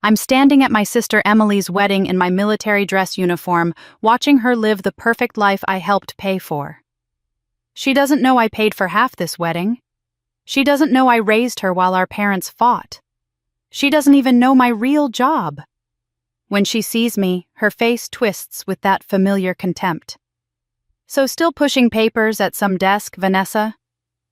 I'm standing at my sister Emily's wedding in my military dress uniform, watching her live the perfect life I helped pay for. She doesn't know I paid for half this wedding. She doesn't know I raised her while our parents fought. She doesn't even know my real job. When she sees me, her face twists with that familiar contempt. "So still pushing papers at some desk, Vanessa?"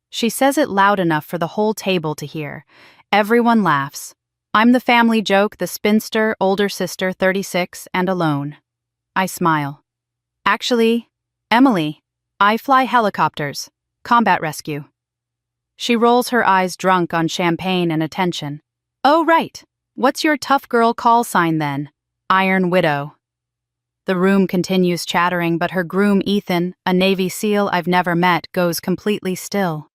She says it loud enough for the whole table to hear. Everyone laughs. I'm the family joke, the spinster, older sister, 36, and alone. I smile. "Actually, Emily, I fly helicopters. Combat rescue." She rolls her eyes drunk on champagne and attention. "Oh, right. What's your tough girl call sign then?" "Iron Widow." The room continues chattering, but her groom, Ethan, a Navy SEAL I've never met, goes completely still.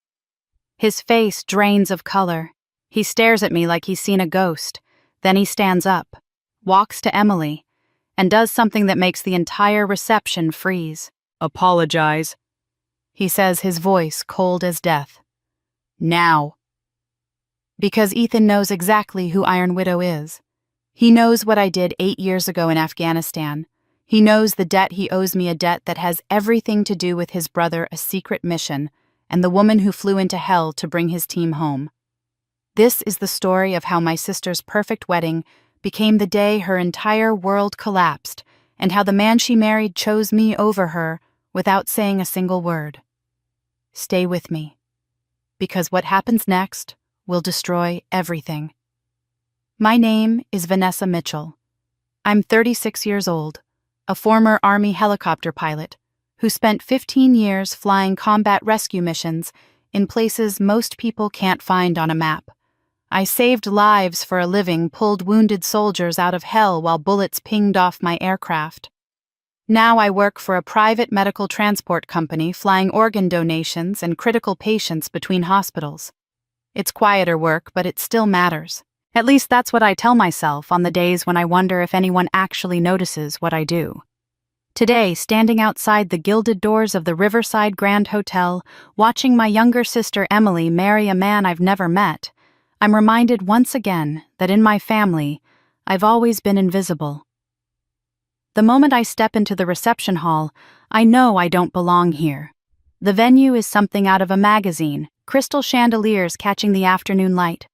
His face drains of color. He stares at me like he's seen a ghost. Then he stands up, walks to Emily, and does something that makes the entire reception freeze. "Apologize," he says, his voice cold as death. "Now." Because Ethan knows exactly who Iron Widow is. He knows what I did 8 years ago in Afghanistan. He knows the debt he owes me, a debt that has everything to do with his brother, a secret mission, and the woman who flew into hell to bring his team home. This is the story of how my sister's perfect wedding became the day her entire world collapsed, and how the man she married chose me over her without saying a single word. Stay with me, because what happens next will destroy everything. My name is Vanessa Mitchell. I'm 36 years old, a former Army helicopter pilot who spent 15 years flying combat rescue missions in places most people can't find on a map. I saved lives for a living, pulled wounded soldiers out of hell while bullets pinged off my aircraft. Now I work for a private medical transport company flying organ donations and critical patients between hospitals. It's quieter work, but it still matters. At least that's what I tell myself on the days when I wonder if anyone actually notices what I do. Today, standing outside the gilded doors of the Riverside Grand Hotel, watching my younger sister Emily marry a man I've never met, I'm reminded once again that in my family, I've always been invisible. The moment I step into the reception hall, I know I don't belong here. The venue is something out of a magazine, crystal chandeliers catching the afternoon light.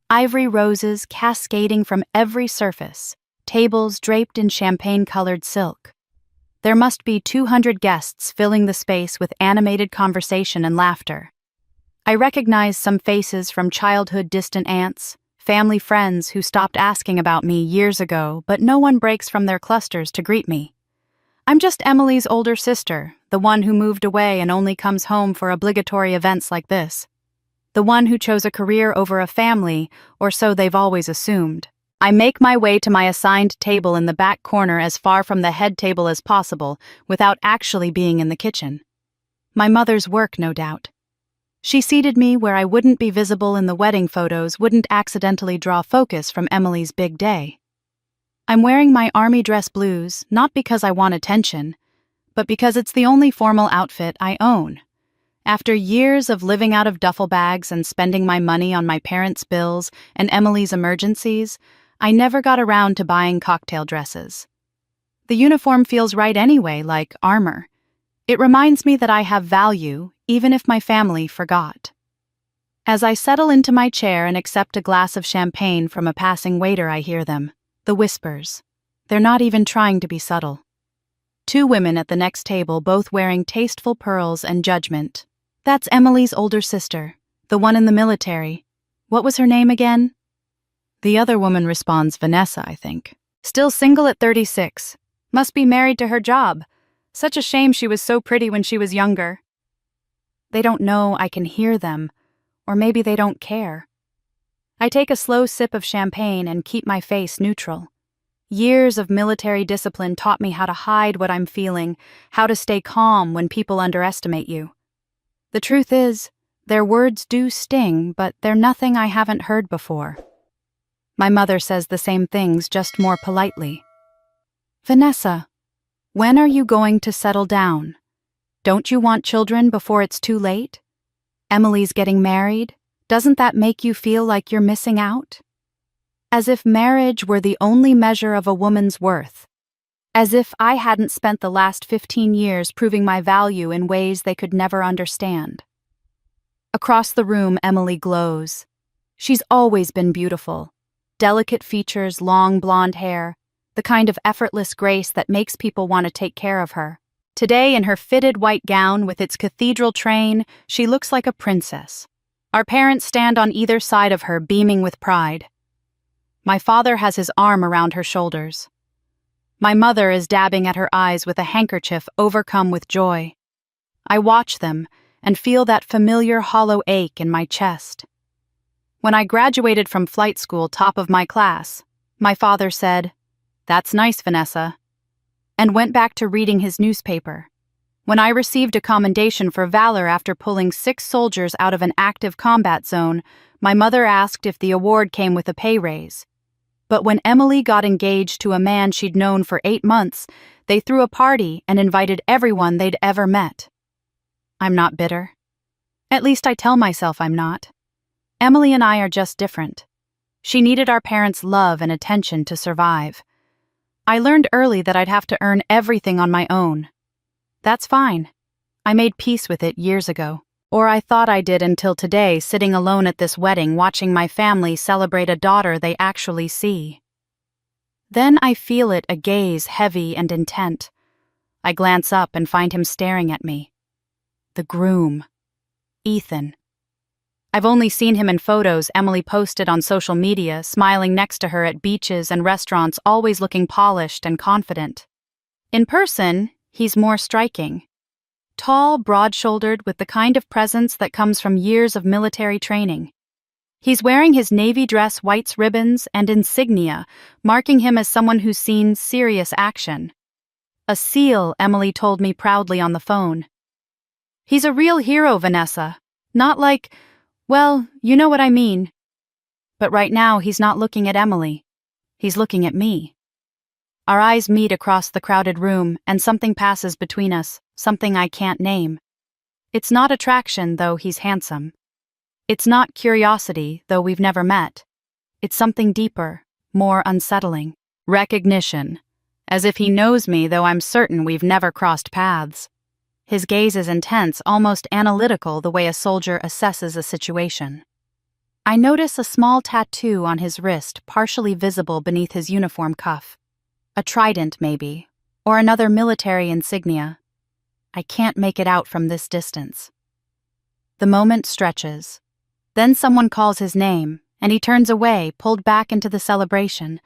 Ivory roses cascading from every surface, tables draped in champagne-colored silk. There must be 200 guests filling the space with animated conversation and laughter. I recognize some faces from childhood distant aunts, family friends who stopped asking about me years ago, but no one breaks from their clusters to greet me. I'm just Emily's older sister, the one who moved away and only comes home for obligatory events like this. The one who chose a career over a family, or so they've always assumed. I make my way to my assigned table in the back corner as far from the head table as possible, without actually being in the kitchen. My mother's work, no doubt. She seated me where I wouldn't be visible in the wedding photos, wouldn't accidentally draw focus from Emily's big day. I'm wearing my army dress blues, not because I want attention, but because it's the only formal outfit I own. After years of living out of duffel bags and spending my money on my parents' bills and Emily's emergencies, I never got around to buying cocktail dresses. The uniform feels right anyway, like armor. It reminds me that I have value, even if my family forgot. As I settle into my chair and accept a glass of champagne from a passing waiter, I hear them, the whispers. They're not even trying to be subtle. 2 women at the next table, both wearing tasteful pearls and judgment. That's Emily's older sister, the one in the military. What was her name again? The other woman responds, Vanessa, I think. Still single at 36. Must be married to her job. Such a shame she was so pretty when she was younger. They don't know I can hear them, or maybe they don't care. I take a slow sip of champagne and keep my face neutral. Years of military discipline taught me how to hide what I'm feeling, how to stay calm when people underestimate you. The truth is, their words do sting, but they're nothing I haven't heard before. My mother says the same things, just more politely. Vanessa, when are you going to settle down? Don't you want children before it's too late? Emily's getting married. Doesn't that make you feel like you're missing out? As if marriage were the only measure of a woman's worth. As if I hadn't spent the last 15 years proving my value in ways they could never understand. Across the room, Emily glows. She's always been beautiful. Delicate features, long blonde hair, the kind of effortless grace that makes people want to take care of her. Today, in her fitted white gown with its cathedral train, she looks like a princess. Our parents stand on either side of her, beaming with pride. My father has his arm around her shoulders. My mother is dabbing at her eyes with a handkerchief, overcome with joy. I watch them and feel that familiar hollow ache in my chest. When I graduated from flight school, top of my class, my father said, "That's nice, Vanessa," and went back to reading his newspaper. When I received a commendation for valor after pulling 6 soldiers out of an active combat zone, my mother asked if the award came with a pay raise. But when Emily got engaged to a man she'd known for 8 months, they threw a party and invited everyone they'd ever met. I'm not bitter. At least I tell myself I'm not. Emily and I are just different. She needed our parents' love and attention to survive. I learned early that I'd have to earn everything on my own. That's fine. I made peace with it years ago. Or I thought I did until today, sitting alone at this wedding, watching my family celebrate a daughter they actually see. Then I feel it, a gaze heavy and intent. I glance up and find him staring at me. The groom. Ethan. I've only seen him in photos Emily posted on social media, smiling next to her at beaches and restaurants, always looking polished and confident. In person, he's more striking. Tall, broad-shouldered, with the kind of presence that comes from years of military training. He's wearing his navy dress, whites, ribbons, and insignia, marking him as someone who's seen serious action. A SEAL, Emily told me proudly on the phone. He's a real hero, Vanessa. Not like, well, you know what I mean. But right now, he's not looking at Emily. He's looking at me. Our eyes meet across the crowded room, and something passes between us, something I can't name. It's not attraction, though he's handsome. It's not curiosity, though we've never met. It's something deeper, more unsettling. Recognition. As if he knows me, though I'm certain we've never crossed paths. His gaze is intense, almost analytical, the way a soldier assesses a situation. I notice a small tattoo on his wrist, partially visible beneath his uniform cuff. A trident, maybe, or another military insignia. I can't make it out from this distance. The moment stretches. Then someone calls his name, and he turns away, pulled back into the celebration.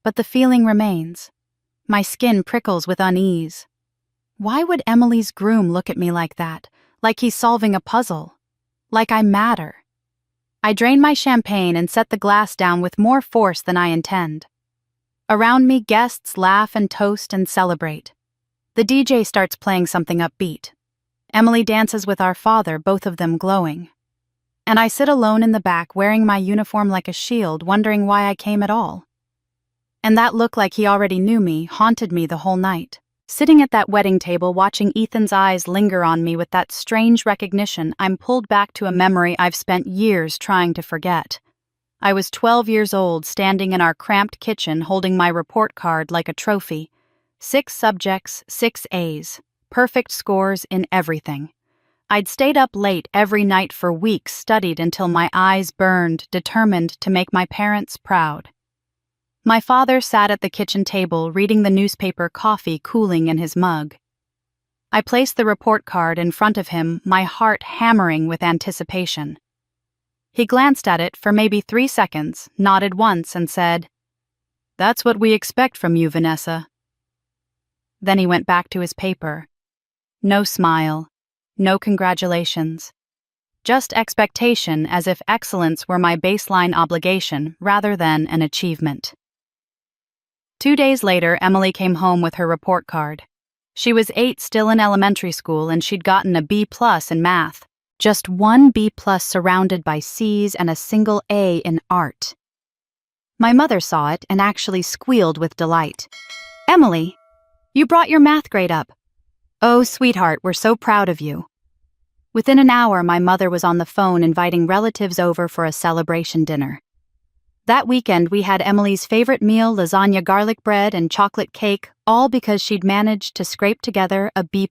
But the feeling remains. My skin prickles with unease. Why would Emily's groom look at me like that, like he's solving a puzzle? Like I matter? I drain my champagne and set the glass down with more force than I intend. Around me, guests laugh and toast and celebrate. The DJ starts playing something upbeat. Emily dances with our father, both of them glowing. And I sit alone in the back, wearing my uniform like a shield, wondering why I came at all. And that look like he already knew me haunted me the whole night. Sitting at that wedding table, watching Ethan's eyes linger on me with that strange recognition, I'm pulled back to a memory I've spent years trying to forget. I was 12 years old, standing in our cramped kitchen, holding my report card like a trophy. 6 subjects, 6 A's. Perfect scores in everything. I'd stayed up late every night for weeks, studied until my eyes burned, determined to make my parents proud. My father sat at the kitchen table, reading the newspaper, coffee cooling in his mug. I placed the report card in front of him, my heart hammering with anticipation. He glanced at it for maybe 3 seconds, nodded once, and said, "That's what we expect from you, Vanessa." Then he went back to his paper. No smile, no congratulations. Just expectation, as if excellence were my baseline obligation rather than an achievement. 2 days later, Emily came home with her report card. She was 8, still in elementary school, and she'd gotten a B+ in math. Just 1 B+ surrounded by C's and a single A in art. My mother saw it and actually squealed with delight. "Emily, you brought your math grade up. Oh, sweetheart, we're so proud of you." Within an hour, my mother was on the phone inviting relatives over for a celebration dinner. That weekend we had Emily's favorite meal, lasagna garlic bread and chocolate cake, all because she'd managed to scrape together a B+.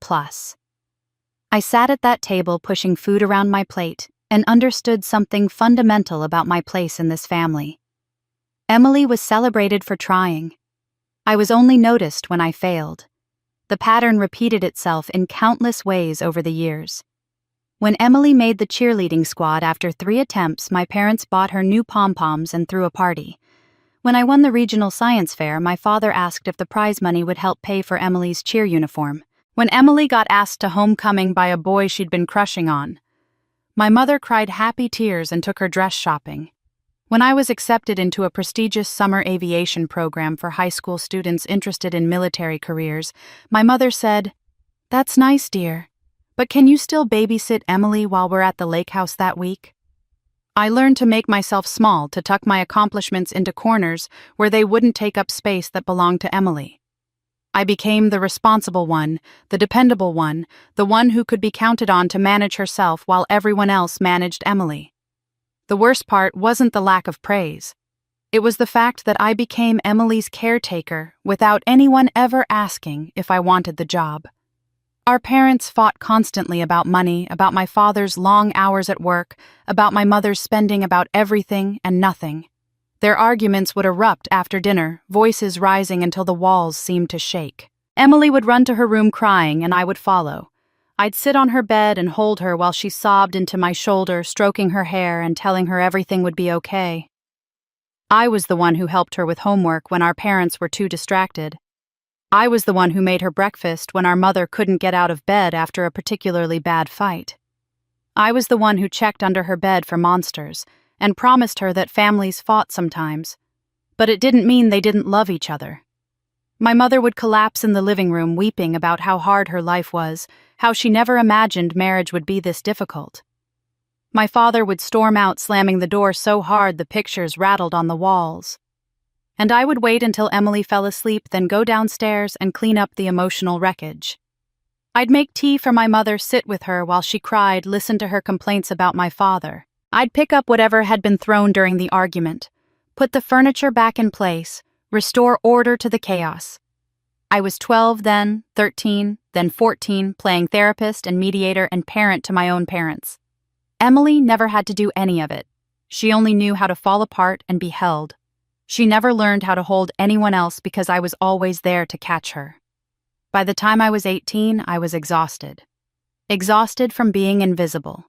I sat at that table pushing food around my plate and understood something fundamental about my place in this family. Emily was celebrated for trying. I was only noticed when I failed. The pattern repeated itself in countless ways over the years. When Emily made the cheerleading squad after 3 attempts, my parents bought her new pom-poms and threw a party. When I won the regional science fair, my father asked if the prize money would help pay for Emily's cheer uniform. When Emily got asked to homecoming by a boy she'd been crushing on, my mother cried happy tears and took her dress shopping. When I was accepted into a prestigious summer aviation program for high school students interested in military careers, my mother said, "That's nice, dear. But can you still babysit Emily while we're at the lake house that week?" I learned to make myself small, to tuck my accomplishments into corners where they wouldn't take up space that belonged to Emily. I became the responsible one, the dependable one, the one who could be counted on to manage herself while everyone else managed Emily. The worst part wasn't the lack of praise. It was the fact that I became Emily's caretaker without anyone ever asking if I wanted the job. Our parents fought constantly about money, about my father's long hours at work, about my mother's spending about everything and nothing. Their arguments would erupt after dinner, voices rising until the walls seemed to shake. Emily would run to her room crying, and I would follow. I'd sit on her bed and hold her while she sobbed into my shoulder, stroking her hair and telling her everything would be okay. I was the one who helped her with homework when our parents were too distracted. I was the one who made her breakfast when our mother couldn't get out of bed after a particularly bad fight. I was the one who checked under her bed for monsters and promised her that families fought sometimes, but it didn't mean they didn't love each other. My mother would collapse in the living room weeping about how hard her life was, how she never imagined marriage would be this difficult. My father would storm out, slamming the door so hard the pictures rattled on the walls. And I would wait until Emily fell asleep, then go downstairs and clean up the emotional wreckage. I'd make tea for my mother, sit with her while she cried, listen to her complaints about my father. I'd pick up whatever had been thrown during the argument, put the furniture back in place, restore order to the chaos. I was 12 then, 13, then 14, playing therapist and mediator and parent to my own parents. Emily never had to do any of it. She only knew how to fall apart and be held. She never learned how to hold anyone else because I was always there to catch her. By the time I was 18, I was exhausted. Exhausted from being invisible.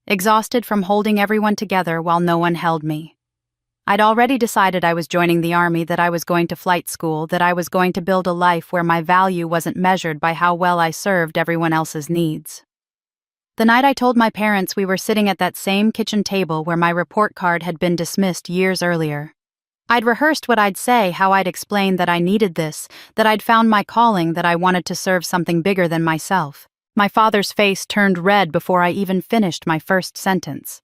Exhausted from holding everyone together while no one held me. I'd already decided I was joining the army, that I was going to flight school, that I was going to build a life where my value wasn't measured by how well I served everyone else's needs. The night I told my parents, we were sitting at that same kitchen table where my report card had been dismissed years earlier. I'd rehearsed what I'd say, how I'd explain that I needed this, that I'd found my calling, that I wanted to serve something bigger than myself. My father's face turned red before I even finished my first sentence.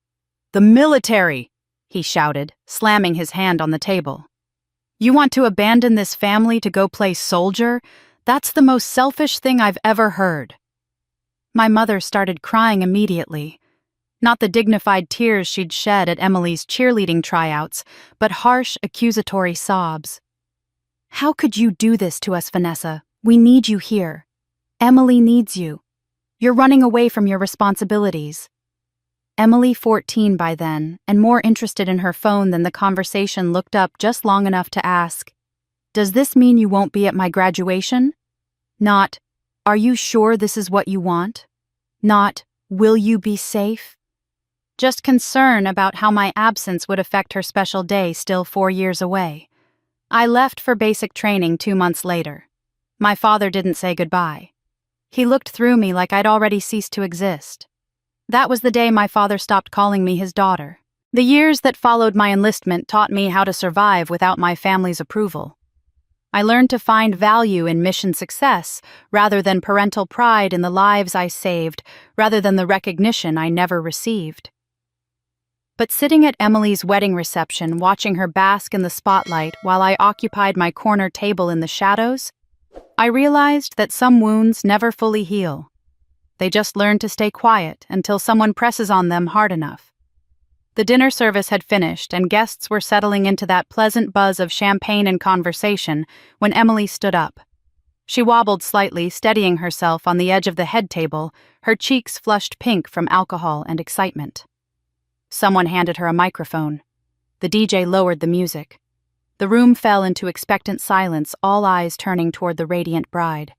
"The military!" he shouted, slamming his hand on the table. "You want to abandon this family to go play soldier? That's the most selfish thing I've ever heard." My mother started crying immediately. Not the dignified tears she'd shed at Emily's cheerleading tryouts, but harsh, accusatory sobs. "How could you do this to us, Vanessa? We need you here. Emily needs you. You're running away from your responsibilities." Emily, 14 by then, and more interested in her phone than the conversation, looked up just long enough to ask, "Does this mean you won't be at my graduation?" Not, "Are you sure this is what you want?" Not, "Will you be safe?" Just concern about how my absence would affect her special day still 4 years away. I left for basic training 2 months later. My father didn't say goodbye. He looked through me like I'd already ceased to exist. That was the day my father stopped calling me his daughter. The years that followed my enlistment taught me how to survive without my family's approval. I learned to find value in mission success rather than parental pride, in the lives I saved rather than the recognition I never received. But sitting at Emily's wedding reception, watching her bask in the spotlight while I occupied my corner table in the shadows, I realized that some wounds never fully heal. They just learn to stay quiet until someone presses on them hard enough. The dinner service had finished, and guests were settling into that pleasant buzz of champagne and conversation when Emily stood up. She wobbled slightly, steadying herself on the edge of the head table, her cheeks flushed pink from alcohol and excitement. Someone handed her a microphone. The DJ lowered the music. The room fell into expectant silence, all eyes turning toward the radiant bride.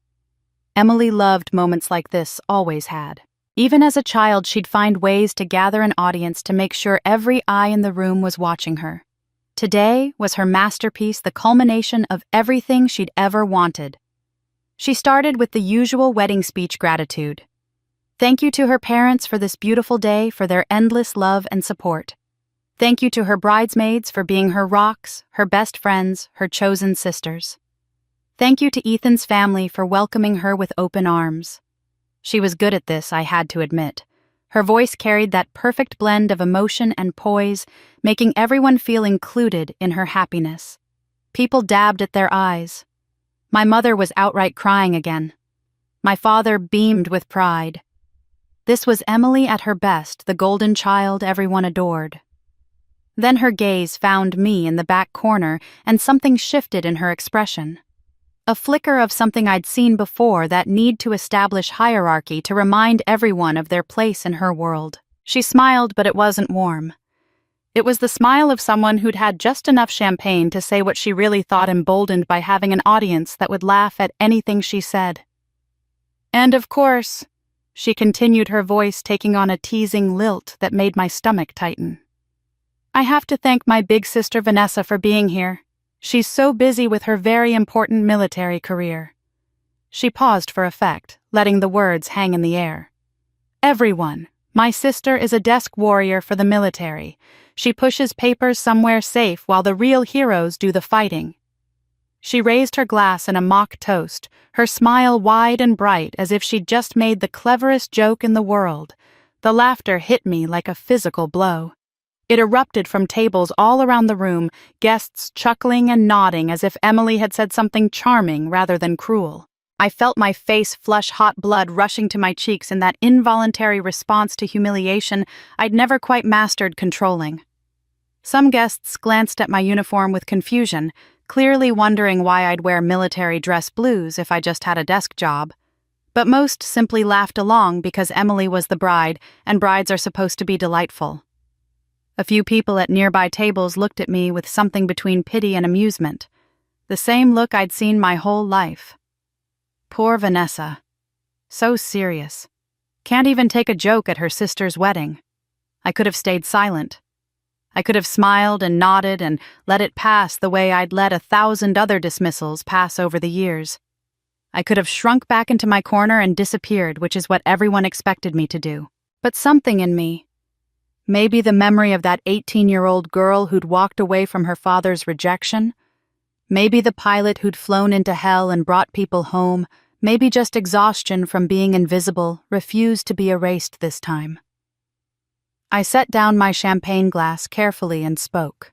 Emily loved moments like this, always had. Even as a child, she'd find ways to gather an audience to make sure every eye in the room was watching her. Today was her masterpiece, the culmination of everything she'd ever wanted. She started with the usual wedding speech gratitude. Thank you to her parents for this beautiful day, for their endless love and support. Thank you to her bridesmaids for being her rocks, her best friends, her chosen sisters. Thank you to Ethan's family for welcoming her with open arms. She was good at this, I had to admit. Her voice carried that perfect blend of emotion and poise, making everyone feel included in her happiness. People dabbed at their eyes. My mother was outright crying again. My father beamed with pride. This was Emily at her best, the golden child everyone adored. Then her gaze found me in the back corner, and something shifted in her expression. A flicker of something I'd seen before, that need to establish hierarchy to remind everyone of their place in her world. She smiled, but it wasn't warm. It was the smile of someone who'd had just enough champagne to say what she really thought, emboldened by having an audience that would laugh at anything she said. And of course, she continued, her voice taking on a teasing lilt that made my stomach tighten. I have to thank my big sister Vanessa for being here. She's so busy with her very important military career. She paused for effect, letting the words hang in the air. Everyone, my sister is a desk warrior for the military. She pushes papers somewhere safe while the real heroes do the fighting. She raised her glass in a mock toast, her smile wide and bright as if she'd just made the cleverest joke in the world. The laughter hit me like a physical blow. It erupted from tables all around the room, guests chuckling and nodding as if Emily had said something charming rather than cruel. I felt my face flush, hot blood rushing to my cheeks in that involuntary response to humiliation I'd never quite mastered controlling. Some guests glanced at my uniform with confusion, clearly wondering why I'd wear military dress blues if I just had a desk job. But most simply laughed along because Emily was the bride, and brides are supposed to be delightful. A few people at nearby tables looked at me with something between pity and amusement. The same look I'd seen my whole life. Poor Vanessa. So serious. Can't even take a joke at her sister's wedding. I could have stayed silent. I could have smiled and nodded and let it pass the way I'd let 1,000 other dismissals pass over the years. I could have shrunk back into my corner and disappeared, which is what everyone expected me to do. But something in me, maybe the memory of that 18-year-old girl who'd walked away from her father's rejection, maybe the pilot who'd flown into hell and brought people home, maybe just exhaustion from being invisible, refused to be erased this time. I set down my champagne glass carefully and spoke.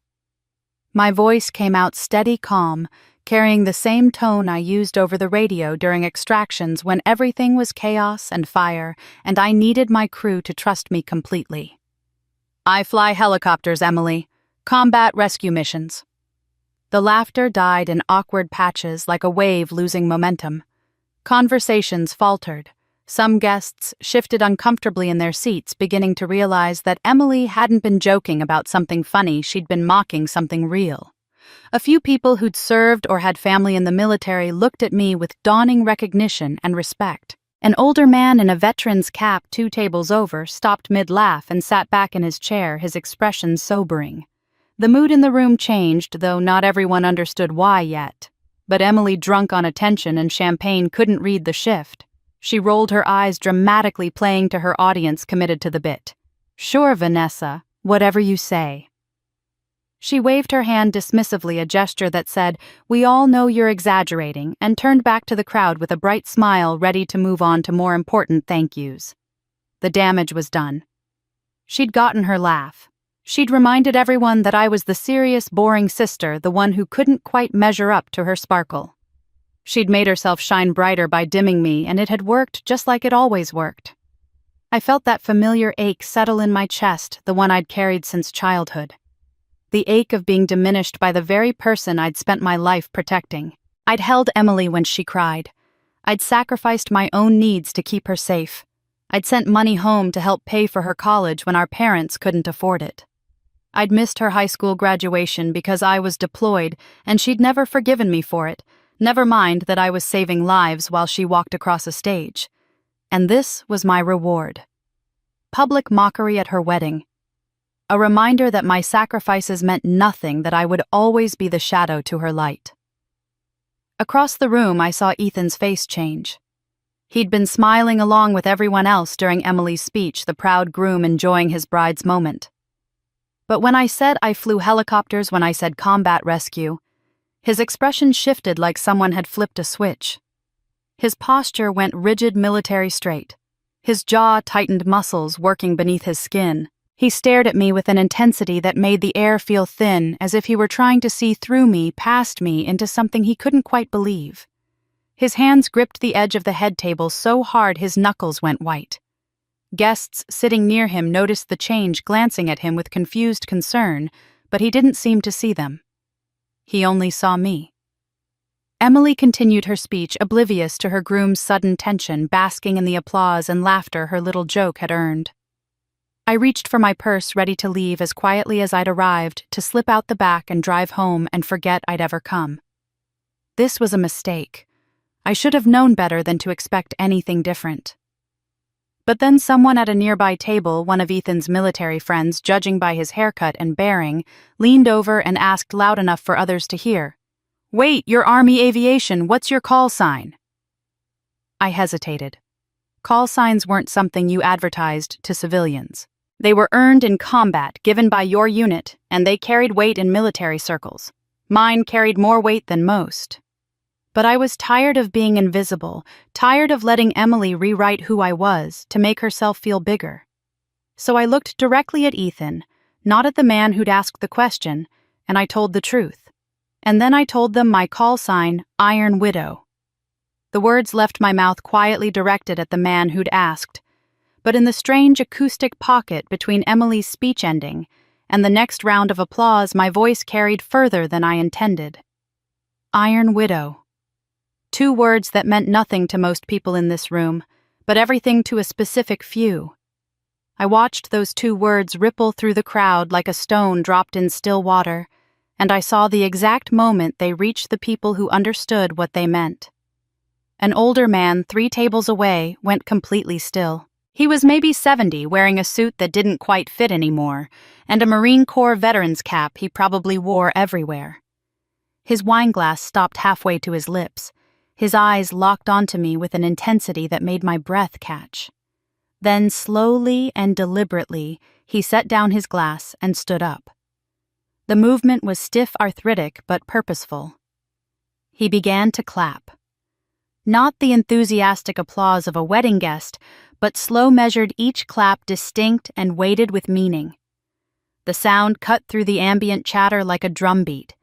My voice came out steady, calm, carrying the same tone I used over the radio during extractions when everything was chaos and fire, and I needed my crew to trust me completely. I fly helicopters, Emily. Combat rescue missions. The laughter died in awkward patches like a wave losing momentum. Conversations faltered. Some guests shifted uncomfortably in their seats, beginning to realize that Emily hadn't been joking about something funny, she'd been mocking something real. A few people who'd served or had family in the military looked at me with dawning recognition and respect. An older man in a veteran's cap 2 tables over stopped mid-laugh and sat back in his chair, his expression sobering. The mood in the room changed, though not everyone understood why yet. But Emily, drunk on attention and champagne, couldn't read the shift. She rolled her eyes dramatically, playing to her audience committed to the bit. Sure, Vanessa, whatever you say. She waved her hand dismissively, a gesture that said, we all know you're exaggerating, and turned back to the crowd with a bright smile, ready to move on to more important thank yous. The damage was done. She'd gotten her laugh. She'd reminded everyone that I was the serious, boring sister, the one who couldn't quite measure up to her sparkle. She'd made herself shine brighter by dimming me, and it had worked just like it always worked. I felt that familiar ache settle in my chest, the one I'd carried since childhood. The ache of being diminished by the very person I'd spent my life protecting. I'd held Emily when she cried. I'd sacrificed my own needs to keep her safe. I'd sent money home to help pay for her college when our parents couldn't afford it. I'd missed her high school graduation because I was deployed, and she'd never forgiven me for it, never mind that I was saving lives while she walked across a stage. And this was my reward. Public mockery at her wedding. A reminder that my sacrifices meant nothing, that I would always be the shadow to her light. Across the room, I saw Ethan's face change. He'd been smiling along with everyone else during Emily's speech, the proud groom enjoying his bride's moment. But when I said I flew helicopters, when I said combat rescue, his expression shifted like someone had flipped a switch. His posture went rigid, military straight. His jaw tightened, muscles working beneath his skin. He stared at me with an intensity that made the air feel thin, as if he were trying to see through me, past me, into something he couldn't quite believe. His hands gripped the edge of the head table so hard his knuckles went white. Guests sitting near him noticed the change, glancing at him with confused concern, but he didn't seem to see them. He only saw me. Emily continued her speech, oblivious to her groom's sudden tension, basking in the applause and laughter her little joke had earned. I reached for my purse, ready to leave as quietly as I'd arrived, to slip out the back and drive home and forget I'd ever come. This was a mistake. I should have known better than to expect anything different. But then someone at a nearby table, one of Ethan's military friends, judging by his haircut and bearing, leaned over and asked loud enough for others to hear, "Wait, you're Army Aviation, what's your call sign?" I hesitated. Call signs weren't something you advertised to civilians. They were earned in combat, given by your unit, and they carried weight in military circles. Mine carried more weight than most. But I was tired of being invisible, tired of letting Emily rewrite who I was to make herself feel bigger. So I looked directly at Ethan, not at the man who'd asked the question, and I told the truth. And then I told them my call sign, Iron Widow. The words left my mouth quietly directed at the man who'd asked, but in the strange acoustic pocket between Emily's speech ending and the next round of applause, my voice carried further than I intended. Iron Widow. 2 words that meant nothing to most people in this room, but everything to a specific few. I watched those 2 words ripple through the crowd like a stone dropped in still water, and I saw the exact moment they reached the people who understood what they meant. An older man 3 tables away went completely still. He was maybe 70, wearing a suit that didn't quite fit anymore, and a Marine Corps veteran's cap he probably wore everywhere. His wineglass stopped halfway to his lips. His eyes locked onto me with an intensity that made my breath catch. Then, slowly and deliberately, he set down his glass and stood up. The movement was stiff, arthritic, but purposeful. He began to clap. Not the enthusiastic applause of a wedding guest, but slow measured, each clap distinct and weighted with meaning. The sound cut through the ambient chatter like a drumbeat.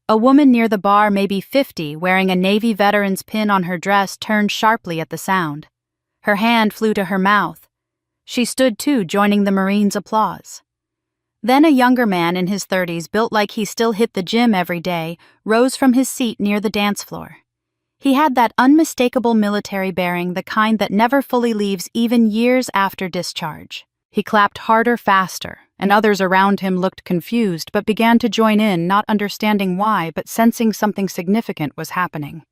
A woman near the bar, maybe 50, wearing a Navy veteran's pin on her dress, turned sharply at the sound. Her hand flew to her mouth. She stood too, joining the Marine's applause. Then a younger man in his 30s, built like he still hit the gym every day, rose from his seat near the dance floor. He had that unmistakable military bearing, the kind that never fully leaves even years after discharge. He clapped harder, faster, and others around him looked confused but began to join in, not understanding why, but sensing something significant was happening.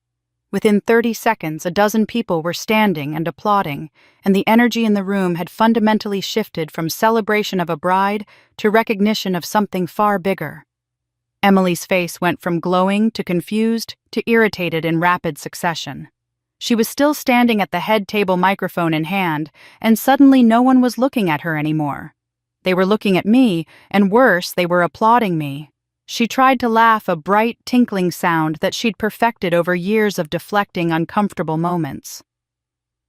Within 30 seconds, a dozen people were standing and applauding, and the energy in the room had fundamentally shifted from celebration of a bride to recognition of something far bigger. Emily's face went from glowing to confused to irritated in rapid succession. She was still standing at the head table, microphone in hand, and suddenly no one was looking at her anymore. They were looking at me, and worse, they were applauding me. She tried to laugh, a bright, tinkling sound that she'd perfected over years of deflecting uncomfortable moments.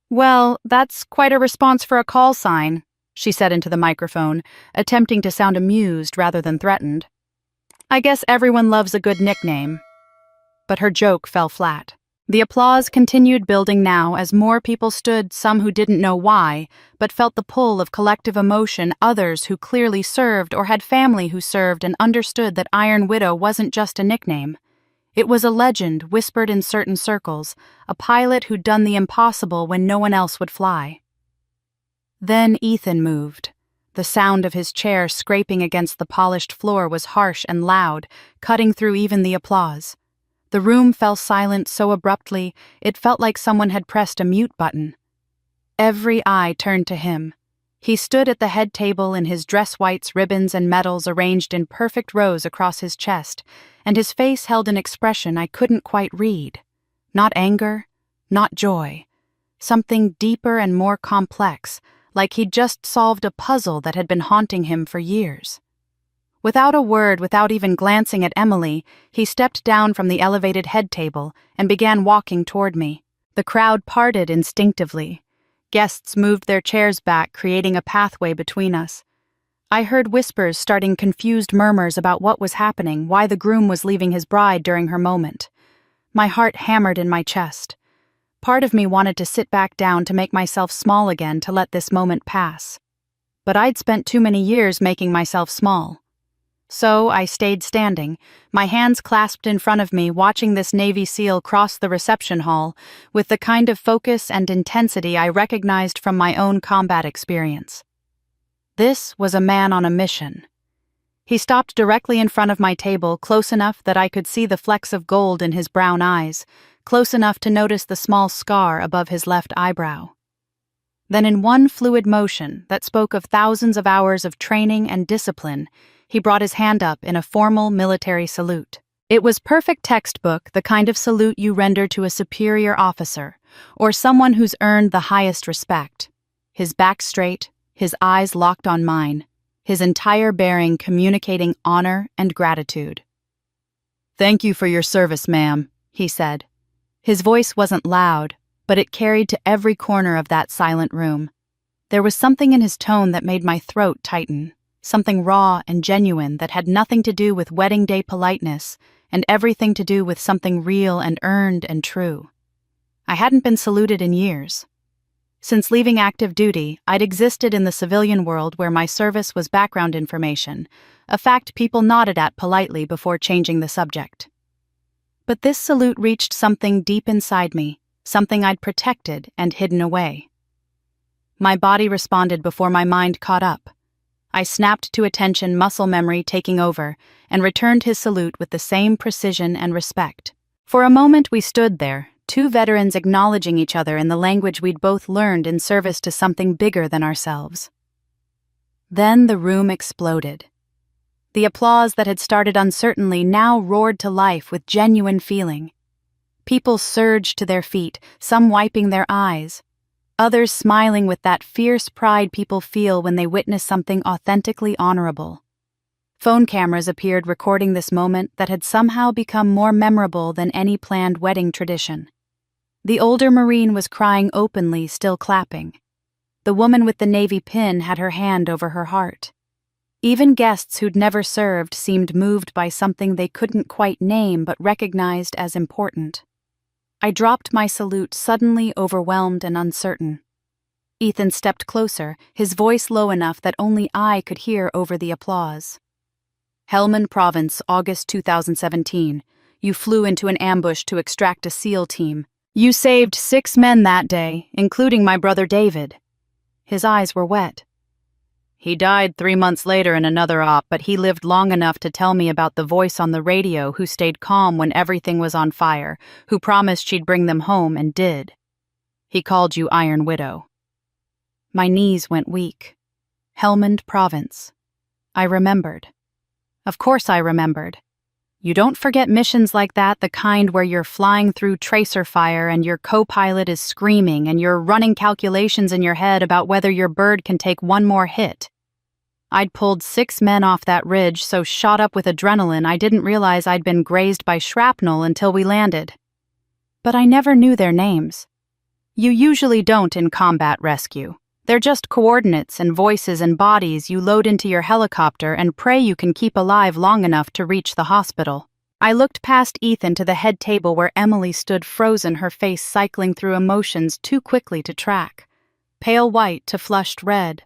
"Well, that's quite a response for a call sign," she said into the microphone, attempting to sound amused rather than threatened. "I guess everyone loves a good nickname." But her joke fell flat. The applause continued building now as more people stood, some who didn't know why, but felt the pull of collective emotion, others who clearly served or had family who served and understood that Iron Widow wasn't just a nickname. It was a legend whispered in certain circles, a pilot who'd done the impossible when no one else would fly. Then Ethan moved. The sound of his chair scraping against the polished floor was harsh and loud, cutting through even the applause. The room fell silent so abruptly, it felt like someone had pressed a mute button. Every eye turned to him. He stood at the head table in his dress whites, ribbons, and medals arranged in perfect rows across his chest, and his face held an expression I couldn't quite read. Not anger, not joy. Something deeper and more complex, like he'd just solved a puzzle that had been haunting him for years. Without a word, without even glancing at Emily, he stepped down from the elevated head table and began walking toward me. The crowd parted instinctively. Guests moved their chairs back, creating a pathway between us. I heard whispers starting confused murmurs about what was happening, why the groom was leaving his bride during her moment. My heart hammered in my chest. Part of me wanted to sit back down to make myself small again to let this moment pass. But I'd spent too many years making myself small. So I stayed standing, my hands clasped in front of me, watching this Navy SEAL cross the reception hall with the kind of focus and intensity I recognized from my own combat experience. This was a man on a mission. He stopped directly in front of my table, close enough that I could see the flecks of gold in his brown eyes, close enough to notice the small scar above his left eyebrow. Then in one fluid motion that spoke of thousands of hours of training and discipline, he brought his hand up in a formal military salute. It was perfect textbook, the kind of salute you render to a superior officer, or someone who's earned the highest respect. His back straight, his eyes locked on mine, his entire bearing communicating honor and gratitude. "Thank you for your service, ma'am," he said. His voice wasn't loud, but it carried to every corner of that silent room. There was something in his tone that made my throat tighten. Something raw and genuine that had nothing to do with wedding day politeness and everything to do with something real and earned and true. I hadn't been saluted in years. Since leaving active duty, I'd existed in the civilian world where my service was background information, a fact people nodded at politely before changing the subject. But this salute reached something deep inside me, something I'd protected and hidden away. My body responded before my mind caught up. I snapped to attention, muscle memory taking over, and returned his salute with the same precision and respect. For a moment we stood there, two veterans acknowledging each other in the language we'd both learned in service to something bigger than ourselves. Then the room exploded. The applause that had started uncertainly now roared to life with genuine feeling. People surged to their feet, some wiping their eyes, others smiling with that fierce pride people feel when they witness something authentically honorable. Phone cameras appeared recording this moment that had somehow become more memorable than any planned wedding tradition. The older Marine was crying openly, still clapping. The woman with the Navy pin had her hand over her heart. Even guests who'd never served seemed moved by something they couldn't quite name but recognized as important. I dropped my salute, suddenly overwhelmed and uncertain. Ethan stepped closer, his voice low enough that only I could hear over the applause. "Helmand Province, August 2017. You flew into an ambush to extract a SEAL team. You saved 6 men that day, including my brother David." His eyes were wet. "He died 3 months later in another op, but he lived long enough to tell me about the voice on the radio who stayed calm when everything was on fire, who promised she'd bring them home and did. He called you Iron Widow." My knees went weak. Helmand Province. I remembered. Of course I remembered. You don't forget missions like that, the kind where you're flying through tracer fire and your co-pilot is screaming and you're running calculations in your head about whether your bird can take one more hit. I'd pulled 6 men off that ridge, so shot up with adrenaline I didn't realize I'd been grazed by shrapnel until we landed. But I never knew their names. You usually don't in combat rescue. They're just coordinates and voices and bodies you load into your helicopter and pray you can keep alive long enough to reach the hospital. I looked past Ethan to the head table where Emily stood frozen, her face cycling through emotions too quickly to track. Pale white to flushed red,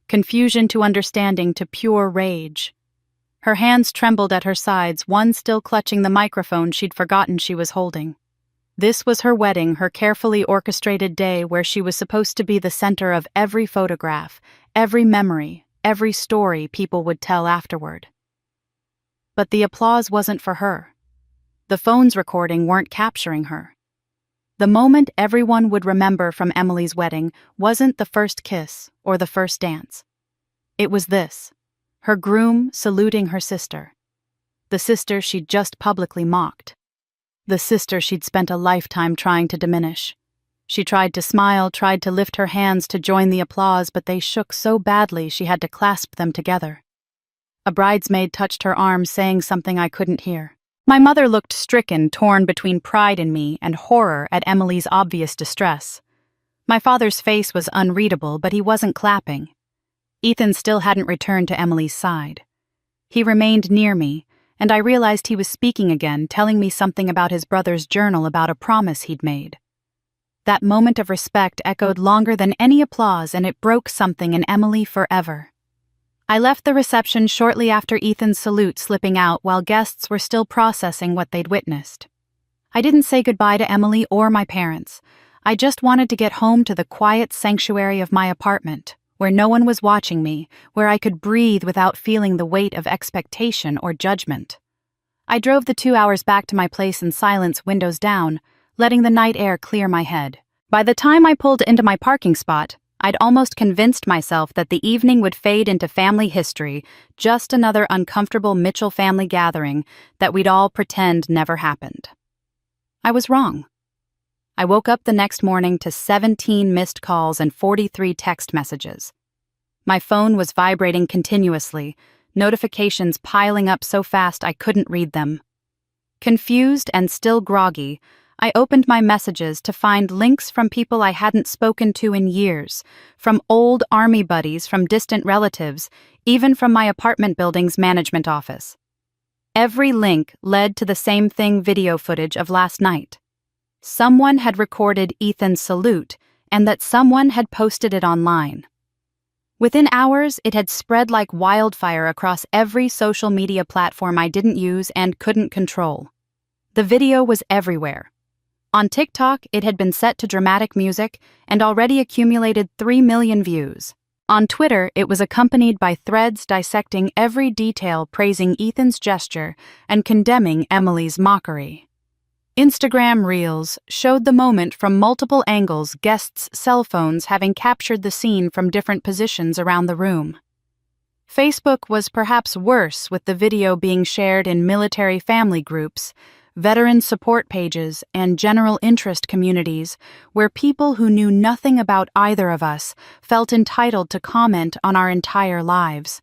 confusion to understanding to pure rage. Her hands trembled at her sides, one still clutching the microphone she'd forgotten she was holding. This was her wedding, her carefully orchestrated day where she was supposed to be the center of every photograph, every memory, every story people would tell afterward. But the applause wasn't for her. The phone's recording weren't capturing her. The moment everyone would remember from Emily's wedding wasn't the first kiss or the first dance. It was this, her groom saluting her sister. The sister she'd just publicly mocked. The sister she'd spent a lifetime trying to diminish. She tried to smile, tried to lift her hands to join the applause, but they shook so badly she had to clasp them together. A bridesmaid touched her arm, saying something I couldn't hear. My mother looked stricken, torn between pride in me and horror at Emily's obvious distress. My father's face was unreadable, but he wasn't clapping. Ethan still hadn't returned to Emily's side. He remained near me, and I realized he was speaking again, telling me something about his brother's journal about a promise he'd made. That moment of respect echoed longer than any applause, and it broke something in Emily forever. I left the reception shortly after Ethan's salute slipping out while guests were still processing what they'd witnessed. I didn't say goodbye to Emily or my parents. I just wanted to get home to the quiet sanctuary of my apartment, where no one was watching me, where I could breathe without feeling the weight of expectation or judgment. I drove the 2 hours back to my place in silence, windows down, letting the night air clear my head. By the time I pulled into my parking spot, I'd almost convinced myself that the evening would fade into family history, just another uncomfortable Mitchell family gathering that we'd all pretend never happened. I was wrong. I woke up the next morning to 17 missed calls and 43 text messages. My phone was vibrating continuously, notifications piling up so fast I couldn't read them. Confused and still groggy, I opened my messages to find links from people I hadn't spoken to in years, from old army buddies, from distant relatives, even from my apartment building's management office. Every link led to the same thing: video footage of last night. Someone had recorded Ethan's salute, and that someone had posted it online. Within hours, it had spread like wildfire across every social media platform I didn't use and couldn't control. The video was everywhere. On TikTok, it had been set to dramatic music and already accumulated 3 million views. On Twitter, it was accompanied by threads dissecting every detail, praising Ethan's gesture and condemning Emily's mockery. Instagram Reels showed the moment from multiple angles, guests' cell phones having captured the scene from different positions around the room. Facebook was perhaps worse, with the video being shared in military family groups, veteran support pages, and general interest communities where people who knew nothing about either of us felt entitled to comment on our entire lives.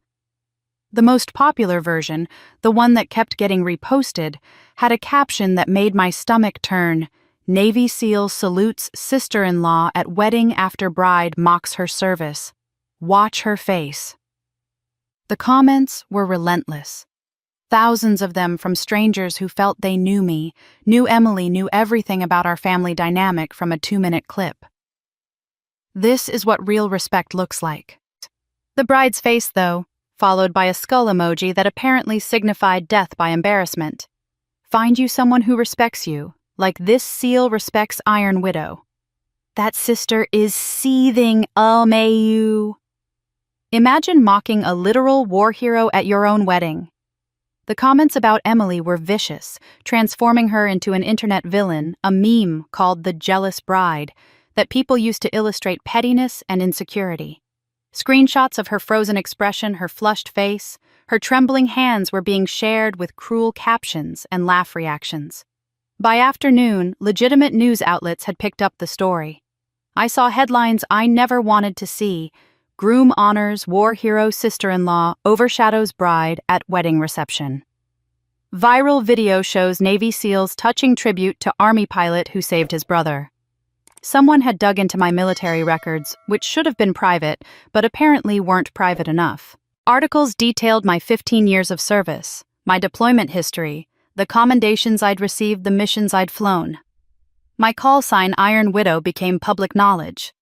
The most popular version, the one that kept getting reposted, had a caption that made my stomach turn: "Navy SEAL salutes sister-in-law at wedding after bride mocks her service. Watch her face." The comments were relentless. Thousands of them from strangers who felt they knew me, knew Emily, knew everything about our family dynamic from a 2-minute clip. This is what real respect looks like. The bride's face, though, followed by a skull emoji that apparently signified death by embarrassment. Find you someone who respects you, like this SEAL respects Iron Widow. That sister is seething, may you. Imagine mocking a literal war hero at your own wedding. The comments about Emily were vicious, transforming her into an internet villain, a meme called the jealous bride, that people used to illustrate pettiness and insecurity. Screenshots of her frozen expression, her flushed face, her trembling hands were being shared with cruel captions and laugh reactions. By afternoon, legitimate news outlets had picked up the story. I saw headlines I never wanted to see: "Groom honors war hero sister-in-law, overshadows bride at wedding reception." Viral video shows Navy SEALs touching tribute to Army pilot who saved his brother. Someone had dug into my military records, which should have been private, but apparently weren't private enough. Articles detailed my 15 years of service, my deployment history, the commendations I'd received, the missions I'd flown. My call sign, Iron Widow, became public knowledge.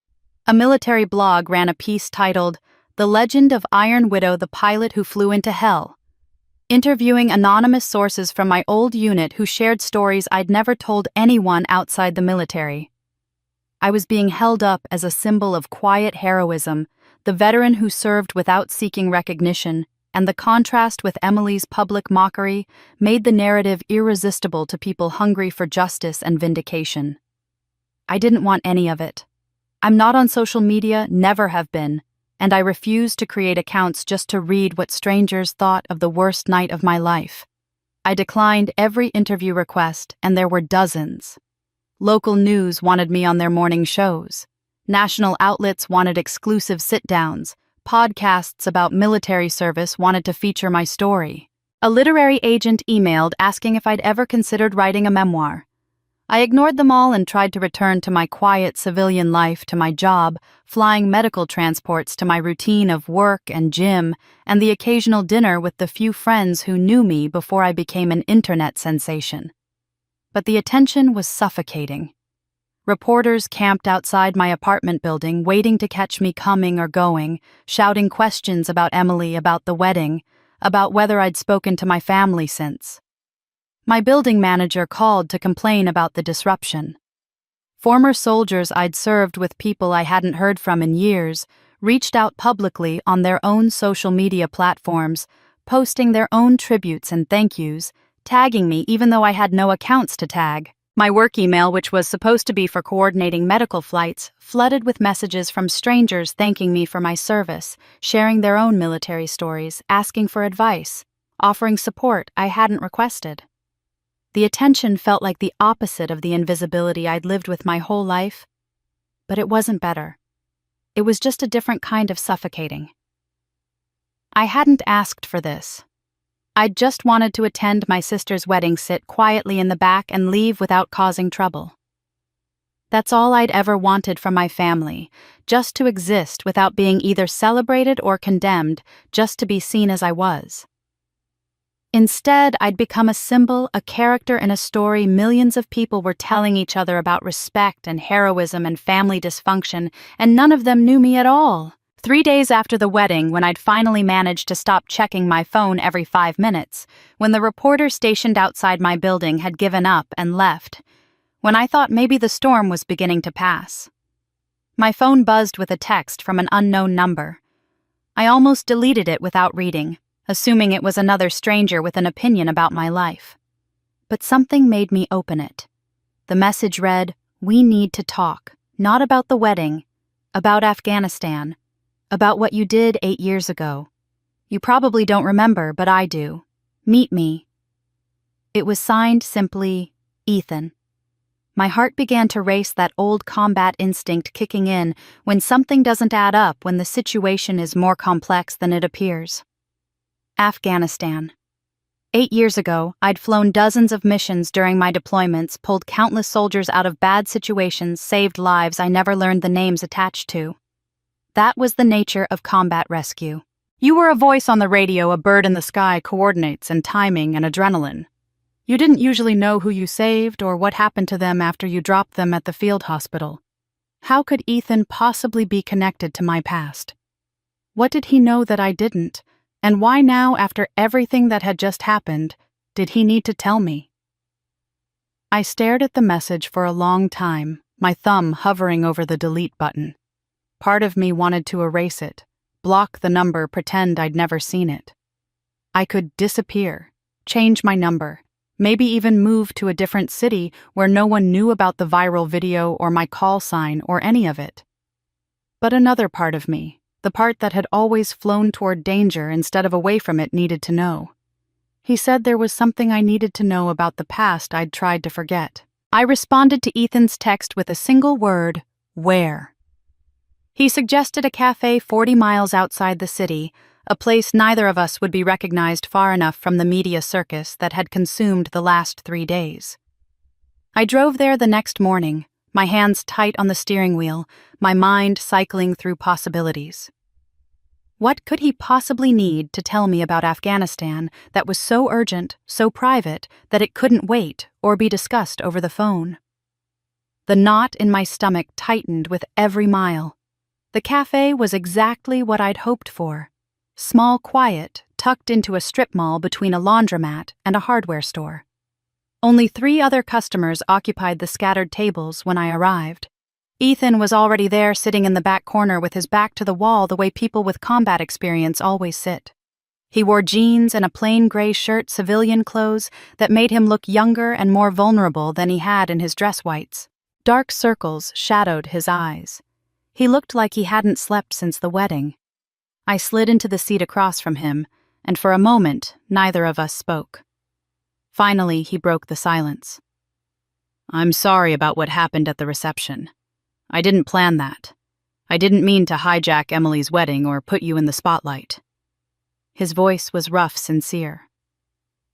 A military blog ran a piece titled, "The Legend of Iron Widow, the Pilot Who Flew into Hell," interviewing anonymous sources from my old unit who shared stories I'd never told anyone outside the military. I was being held up as a symbol of quiet heroism, the veteran who served without seeking recognition, and the contrast with Emily's public mockery made the narrative irresistible to people hungry for justice and vindication. I didn't want any of it. I'm not on social media, never have been, and I refused to create accounts just to read what strangers thought of the worst night of my life. I declined every interview request, and there were dozens. Local news wanted me on their morning shows. National outlets wanted exclusive sit-downs. Podcasts about military service wanted to feature my story. A literary agent emailed asking if I'd ever considered writing a memoir. I ignored them all and tried to return to my quiet civilian life, to my job, flying medical transports, to my routine of work and gym, and the occasional dinner with the few friends who knew me before I became an internet sensation. But the attention was suffocating. Reporters camped outside my apartment building, waiting to catch me coming or going, shouting questions about Emily, about the wedding, about whether I'd spoken to my family since. My building manager called to complain about the disruption. Former soldiers I'd served with, people I hadn't heard from in years, reached out publicly on their own social media platforms, posting their own tributes and thank yous, tagging me even though I had no accounts to tag. My work email, which was supposed to be for coordinating medical flights, flooded with messages from strangers thanking me for my service, sharing their own military stories, asking for advice, offering support I hadn't requested. The attention felt like the opposite of the invisibility I'd lived with my whole life, but it wasn't better. It was just a different kind of suffocating. I hadn't asked for this. I'd just wanted to attend my sister's wedding, sit quietly in the back, and leave without causing trouble. That's all I'd ever wanted from my family, just to exist without being either celebrated or condemned, just to be seen as I was. Instead, I'd become a symbol, a character in a story millions of people were telling each other about respect and heroism and family dysfunction, and none of them knew me at all. 3 days after the wedding, when I'd finally managed to stop checking my phone every 5 minutes, when the reporter stationed outside my building had given up and left, when I thought maybe the storm was beginning to pass. My phone buzzed with a text from an unknown number. I almost deleted it without reading, assuming it was another stranger with an opinion about my life. But something made me open it. The message read, "We need to talk, not about the wedding, about Afghanistan, about what you did 8 years ago. You probably don't remember, but I do. Meet me." It was signed simply, Ethan. My heart began to race, that old combat instinct kicking in when something doesn't add up, when the situation is more complex than it appears. Afghanistan. 8 years ago, I'd flown dozens of missions during my deployments, pulled countless soldiers out of bad situations, saved lives I never learned the names attached to. That was the nature of combat rescue. You were a voice on the radio, a bird in the sky, coordinates and timing and adrenaline. You didn't usually know who you saved or what happened to them after you dropped them at the field hospital. How could Ethan possibly be connected to my past? What did he know that I didn't? And why now, after everything that had just happened, did he need to tell me? I stared at the message for a long time, my thumb hovering over the delete button. Part of me wanted to erase it, block the number, pretend I'd never seen it. I could disappear, change my number, maybe even move to a different city where no one knew about the viral video or my call sign or any of it. But another part of me, the part that had always flown toward danger instead of away from it, needed to know. He said there was something I needed to know about the past I'd tried to forget. I responded to Ethan's text with a single word: where? He suggested a cafe 40 miles outside the city, a place neither of us would be recognized far enough from the media circus that had consumed the last 3 days. I drove there the next morning, my hands tight on the steering wheel, my mind cycling through possibilities. What could he possibly need to tell me about Afghanistan that was so urgent, so private, that it couldn't wait or be discussed over the phone? The knot in my stomach tightened with every mile. The cafe was exactly what I'd hoped for. Small, quiet, tucked into a strip mall between a laundromat and a hardware store. Only 3 other customers occupied the scattered tables when I arrived. Ethan was already there, sitting in the back corner with his back to the wall the way people with combat experience always sit. He wore jeans and a plain gray shirt, civilian clothes, that made him look younger and more vulnerable than he had in his dress whites. Dark circles shadowed his eyes. He looked like he hadn't slept since the wedding. I slid into the seat across from him, and for a moment, neither of us spoke. Finally, he broke the silence. "I'm sorry about what happened at the reception. I didn't plan that. I didn't mean to hijack Emily's wedding or put you in the spotlight." His voice was rough, sincere.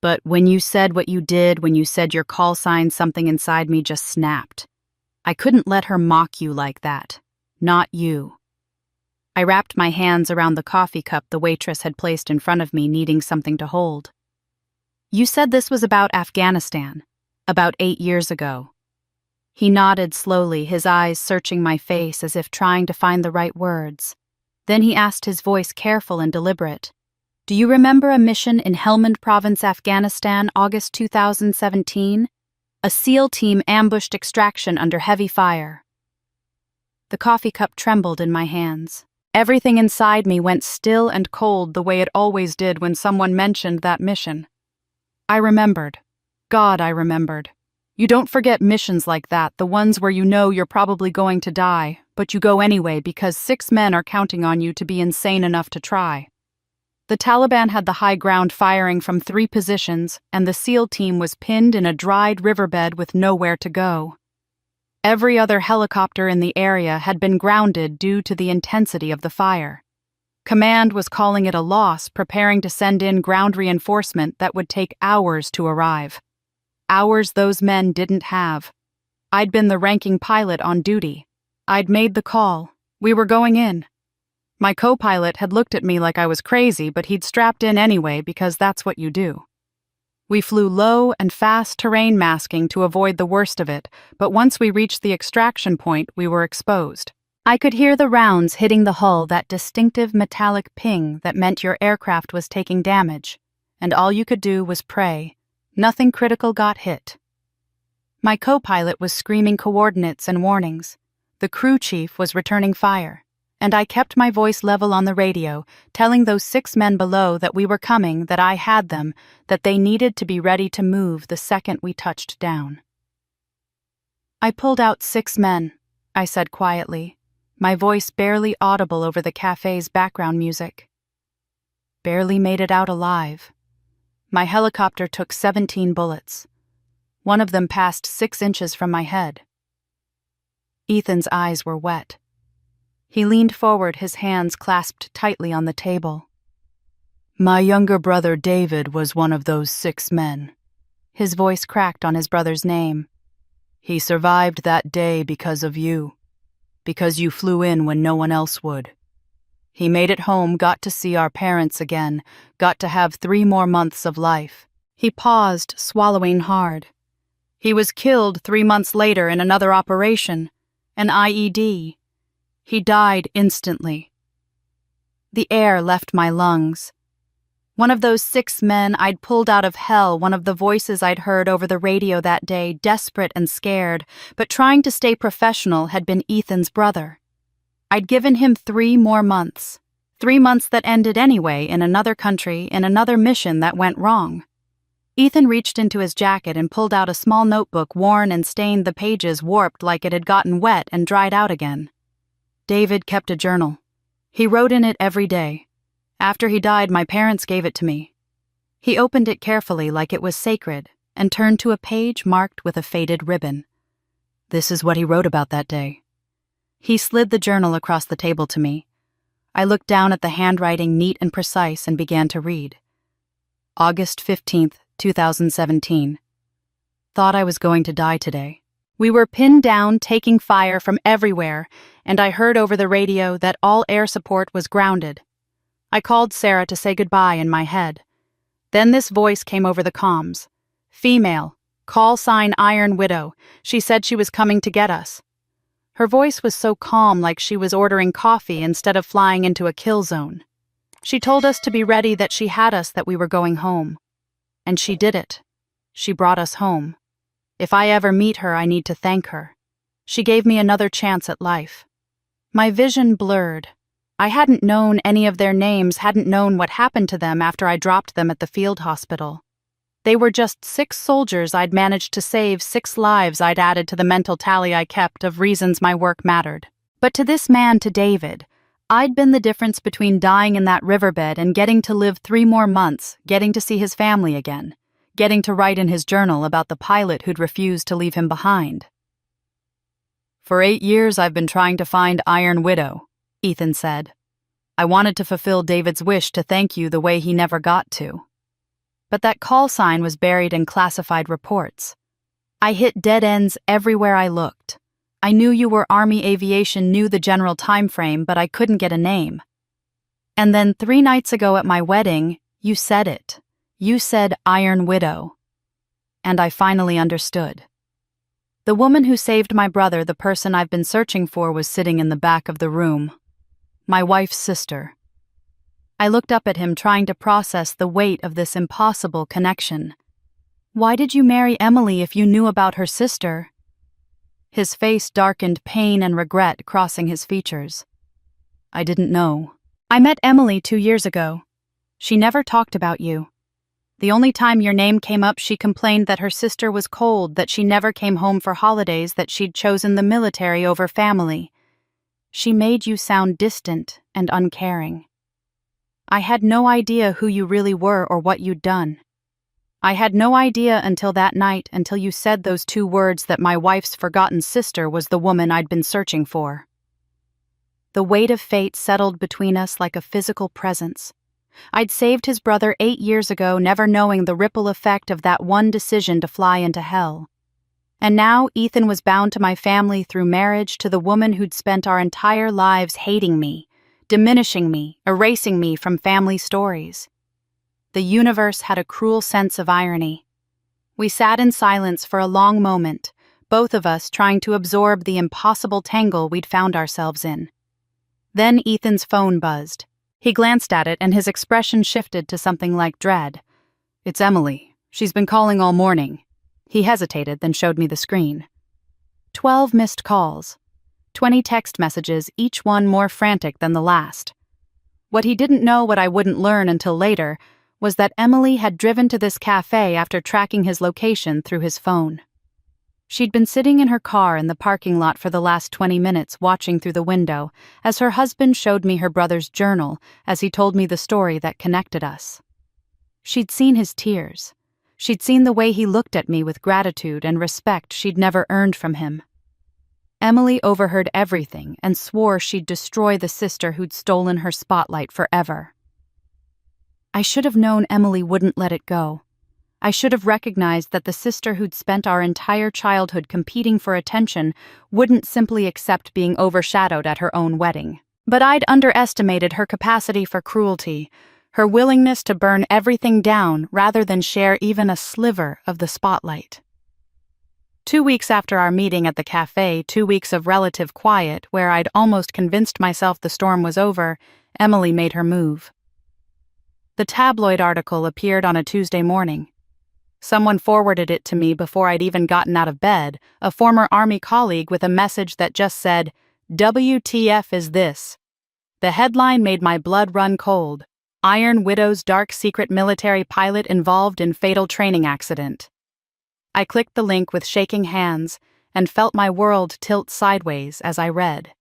"But when you said what you did, when you said your call sign, something inside me just snapped. I couldn't let her mock you like that. Not you." I wrapped my hands around the coffee cup the waitress had placed in front of me, needing something to hold. "You said this was about Afghanistan, about 8 years ago." He nodded slowly, his eyes searching my face as if trying to find the right words. Then he asked, his voice careful and deliberate, "Do you remember a mission in Helmand Province, Afghanistan, August 2017? A SEAL team ambushed extraction under heavy fire." The coffee cup trembled in my hands. Everything inside me went still and cold the way it always did when someone mentioned that mission. I remembered. God, I remembered. You don't forget missions like that, the ones where you know you're probably going to die, but you go anyway because 6 men are counting on you to be insane enough to try. The Taliban had the high ground firing from 3 positions, and the SEAL team was pinned in a dried riverbed with nowhere to go. Every other helicopter in the area had been grounded due to the intensity of the fire. Command was calling it a loss, preparing to send in ground reinforcement that would take hours to arrive. Hours those men didn't have. I'd been the ranking pilot on duty. I'd made the call. We were going in. My co-pilot had looked at me like I was crazy, but he'd strapped in anyway because that's what you do. We flew low and fast terrain masking to avoid the worst of it, but once we reached the extraction point, we were exposed. I could hear the rounds hitting the hull, that distinctive metallic ping that meant your aircraft was taking damage, and all you could do was pray. Nothing critical got hit. My co-pilot was screaming coordinates and warnings. The crew chief was returning fire, and I kept my voice level on the radio, telling those 6 men below that we were coming, that I had them, that they needed to be ready to move the second we touched down. "I pulled out 6 men," I said quietly, my voice barely audible over the cafe's background music. Barely made it out alive. My helicopter took 17 bullets. One of them passed 6 inches from my head. Ethan's eyes were wet. He leaned forward, his hands clasped tightly on the table. "My younger brother David was one of those 6 men." His voice cracked on his brother's name. "He survived that day because of you. Because you flew in when no one else would. He made it home, got to see our parents again, got to have 3 more months of life." He paused, swallowing hard. "He was killed 3 months later in another operation, an IED. He died instantly." The air left my lungs. One of those 6 men I'd pulled out of hell, one of the voices I'd heard over the radio that day, desperate and scared, but trying to stay professional, had been Ethan's brother. I'd given him 3 more months. 3 months that ended anyway, in another country, in another mission that went wrong. Ethan reached into his jacket and pulled out a small notebook, worn and stained, the pages warped like it had gotten wet and dried out again. David kept a journal. He wrote in it every day. After he died, my parents gave it to me. He opened it carefully like it was sacred and turned to a page marked with a faded ribbon. This is what he wrote about that day. He slid the journal across the table to me. I looked down at the handwriting, neat and precise, and began to read. August 15th, 2017. Thought I was going to die today. We were pinned down, taking fire from everywhere, and I heard over the radio that all air support was grounded. I called Sarah to say goodbye in my head. Then this voice came over the comms. Female, call sign Iron Widow. She said she was coming to get us. Her voice was so calm, like she was ordering coffee instead of flying into a kill zone. She told us to be ready, that she had us, that we were going home. And she did it. She brought us home. If I ever meet her, I need to thank her. She gave me another chance at life. My vision blurred. I hadn't known any of their names, hadn't known what happened to them after I dropped them at the field hospital. They were just 6 soldiers I'd managed to save, 6 lives I'd added to the mental tally I kept of reasons my work mattered. But to this man, to David, I'd been the difference between dying in that riverbed and getting to live 3 more months, getting to see his family again, getting to write in his journal about the pilot who'd refused to leave him behind. For 8 years I've been trying to find Iron Widow, Ethan said. I wanted to fulfill David's wish to thank you the way he never got to. But that call sign was buried in classified reports. I hit dead ends everywhere I looked. I knew you were Army Aviation, knew the general time frame, but I couldn't get a name. And then 3 nights ago at my wedding, you said it. You said Iron Widow. And I finally understood. The woman who saved my brother, the person I've been searching for, was sitting in the back of the room. My wife's sister. I looked up at him, trying to process the weight of this impossible connection. Why did you marry Emily if you knew about her sister? His face darkened, pain and regret crossing his features. I didn't know. I met Emily 2 years ago. She never talked about you. The only time your name came up, she complained that her sister was cold, that she never came home for holidays, that she'd chosen the military over family. She made you sound distant and uncaring. I had no idea who you really were or what you'd done. I had no idea until that night, until you said those 2 words, that my wife's forgotten sister was the woman I'd been searching for. The weight of fate settled between us like a physical presence. I'd saved his brother 8 years ago, never knowing the ripple effect of that one decision to fly into hell. And now Ethan was bound to my family through marriage, to the woman who'd spent our entire lives hating me, diminishing me, erasing me from family stories. The universe had a cruel sense of irony. We sat in silence for a long moment, both of us trying to absorb the impossible tangle we'd found ourselves in. Then Ethan's phone buzzed. He glanced at it and his expression shifted to something like dread. It's Emily. She's been calling all morning. He hesitated, then showed me the screen. 12 missed calls. 20 text messages, each one more frantic than the last. What he didn't know, what I wouldn't learn until later, was that Emily had driven to this cafe after tracking his location through his phone. She'd been sitting in her car in the parking lot for the last 20 minutes, watching through the window, as her husband showed me her brother's journal as he told me the story that connected us. She'd seen his tears. She'd seen the way he looked at me with gratitude and respect she'd never earned from him. Emily overheard everything and swore she'd destroy the sister who'd stolen her spotlight forever. I should have known Emily wouldn't let it go. I should have recognized that the sister who'd spent our entire childhood competing for attention wouldn't simply accept being overshadowed at her own wedding. But I'd underestimated her capacity for cruelty, her willingness to burn everything down rather than share even a sliver of the spotlight. 2 weeks after our meeting at the cafe, 2 weeks of relative quiet where I'd almost convinced myself the storm was over, Emily made her move. The tabloid article appeared on a Tuesday morning. Someone forwarded it to me before I'd even gotten out of bed, a former Army colleague, with a message that just said, "WTF is this?" The headline made my blood run cold. Iron Widow's dark secret military pilot involved in fatal training accident. I clicked the link with shaking hands and felt my world tilt sideways as I read.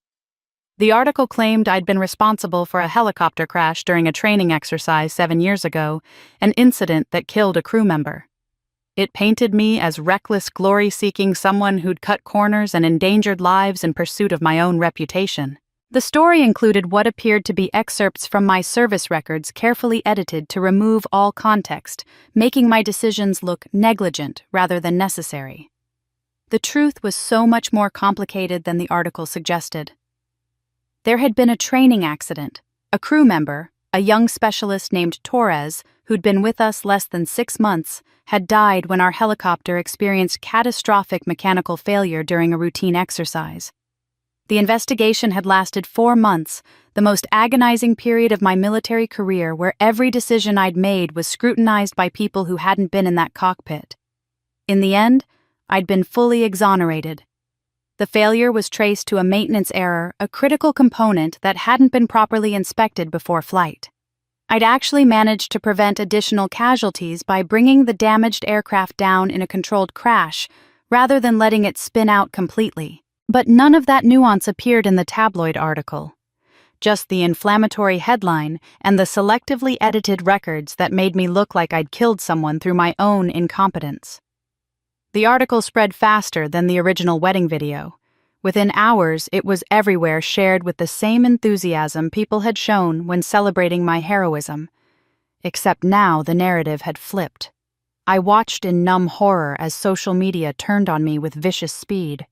The article claimed I'd been responsible for a helicopter crash during a training exercise 7 years ago, an incident that killed a crew member. It painted me as reckless, glory-seeking someone who'd cut corners and endangered lives in pursuit of my own reputation. The story included what appeared to be excerpts from my service records carefully edited to remove all context, making my decisions look negligent rather than necessary. The truth was so much more complicated than the article suggested. There had been a training accident. A crew member, A young specialist named Torres, who'd been with us less than 6 months, had died when our helicopter experienced catastrophic mechanical failure during a routine exercise. The investigation had lasted 4 months, the most agonizing period of my military career, where every decision I'd made was scrutinized by people who hadn't been in that cockpit. In the end, I'd been fully exonerated. The failure was traced to a maintenance error, a critical component that hadn't been properly inspected before flight. I'd actually managed to prevent additional casualties by bringing the damaged aircraft down in a controlled crash, rather than letting it spin out completely. But none of that nuance appeared in the tabloid article. Just the inflammatory headline and the selectively edited records that made me look like I'd killed someone through my own incompetence. The article spread faster than the original wedding video. Within hours, it was everywhere, shared with the same enthusiasm people had shown when celebrating my heroism. Except now the narrative had flipped. I watched in numb horror as social media turned on me with vicious speed.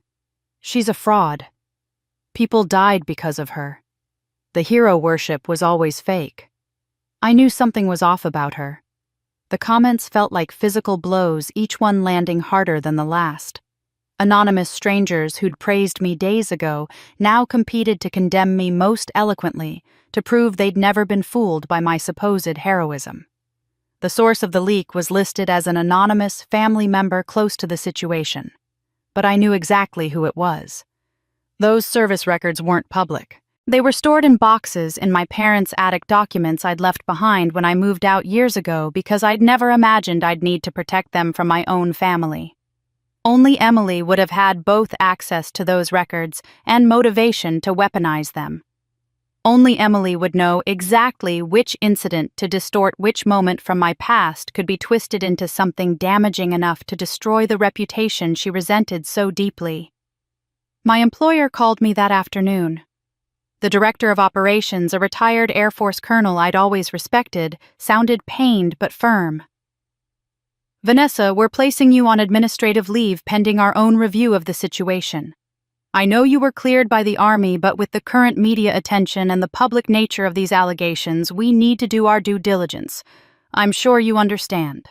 She's a fraud. People died because of her. The hero worship was always fake. I knew something was off about her. The comments felt like physical blows, each one landing harder than the last. Anonymous strangers who'd praised me days ago now competed to condemn me most eloquently, to prove they'd never been fooled by my supposed heroism. The source of the leak was listed as an anonymous family member close to the situation. But I knew exactly who it was. Those service records weren't public. They were stored in boxes in my parents' attic documents I'd left behind when I moved out years ago because I'd never imagined I'd need to protect them from my own family. Only Emily would have had both access to those records and motivation to weaponize them. Only Emily would know exactly which incident to distort which moment from my past could be twisted into something damaging enough to destroy the reputation she resented so deeply. My employer called me that afternoon. The director of operations, a retired Air Force colonel I'd always respected, sounded pained but firm. "Vanessa, we're placing you on administrative leave pending our own review of the situation. I know you were cleared by the Army, but with the current media attention and the public nature of these allegations, we need to do our due diligence. I'm sure you understand."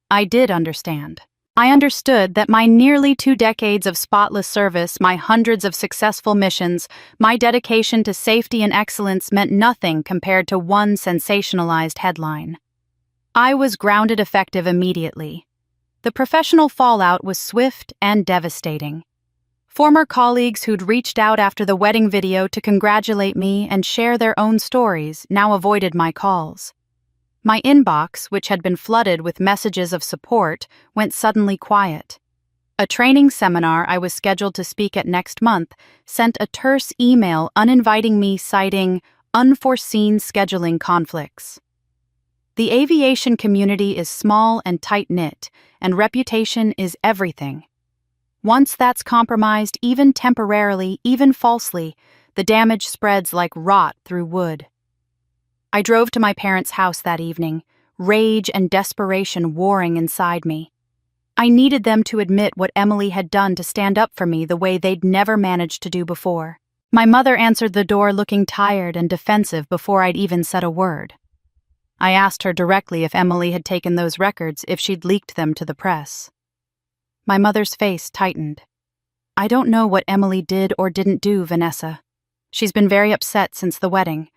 I did understand. I understood that my nearly 2 decades of spotless service, my hundreds of successful missions, my dedication to safety and excellence meant nothing compared to one sensationalized headline. I was grounded effective immediately. The professional fallout was swift and devastating. Former colleagues who'd reached out after the wedding video to congratulate me and share their own stories now avoided my calls. My inbox, which had been flooded with messages of support, went suddenly quiet. A training seminar I was scheduled to speak at next month sent a terse email uninviting me, citing unforeseen scheduling conflicts. The aviation community is small and tight-knit, and reputation is everything. Once that's compromised, even temporarily, even falsely, the damage spreads like rot through wood. I drove to my parents' house that evening, rage and desperation warring inside me. I needed them to admit what Emily had done to stand up for me the way they'd never managed to do before. My mother answered the door looking tired and defensive before I'd even said a word. I asked her directly if Emily had taken those records, if she'd leaked them to the press. My mother's face tightened. "I don't know what Emily did or didn't do, Vanessa. She's been very upset since the wedding.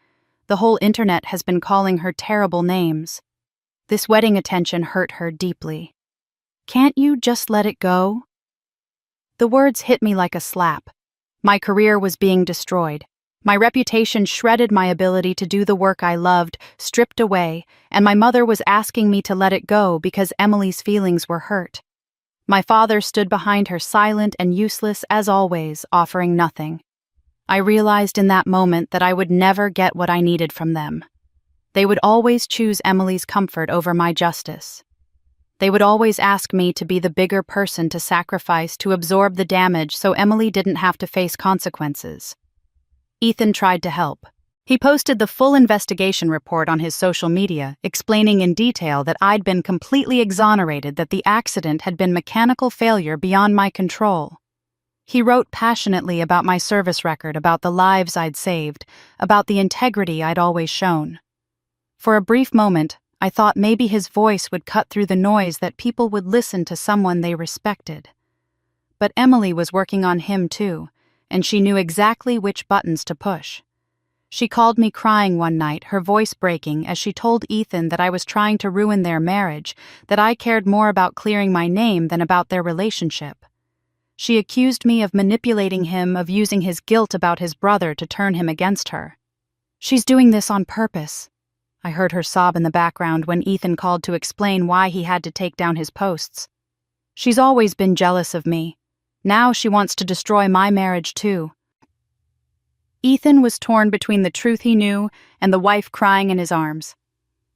The whole internet has been calling her terrible names. This wedding attention hurt her deeply. Can't you just let it go?" The words hit me like a slap. My career was being destroyed. My reputation shredded, my ability to do the work I loved, stripped away, and my mother was asking me to let it go because Emily's feelings were hurt. My father stood behind her, silent and useless as always, offering nothing. I realized in that moment that I would never get what I needed from them. They would always choose Emily's comfort over my justice. They would always ask me to be the bigger person to sacrifice, to absorb the damage so Emily didn't have to face consequences. Ethan tried to help. He posted the full investigation report on his social media, explaining in detail that I'd been completely exonerated, that the accident had been mechanical failure beyond my control. He wrote passionately about my service record, about the lives I'd saved, about the integrity I'd always shown. For a brief moment, I thought maybe his voice would cut through the noise that people would listen to someone they respected. But Emily was working on him too, and she knew exactly which buttons to push. She called me crying one night, her voice breaking, as she told Ethan that I was trying to ruin their marriage, that I cared more about clearing my name than about their relationship. She accused me of manipulating him, of using his guilt about his brother to turn him against her. "She's doing this on purpose," I heard her sob in the background when Ethan called to explain why he had to take down his posts. "She's always been jealous of me. Now she wants to destroy my marriage too." Ethan was torn between the truth he knew and the wife crying in his arms.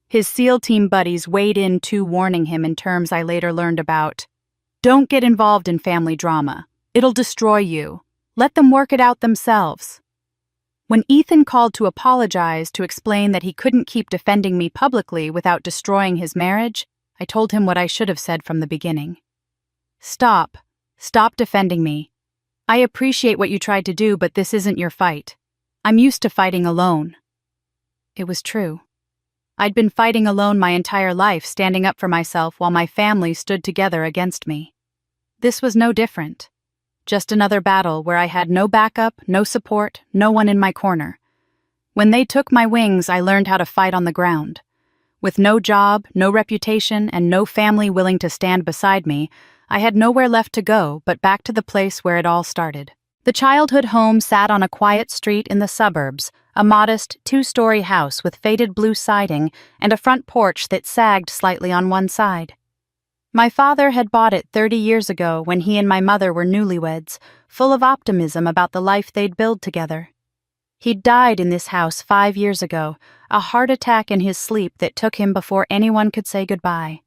His SEAL team buddies weighed in too, warning him in terms I later learned about. "Don't get involved in family drama. It'll destroy you. Let them work it out themselves." When Ethan called to apologize, to explain that he couldn't keep defending me publicly without destroying his marriage, I told him what I should have said from the beginning. Stop defending me. I appreciate what you tried to do, but this isn't your fight. I'm used to fighting alone." It was true. I'd been fighting alone my entire life, standing up for myself while my family stood together against me. This was no different. Just another battle where I had no backup, no support, no one in my corner. When they took my wings, I learned how to fight on the ground. With no job, no reputation, and no family willing to stand beside me, I had nowhere left to go but back to the place where it all started. The childhood home sat on a quiet street in the suburbs, a modest 2-story house with faded blue siding and a front porch that sagged slightly on one side. My father had bought it 30 years ago when he and my mother were newlyweds, full of optimism about the life they'd build together. He'd died in this house 5 years ago, a heart attack in his sleep that took him before anyone could say goodbye.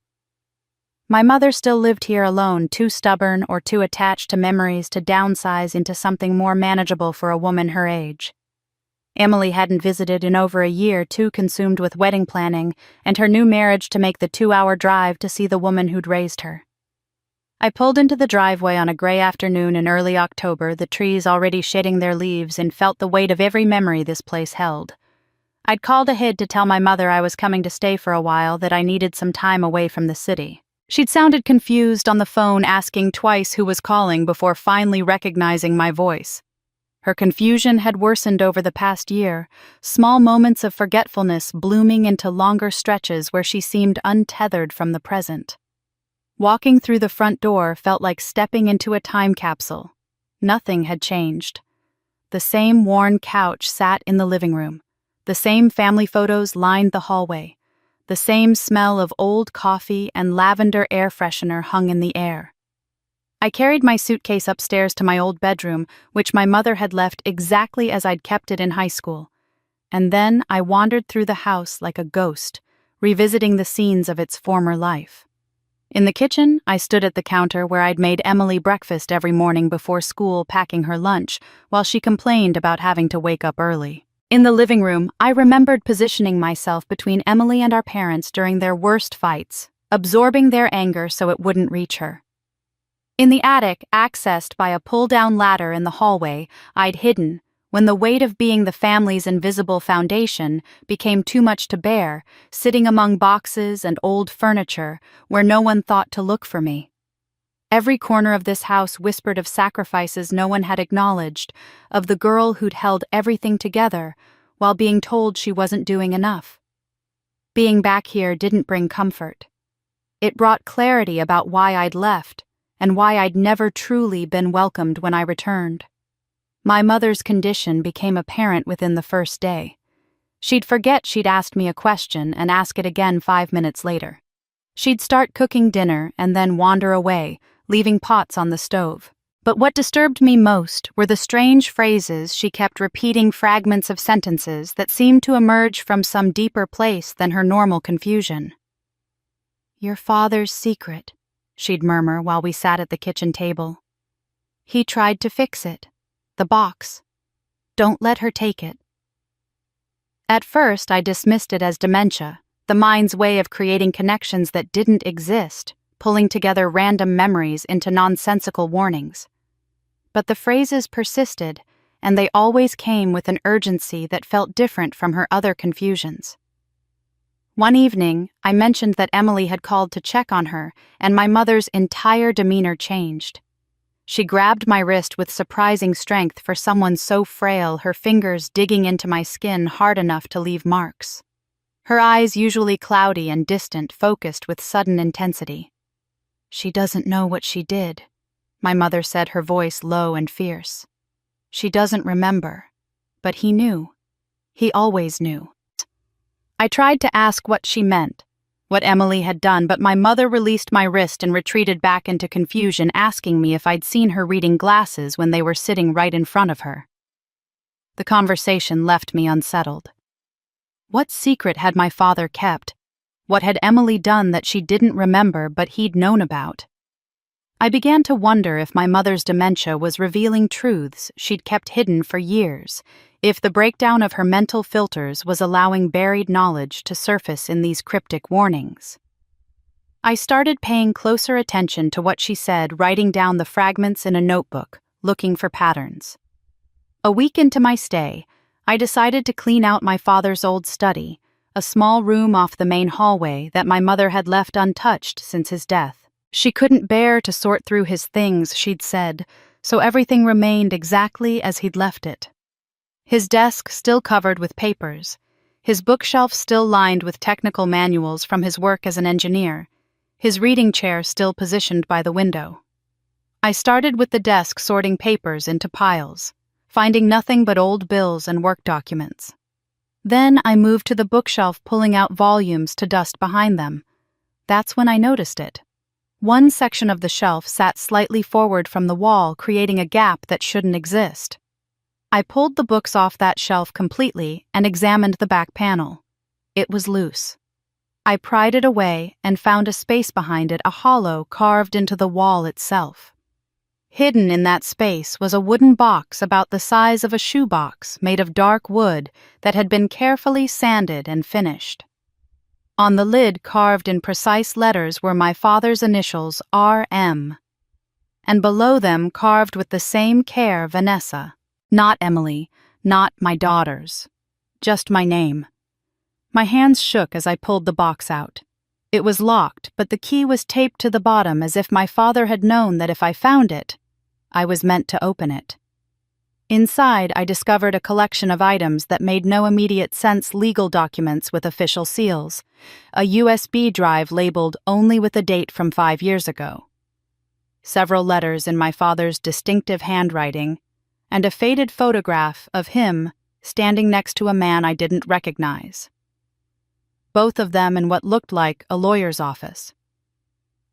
My mother still lived here alone, too stubborn or too attached to memories to downsize into something more manageable for a woman her age. Emily hadn't visited in over a year, too consumed with wedding planning and her new marriage to make the 2-hour drive to see the woman who'd raised her. I pulled into the driveway on a gray afternoon in early October, the trees already shedding their leaves, and felt the weight of every memory this place held. I'd called ahead to tell my mother I was coming to stay for a while, that I needed some time away from the city. She'd sounded confused on the phone, asking twice who was calling before finally recognizing my voice. Her confusion had worsened over the past year, small moments of forgetfulness blooming into longer stretches where she seemed untethered from the present. Walking through the front door felt like stepping into a time capsule. Nothing had changed. The same worn couch sat in the living room. The same family photos lined the hallway. The same smell of old coffee and lavender air freshener hung in the air. I carried my suitcase upstairs to my old bedroom, which my mother had left exactly as I'd kept it in high school. And then I wandered through the house like a ghost, revisiting the scenes of its former life. In the kitchen, I stood at the counter where I'd made Emily breakfast every morning before school, packing her lunch, while she complained about having to wake up early. In the living room, I remembered positioning myself between Emily and our parents during their worst fights, absorbing their anger so it wouldn't reach her. In the attic, accessed by a pull-down ladder in the hallway, I'd hidden, when the weight of being the family's invisible foundation became too much to bear, sitting among boxes and old furniture where no one thought to look for me. Every corner of this house whispered of sacrifices no one had acknowledged, of the girl who'd held everything together while being told she wasn't doing enough. Being back here didn't bring comfort. It brought clarity about why I'd left and why I'd never truly been welcomed when I returned. My mother's condition became apparent within the first day. She'd forget she'd asked me a question and ask it again 5 minutes later. She'd start cooking dinner and then wander away, leaving pots on the stove. But what disturbed me most were the strange phrases she kept repeating, fragments of sentences that seemed to emerge from some deeper place than her normal confusion. "Your father's secret," she'd murmur while we sat at the kitchen table. "He tried to fix it. The box. Don't let her take it." At first, I dismissed it as dementia, the mind's way of creating connections that didn't exist, pulling together random memories into nonsensical warnings. But the phrases persisted, and they always came with an urgency that felt different from her other confusions. One evening, I mentioned that Emily had called to check on her, and my mother's entire demeanor changed. She grabbed my wrist with surprising strength for someone so frail, her fingers digging into my skin hard enough to leave marks. Her eyes, usually cloudy and distant, focused with sudden intensity. "She doesn't know what she did," my mother said, her voice low and fierce. "She doesn't remember." But he knew. He always knew. I tried to ask what she meant, what Emily had done, but my mother released my wrist and retreated back into confusion, asking me if I'd seen her reading glasses when they were sitting right in front of her. The conversation left me unsettled. What secret had my father kept? What had Emily done that she didn't remember but he'd known about? I began to wonder if my mother's dementia was revealing truths she'd kept hidden for years, if the breakdown of her mental filters was allowing buried knowledge to surface in these cryptic warnings. I started paying closer attention to what she said, writing down the fragments in a notebook, looking for patterns. A week into my stay, I decided to clean out my father's old study, a small room off the main hallway that my mother had left untouched since his death. She couldn't bear to sort through his things, she'd said, so everything remained exactly as he'd left it. His desk still covered with papers, his bookshelf still lined with technical manuals from his work as an engineer, his reading chair still positioned by the window. I started with the desk, sorting papers into piles, finding nothing but old bills and work documents. Then I moved to the bookshelf, pulling out volumes to dust behind them. That's when I noticed it. One section of the shelf sat slightly forward from the wall, creating a gap that shouldn't exist. I pulled the books off that shelf completely and examined the back panel. It was loose. I pried it away and found a space behind it, a hollow carved into the wall itself. Hidden in that space was a wooden box about the size of a shoebox, made of dark wood that had been carefully sanded and finished. On the lid, carved in precise letters, were my father's initials, R.M., and below them, carved with the same care, Vanessa. Not Emily, not my daughters, just my name. My hands shook as I pulled the box out. It was locked, but the key was taped to the bottom, as if my father had known that if I found it, I was meant to open it. Inside, I discovered a collection of items that made no immediate sense: legal documents with official seals, a USB drive labeled only with a date from 5 years ago, several letters in my father's distinctive handwriting, and a faded photograph of him standing next to a man I didn't recognize. Both of them in what looked like a lawyer's office.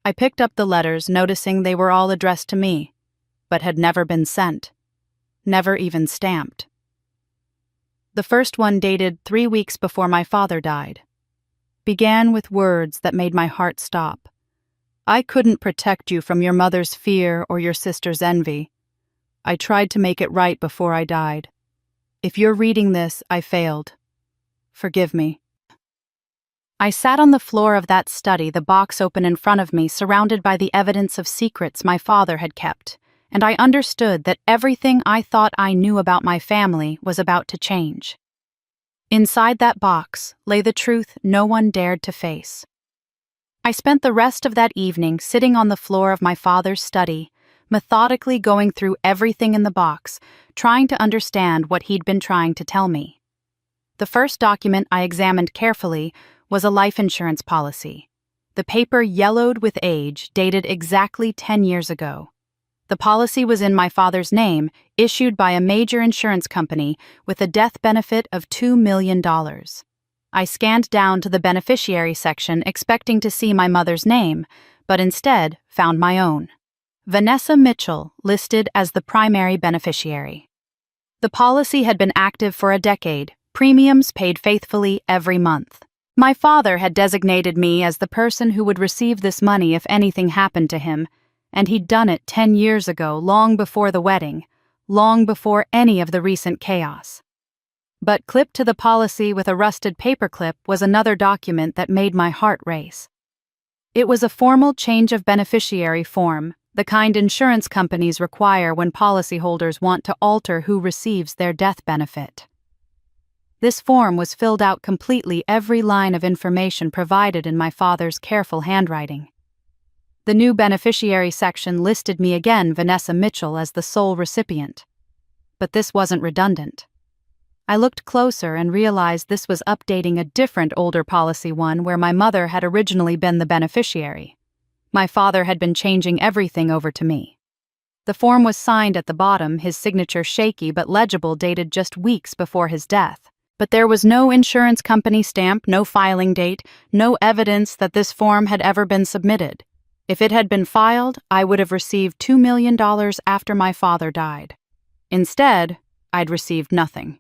I picked up the letters, noticing they were all addressed to me, but had never been sent. Never even stamped. The first one, dated 3 weeks before my father died, began with words that made my heart stop. "I couldn't protect you from your mother's fear or your sister's envy. I tried to make it right before I died. If you're reading this, I failed. Forgive me." I sat on the floor of that study, the box open in front of me, surrounded by the evidence of secrets my father had kept, and I understood that everything I thought I knew about my family was about to change. Inside that box lay the truth no one dared to face. I spent the rest of that evening sitting on the floor of my father's study, methodically going through everything in the box, trying to understand what he'd been trying to tell me. The first document I examined carefully was a life insurance policy. The paper, yellowed with age, dated exactly 10 years ago. The policy was in my father's name, issued by a major insurance company with a death benefit of $2 million. I scanned down to the beneficiary section, expecting to see my mother's name, but instead found my own. Vanessa Mitchell, listed as the primary beneficiary. The policy had been active for a decade, premiums paid faithfully every month. My father had designated me as the person who would receive this money if anything happened to him, and he'd done it 10 years ago, long before the wedding, long before any of the recent chaos. But clipped to the policy with a rusted paperclip was another document that made my heart race. It was a formal change of beneficiary form, the kind insurance companies require when policyholders want to alter who receives their death benefit. This form was filled out completely, every line of information provided in my father's careful handwriting. The new beneficiary section listed me again, Vanessa Mitchell, as the sole recipient. But this wasn't redundant. I looked closer and realized this was updating a different older policy one where my mother had originally been the beneficiary. My father had been changing everything over to me. The form was signed at the bottom, his signature shaky but legible, dated just weeks before his death. But there was no insurance company stamp, no filing date, no evidence that this form had ever been submitted. If it had been filed, I would have received $2 million after my father died. Instead, I'd received nothing.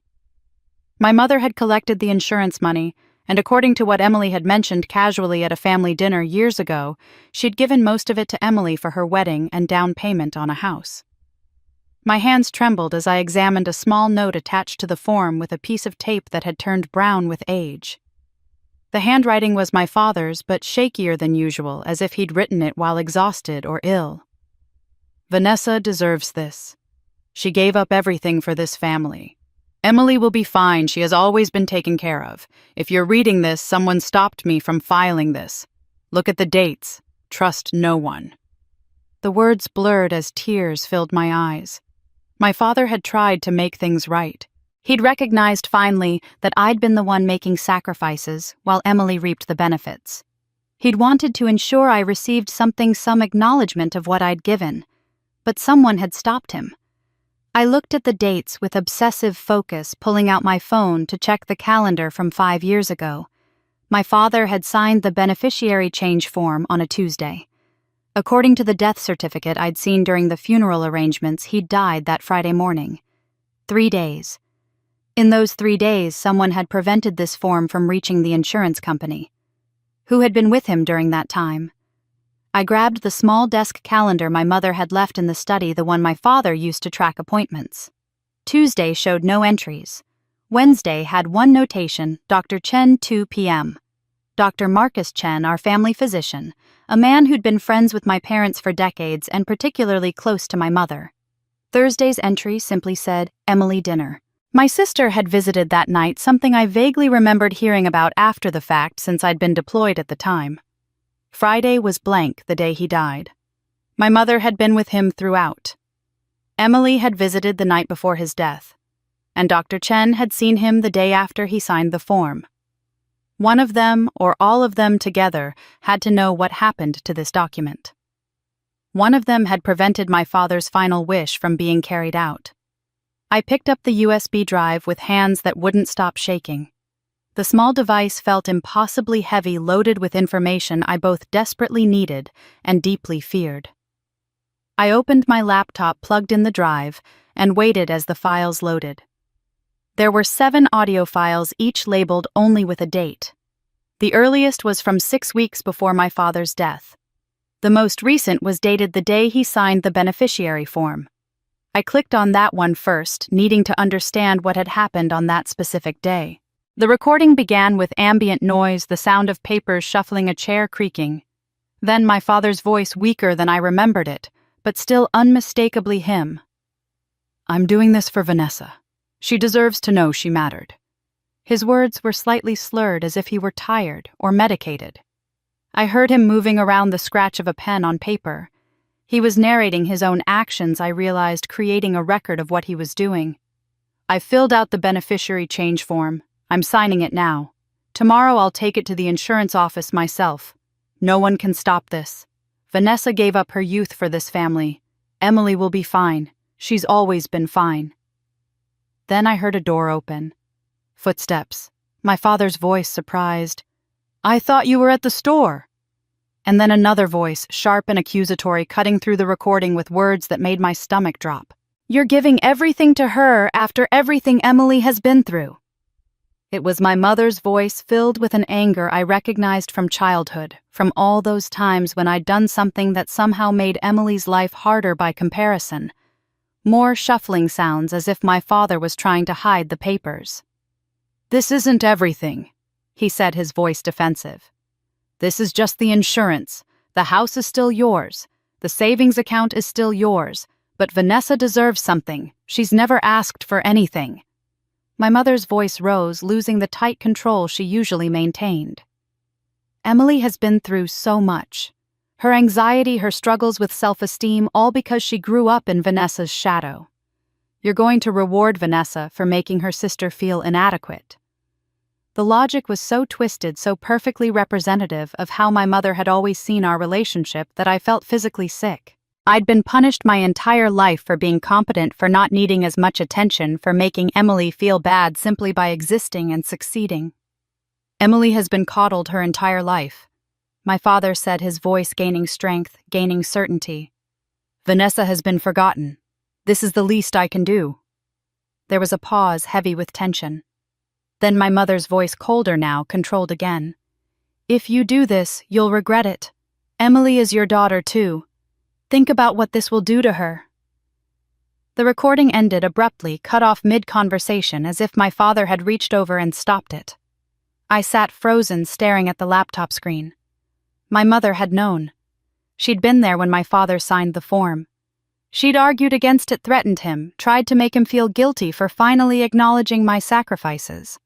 My mother had collected the insurance money, and according to what Emily had mentioned casually at a family dinner years ago, she'd given most of it to Emily for her wedding and down payment on a house. My hands trembled as I examined a small note attached to the form with a piece of tape that had turned brown with age. The handwriting was my father's, but shakier than usual, as if he'd written it while exhausted or ill. Vanessa deserves this. She gave up everything for this family. Emily will be fine. She has always been taken care of. If you're reading this, someone stopped me from filing this. Look at the dates. Trust no one. The words blurred as tears filled my eyes. My father had tried to make things right. He'd recognized finally that I'd been the one making sacrifices while Emily reaped the benefits. He'd wanted to ensure I received something, some acknowledgement of what I'd given. But someone had stopped him. I looked at the dates with obsessive focus, pulling out my phone to check the calendar from 5 years ago. My father had signed the beneficiary change form on a Tuesday. According to the death certificate I'd seen during the funeral arrangements, he'd died that Friday morning. 3 days. In those 3 days, someone had prevented this form from reaching the insurance company. Who had been with him during that time? I grabbed the small desk calendar my mother had left in the study, the one my father used to track appointments. Tuesday showed no entries. Wednesday had one notation, Dr. Chen, 2 p.m. Dr. Marcus Chen, our family physician, a man who'd been friends with my parents for decades and particularly close to my mother. Thursday's entry simply said, Emily dinner. My sister had visited that night, something I vaguely remembered hearing about after the fact since I'd been deployed at the time. Friday was blank, the day he died. My mother had been with him throughout. Emily had visited the night before his death, and Dr. Chen had seen him the day after he signed the form. One of them, or all of them together, had to know what happened to this document. One of them had prevented my father's final wish from being carried out. I picked up the USB drive with hands that wouldn't stop shaking. The small device felt impossibly heavy, loaded with information I both desperately needed and deeply feared. I opened my laptop, plugged in the drive, and waited as the files loaded. There were 7 audio files, each labeled only with a date. The earliest was from 6 weeks before my father's death. The most recent was dated the day he signed the beneficiary form. I clicked on that one first, needing to understand what had happened on that specific day. The recording began with ambient noise, the sound of papers shuffling, a chair creaking. Then my father's voice, weaker than I remembered it, but still unmistakably him. I'm doing this for Vanessa. She deserves to know she mattered. His words were slightly slurred, as if he were tired or medicated. I heard him moving around the scratch of a pen on paper. He was narrating his own actions, I realized, creating a record of what he was doing. I filled out the beneficiary change form. I'm signing it now. Tomorrow I'll take it to the insurance office myself. No one can stop this. Vanessa gave up her youth for this family. Emily will be fine. She's always been fine. Then I heard a door open. Footsteps. My father's voice, surprised. I thought you were at the store. And then another voice, sharp and accusatory, cutting through the recording with words that made my stomach drop. You're giving everything to her after everything Emily has been through. It was my mother's voice, filled with an anger I recognized from childhood, from all those times when I'd done something that somehow made Emily's life harder by comparison. More shuffling sounds, as if my father was trying to hide the papers. This isn't everything, he said, his voice defensive. This is just the insurance. The house is still yours. The savings account is still yours. But Vanessa deserves something. She's never asked for anything. My mother's voice rose, losing the tight control she usually maintained. Emily has been through so much. Her anxiety, her struggles with self-esteem, all because she grew up in Vanessa's shadow. You're going to reward Vanessa for making her sister feel inadequate. The logic was so twisted, so perfectly representative of how my mother had always seen our relationship that I felt physically sick. I'd been punished my entire life for being competent, for not needing as much attention, for making Emily feel bad simply by existing and succeeding. Emily has been coddled her entire life. My father said, his voice gaining strength, gaining certainty. Vanessa has been forgotten. This is the least I can do. There was a pause, heavy with tension. Then my mother's voice, colder now, controlled again. If you do this, you'll regret it. Emily is your daughter too. Think about what this will do to her. The recording ended abruptly, cut off mid-conversation, as if my father had reached over and stopped it. I sat frozen, staring at the laptop screen. My mother had known. She'd been there when my father signed the form. She'd argued against it, threatened him, tried to make him feel guilty for finally acknowledging my sacrifices.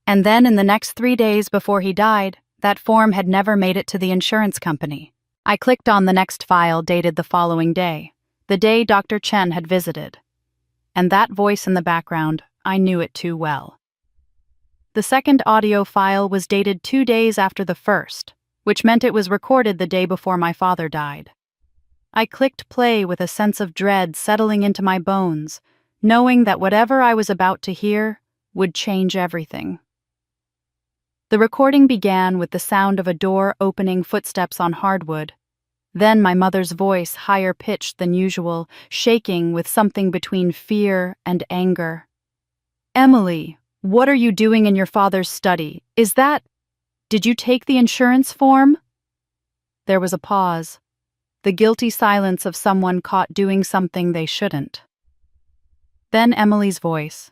And then, in the next 3 days before he died, that form had never made it to the insurance company. I clicked on the next file, dated the following day, the day Dr. Chen had visited. And that voice in the background, I knew it too well. The second audio file was dated 2 days after the first, which meant it was recorded the day before my father died. I clicked play with a sense of dread settling into my bones, knowing that whatever I was about to hear would change everything. The recording began with the sound of a door opening, footsteps on hardwood. Then my mother's voice, higher pitched than usual, shaking with something between fear and anger. Emily, what are you doing in your father's study? Did you take the insurance form? There was a pause. The guilty silence of someone caught doing something they shouldn't. Then Emily's voice,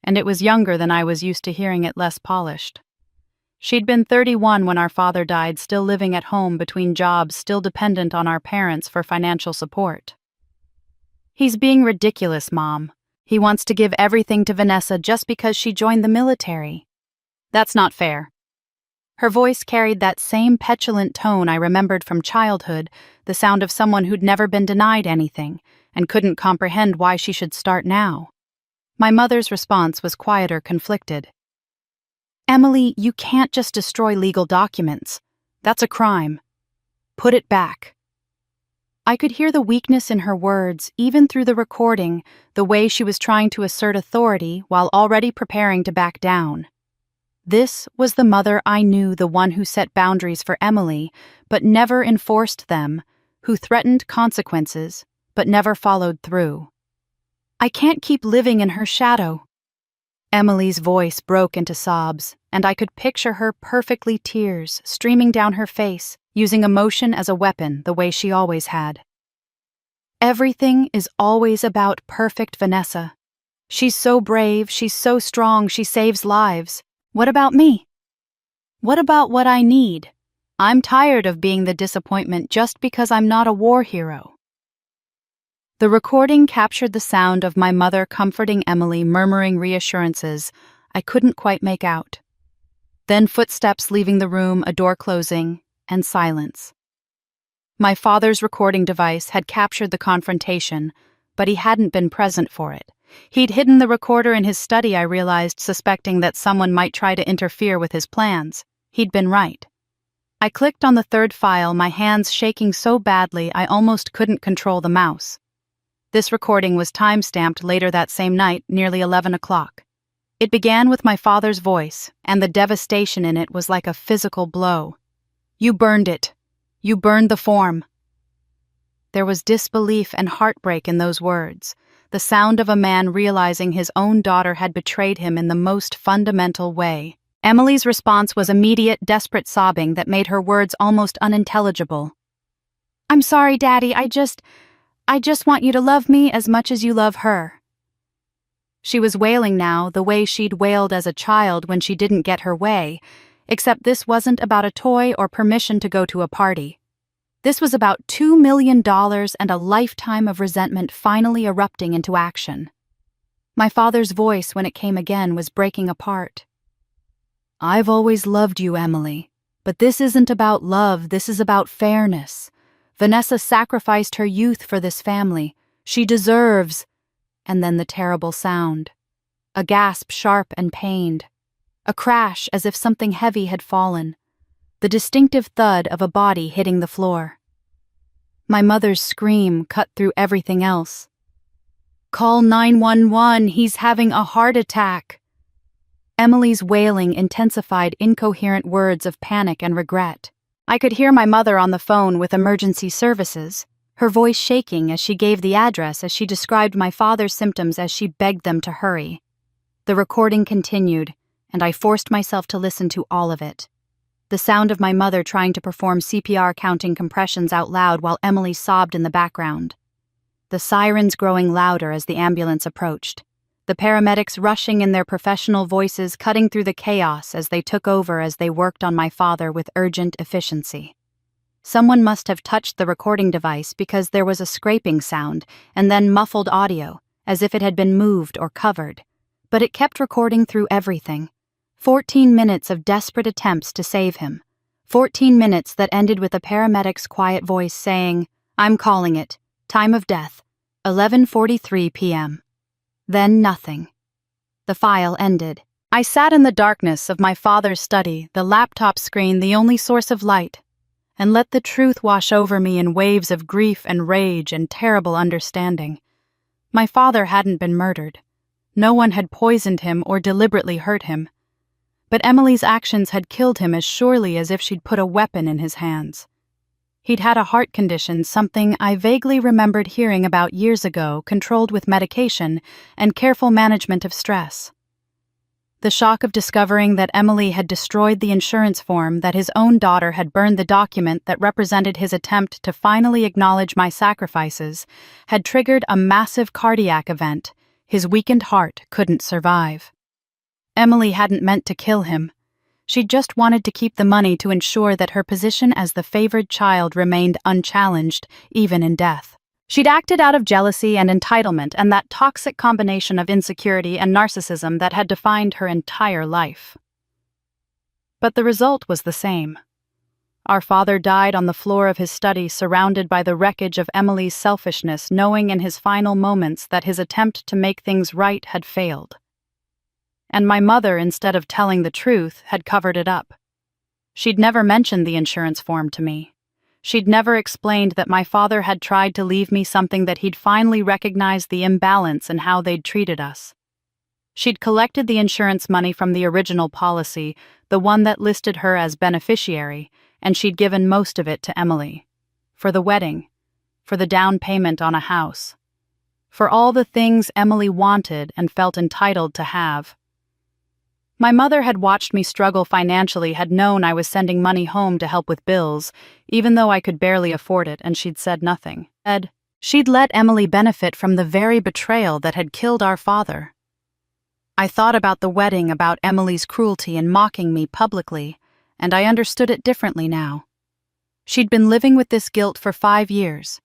and it was younger than I was used to hearing it, less polished. She'd been 31 when our father died, still living at home between jobs, still dependent on our parents for financial support. He's being ridiculous, Mom. He wants to give everything to Vanessa just because she joined the military. That's not fair. Her voice carried that same petulant tone I remembered from childhood, the sound of someone who'd never been denied anything and couldn't comprehend why she should start now. My mother's response was quieter, conflicted. Emily, you can't just destroy legal documents. That's a crime. Put it back. I could hear the weakness in her words, even through the recording, the way she was trying to assert authority while already preparing to back down. This was the mother I knew, the one who set boundaries for Emily, but never enforced them, who threatened consequences, but never followed through. I can't keep living in her shadow. Emily's voice broke into sobs, and I could picture her perfectly, tears streaming down her face, using emotion as a weapon the way she always had. Everything is always about perfect Vanessa. She's so brave, she's so strong, she saves lives. What about me? What about what I need? I'm tired of being the disappointment just because I'm not a war hero. The recording captured the sound of my mother comforting Emily, murmuring reassurances I couldn't quite make out. Then footsteps leaving the room, a door closing, and silence. My father's recording device had captured the confrontation, but he hadn't been present for it. He'd hidden the recorder in his study, I realized, suspecting that someone might try to interfere with his plans. He'd been right. I clicked on the third file, my hands shaking so badly I almost couldn't control the mouse. This recording was time-stamped later that same night, nearly 11 o'clock. It began with my father's voice, and the devastation in it was like a physical blow. You burned it. You burned the form. There was disbelief and heartbreak in those words, the sound of a man realizing his own daughter had betrayed him in the most fundamental way. Emily's response was immediate, desperate sobbing that made her words almost unintelligible. I'm sorry, Daddy, I just want you to love me as much as you love her. She was wailing now, the way she'd wailed as a child when she didn't get her way, except this wasn't about a toy or permission to go to a party. This was about $2 million and a lifetime of resentment finally erupting into action. My father's voice, when it came again, was breaking apart. "I've always loved you, Emily. But this isn't about love, this is about fairness. Vanessa sacrificed her youth for this family. She deserves—" And then the terrible sound. A gasp, sharp and pained. A crash, as if something heavy had fallen. The distinctive thud of a body hitting the floor. My mother's scream cut through everything else. "Call 911, he's having a heart attack." Emily's wailing intensified incoherent words of panic and regret. I could hear my mother on the phone with emergency services, her voice shaking as she gave the address as she described my father's symptoms as she begged them to hurry. The recording continued, and I forced myself to listen to all of it. The sound of my mother trying to perform CPR counting compressions out loud while Emily sobbed in the background. The sirens growing louder as the ambulance approached. The paramedics rushing in their professional voices, cutting through the chaos as they took over as they worked on my father with urgent efficiency. Someone must have touched the recording device because there was a scraping sound and then muffled audio, as if it had been moved or covered. But it kept recording through everything. 14 minutes of desperate attempts to save him. 14 minutes that ended with a paramedic's quiet voice saying, "I'm calling it. Time of death, 11:43 p.m. Then nothing. The file ended. I sat in the darkness of my father's study, the laptop screen the only source of light, and let the truth wash over me in waves of grief and rage and terrible understanding. My father hadn't been murdered. No one had poisoned him or deliberately hurt him. But Emily's actions had killed him as surely as if she'd put a weapon in his hands. He'd had a heart condition, something I vaguely remembered hearing about years ago, controlled with medication and careful management of stress. The shock of discovering that Emily had destroyed the insurance form, that his own daughter had burned the document that represented his attempt to finally acknowledge my sacrifices, had triggered a massive cardiac event his weakened heart couldn't survive. Emily hadn't meant to kill him. She'd just wanted to keep the money to ensure that her position as the favored child remained unchallenged, even in death. She'd acted out of jealousy and entitlement and that toxic combination of insecurity and narcissism that had defined her entire life. But the result was the same. Our father died on the floor of his study, surrounded by the wreckage of Emily's selfishness, knowing in his final moments that his attempt to make things right had failed. And my mother, instead of telling the truth, had covered it up. She'd never mentioned the insurance form to me. She'd never explained that my father had tried to leave me something that he'd finally recognized the imbalance in how they'd treated us. She'd collected the insurance money from the original policy, the one that listed her as beneficiary, and she'd given most of it to Emily. For the wedding, for the down payment on a house, for all the things Emily wanted and felt entitled to have. My mother had watched me struggle financially, had known I was sending money home to help with bills, even though I could barely afford it, and she'd said nothing. She'd let Emily benefit from the very betrayal that had killed our father. I thought about the wedding, about Emily's cruelty in mocking me publicly, and I understood it differently now. She'd been living with this guilt for 5 years,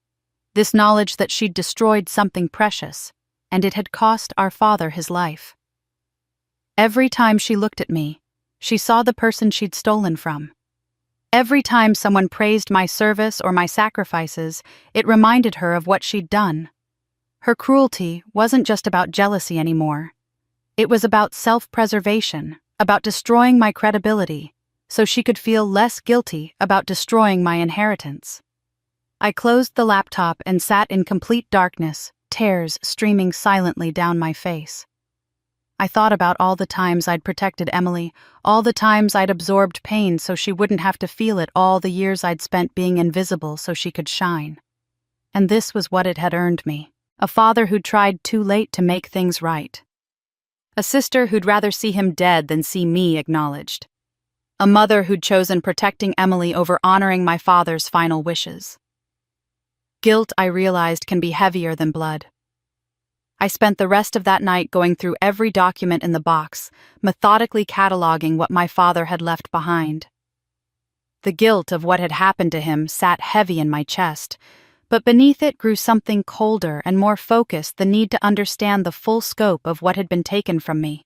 this knowledge that she'd destroyed something precious, and it had cost our father his life. Every time she looked at me, she saw the person she'd stolen from. Every time someone praised my service or my sacrifices, it reminded her of what she'd done. Her cruelty wasn't just about jealousy anymore. It was about self-preservation, about destroying my credibility, so she could feel less guilty about destroying my inheritance. I closed the laptop and sat in complete darkness, tears streaming silently down my face. I thought about all the times I'd protected Emily, all the times I'd absorbed pain so she wouldn't have to feel it, all the years I'd spent being invisible so she could shine. And this was what it had earned me: a father who'd tried too late to make things right. A sister who'd rather see him dead than see me acknowledged. A mother who'd chosen protecting Emily over honoring my father's final wishes. Guilt, I realized, can be heavier than blood. I spent the rest of that night going through every document in the box, methodically cataloging what my father had left behind. The guilt of what had happened to him sat heavy in my chest, but beneath it grew something colder and more focused, the need to understand the full scope of what had been taken from me.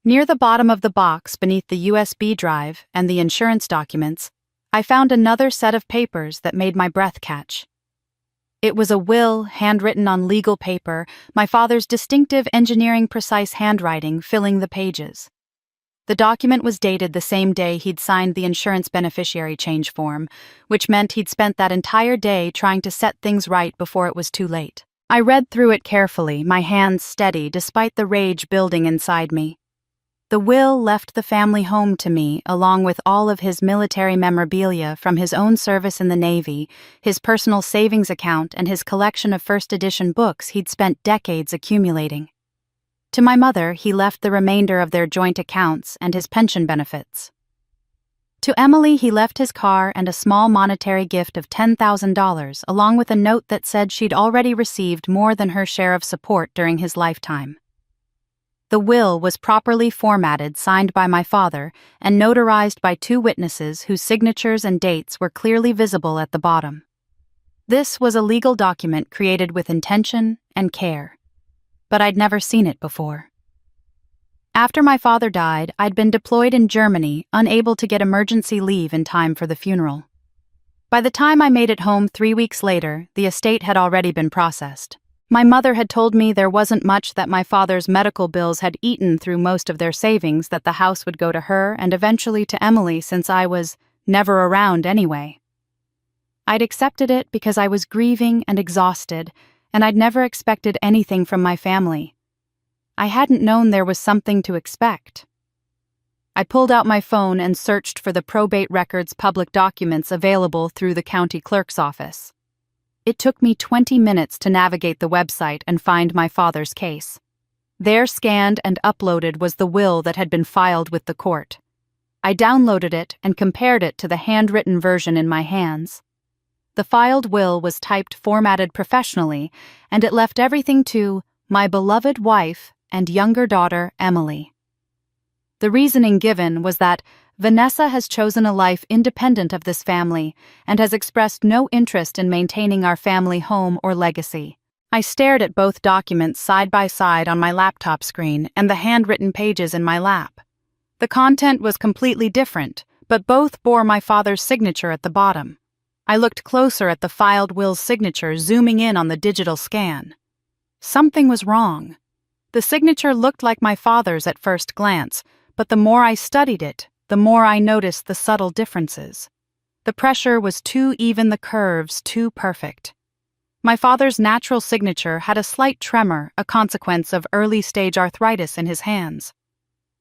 Near the bottom of the box, beneath the USB drive and the insurance documents, I found another set of papers that made my breath catch. It was a will, handwritten on legal paper, my father's distinctive engineering-precise handwriting filling the pages. The document was dated the same day he'd signed the insurance beneficiary change form, which meant he'd spent that entire day trying to set things right before it was too late. I read through it carefully, my hands steady despite the rage building inside me. The will left the family home to me, along with all of his military memorabilia from his own service in the Navy, his personal savings account, and his collection of first edition books he'd spent decades accumulating. To my mother, he left the remainder of their joint accounts and his pension benefits. To Emily, he left his car and a small monetary gift of $10,000, along with a note that said she'd already received more than her share of support during his lifetime. The will was properly formatted, signed by my father, and notarized by 2 witnesses whose signatures and dates were clearly visible at the bottom. This was a legal document created with intention and care, but I'd never seen it before. After my father died, I'd been deployed in Germany, unable to get emergency leave in time for the funeral. By the time I made it home 3 weeks later, the estate had already been processed. My mother had told me there wasn't much that my father's medical bills had eaten through most of their savings, that the house would go to her and eventually to Emily since I was never around anyway. I'd accepted it because I was grieving and exhausted, and I'd never expected anything from my family. I hadn't known there was something to expect. I pulled out my phone and searched for the probate records public documents available through the county clerk's office. It took me 20 minutes to navigate the website and find my father's case. There, scanned and uploaded, was the will that had been filed with the court. I downloaded it and compared it to the handwritten version in my hands. The filed will was typed, formatted professionally, and it left everything to my beloved wife and younger daughter, Emily. The reasoning given was that Vanessa has chosen a life independent of this family and has expressed no interest in maintaining our family home or legacy. I stared at both documents side by side on my laptop screen and the handwritten pages in my lap. The content was completely different, but both bore my father's signature at the bottom. I looked closer at the filed will's signature, zooming in on the digital scan. Something was wrong. The signature looked like my father's at first glance, but the more I studied it, the more I noticed the subtle differences. The pressure was too even, the curves too perfect. My father's natural signature had a slight tremor, a consequence of early-stage arthritis in his hands.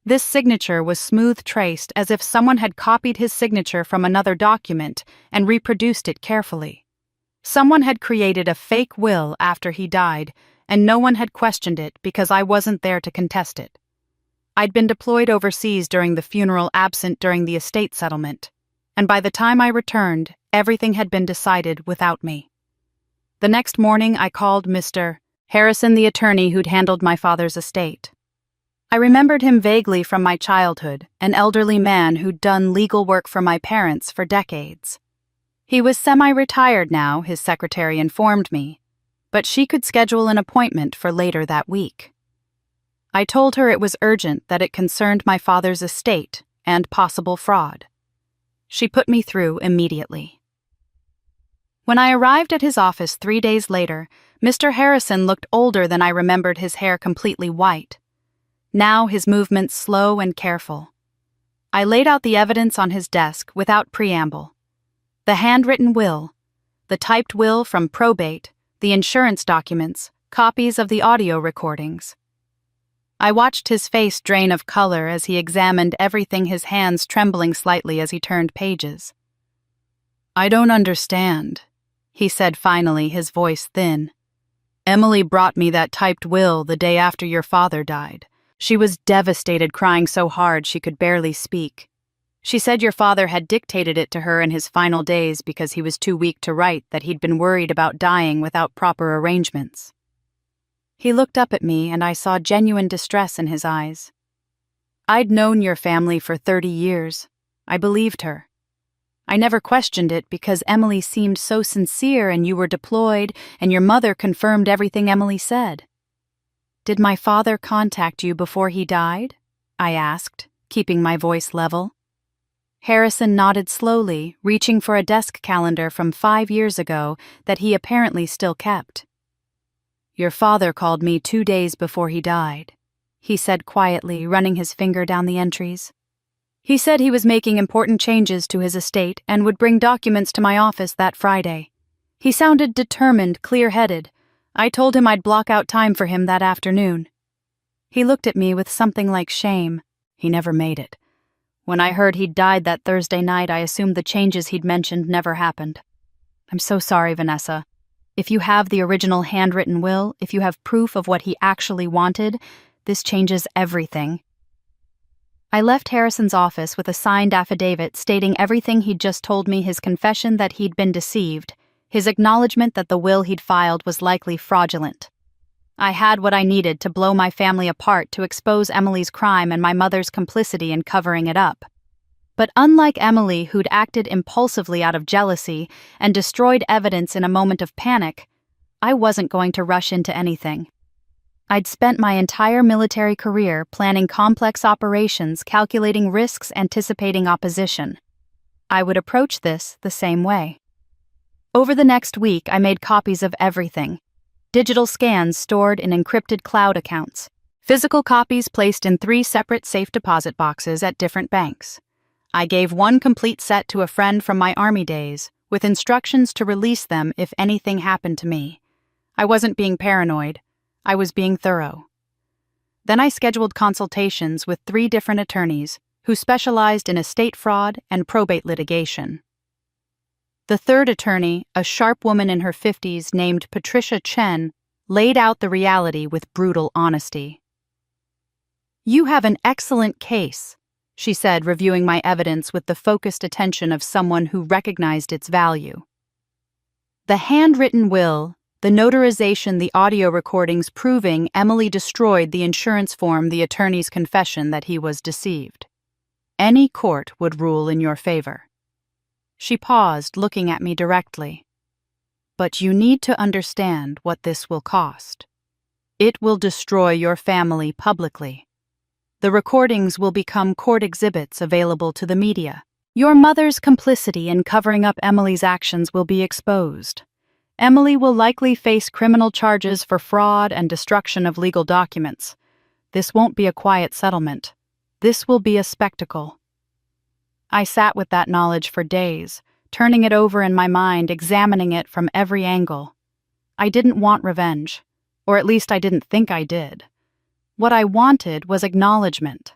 This signature was smooth traced, as if someone had copied his signature from another document and reproduced it carefully. Someone had created a fake will after he died, and no one had questioned it because I wasn't there to contest it. I'd been deployed overseas during the funeral, absent during the estate settlement, and by the time I returned, everything had been decided without me. The next morning, I called Mr. Harrison, the attorney who'd handled my father's estate. I remembered him vaguely from my childhood, an elderly man who'd done legal work for my parents for decades. He was semi-retired now, his secretary informed me, but she could schedule an appointment for later that week. I told her it was urgent, that it concerned my father's estate and possible fraud. She put me through immediately. When I arrived at his office 3 days later, Mr. Harrison looked older than I remembered, his hair completely white. Now his movements slow and careful. I laid out the evidence on his desk without preamble. The handwritten will, the typed will from probate, the insurance documents, copies of the audio recordings. I watched his face drain of color as he examined everything, his hands trembling slightly as he turned pages. "I don't understand," he said finally, his voice thin. "Emily brought me that typed will the day after your father died. She was devastated, crying so hard she could barely speak. She said your father had dictated it to her in his final days because he was too weak to write, that he'd been worried about dying without proper arrangements." He looked up at me, and I saw genuine distress in his eyes. "I'd known your family for 30 years. I believed her. I never questioned it because Emily seemed so sincere and you were deployed and your mother confirmed everything Emily said. Did my father contact you before he died? I asked, keeping my voice level. Harrison nodded slowly, reaching for a desk calendar from 5 years ago that he apparently still kept. Your father called me 2 days before he died, he said quietly, running his finger down the entries. He said he was making important changes to his estate and would bring documents to my office that Friday. He sounded determined, clear-headed. I told him I'd block out time for him that afternoon. He looked at me with something like shame. He never made it. When I heard he'd died that Thursday night, I assumed the changes he'd mentioned never happened. I'm so sorry, Vanessa. If you have the original handwritten will, if you have proof of what he actually wanted, this changes everything. I left Harrison's office with a signed affidavit stating everything he'd just told me, his confession that he'd been deceived, his acknowledgement that the will he'd filed was likely fraudulent. I had what I needed to blow my family apart to expose Emily's crime and my mother's complicity in covering it up. But unlike Emily, who'd acted impulsively out of jealousy and destroyed evidence in a moment of panic, I wasn't going to rush into anything. I'd spent my entire military career planning complex operations, calculating risks, anticipating opposition. I would approach this the same way. Over the next week, I made copies of everything. Digital scans stored in encrypted cloud accounts. Physical copies placed in 3 separate safe deposit boxes at different banks. I gave one complete set to a friend from my Army days, with instructions to release them if anything happened to me. I wasn't being paranoid. I was being thorough. Then I scheduled consultations with 3 different attorneys who specialized in estate fraud and probate litigation. The third attorney, a sharp woman in her 50s named Patricia Chen, laid out the reality with brutal honesty. You have an excellent case, she said, reviewing my evidence with the focused attention of someone who recognized its value. The handwritten will, the notarization, the audio recordings proving Emily destroyed the insurance form, the attorney's confession that he was deceived. Any court would rule in your favor. She paused, looking at me directly. But you need to understand what this will cost. It will destroy your family publicly. The recordings will become court exhibits available to the media. Your mother's complicity in covering up Emily's actions will be exposed. Emily will likely face criminal charges for fraud and destruction of legal documents. This won't be a quiet settlement. This will be a spectacle. I sat with that knowledge for days, turning it over in my mind, examining it from every angle. I didn't want revenge, or at least I didn't think I did. What I wanted was acknowledgement.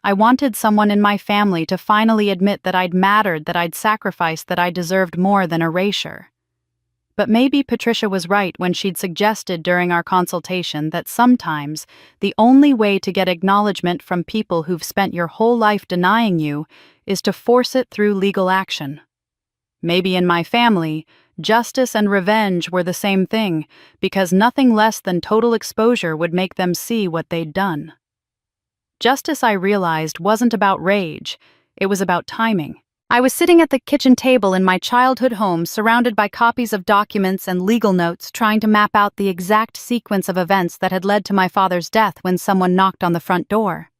I wanted someone in my family to finally admit that I'd mattered, that I'd sacrificed, that I deserved more than erasure. But maybe Patricia was right when she'd suggested during our consultation that sometimes the only way to get acknowledgement from people who've spent your whole life denying you is to force it through legal action. Maybe in my family, justice and revenge were the same thing, because nothing less than total exposure would make them see what they'd done. Justice, I realized, wasn't about rage, it was about timing. I was sitting at the kitchen table in my childhood home, surrounded by copies of documents and legal notes, trying to map out the exact sequence of events that had led to my father's death when someone knocked on the front door.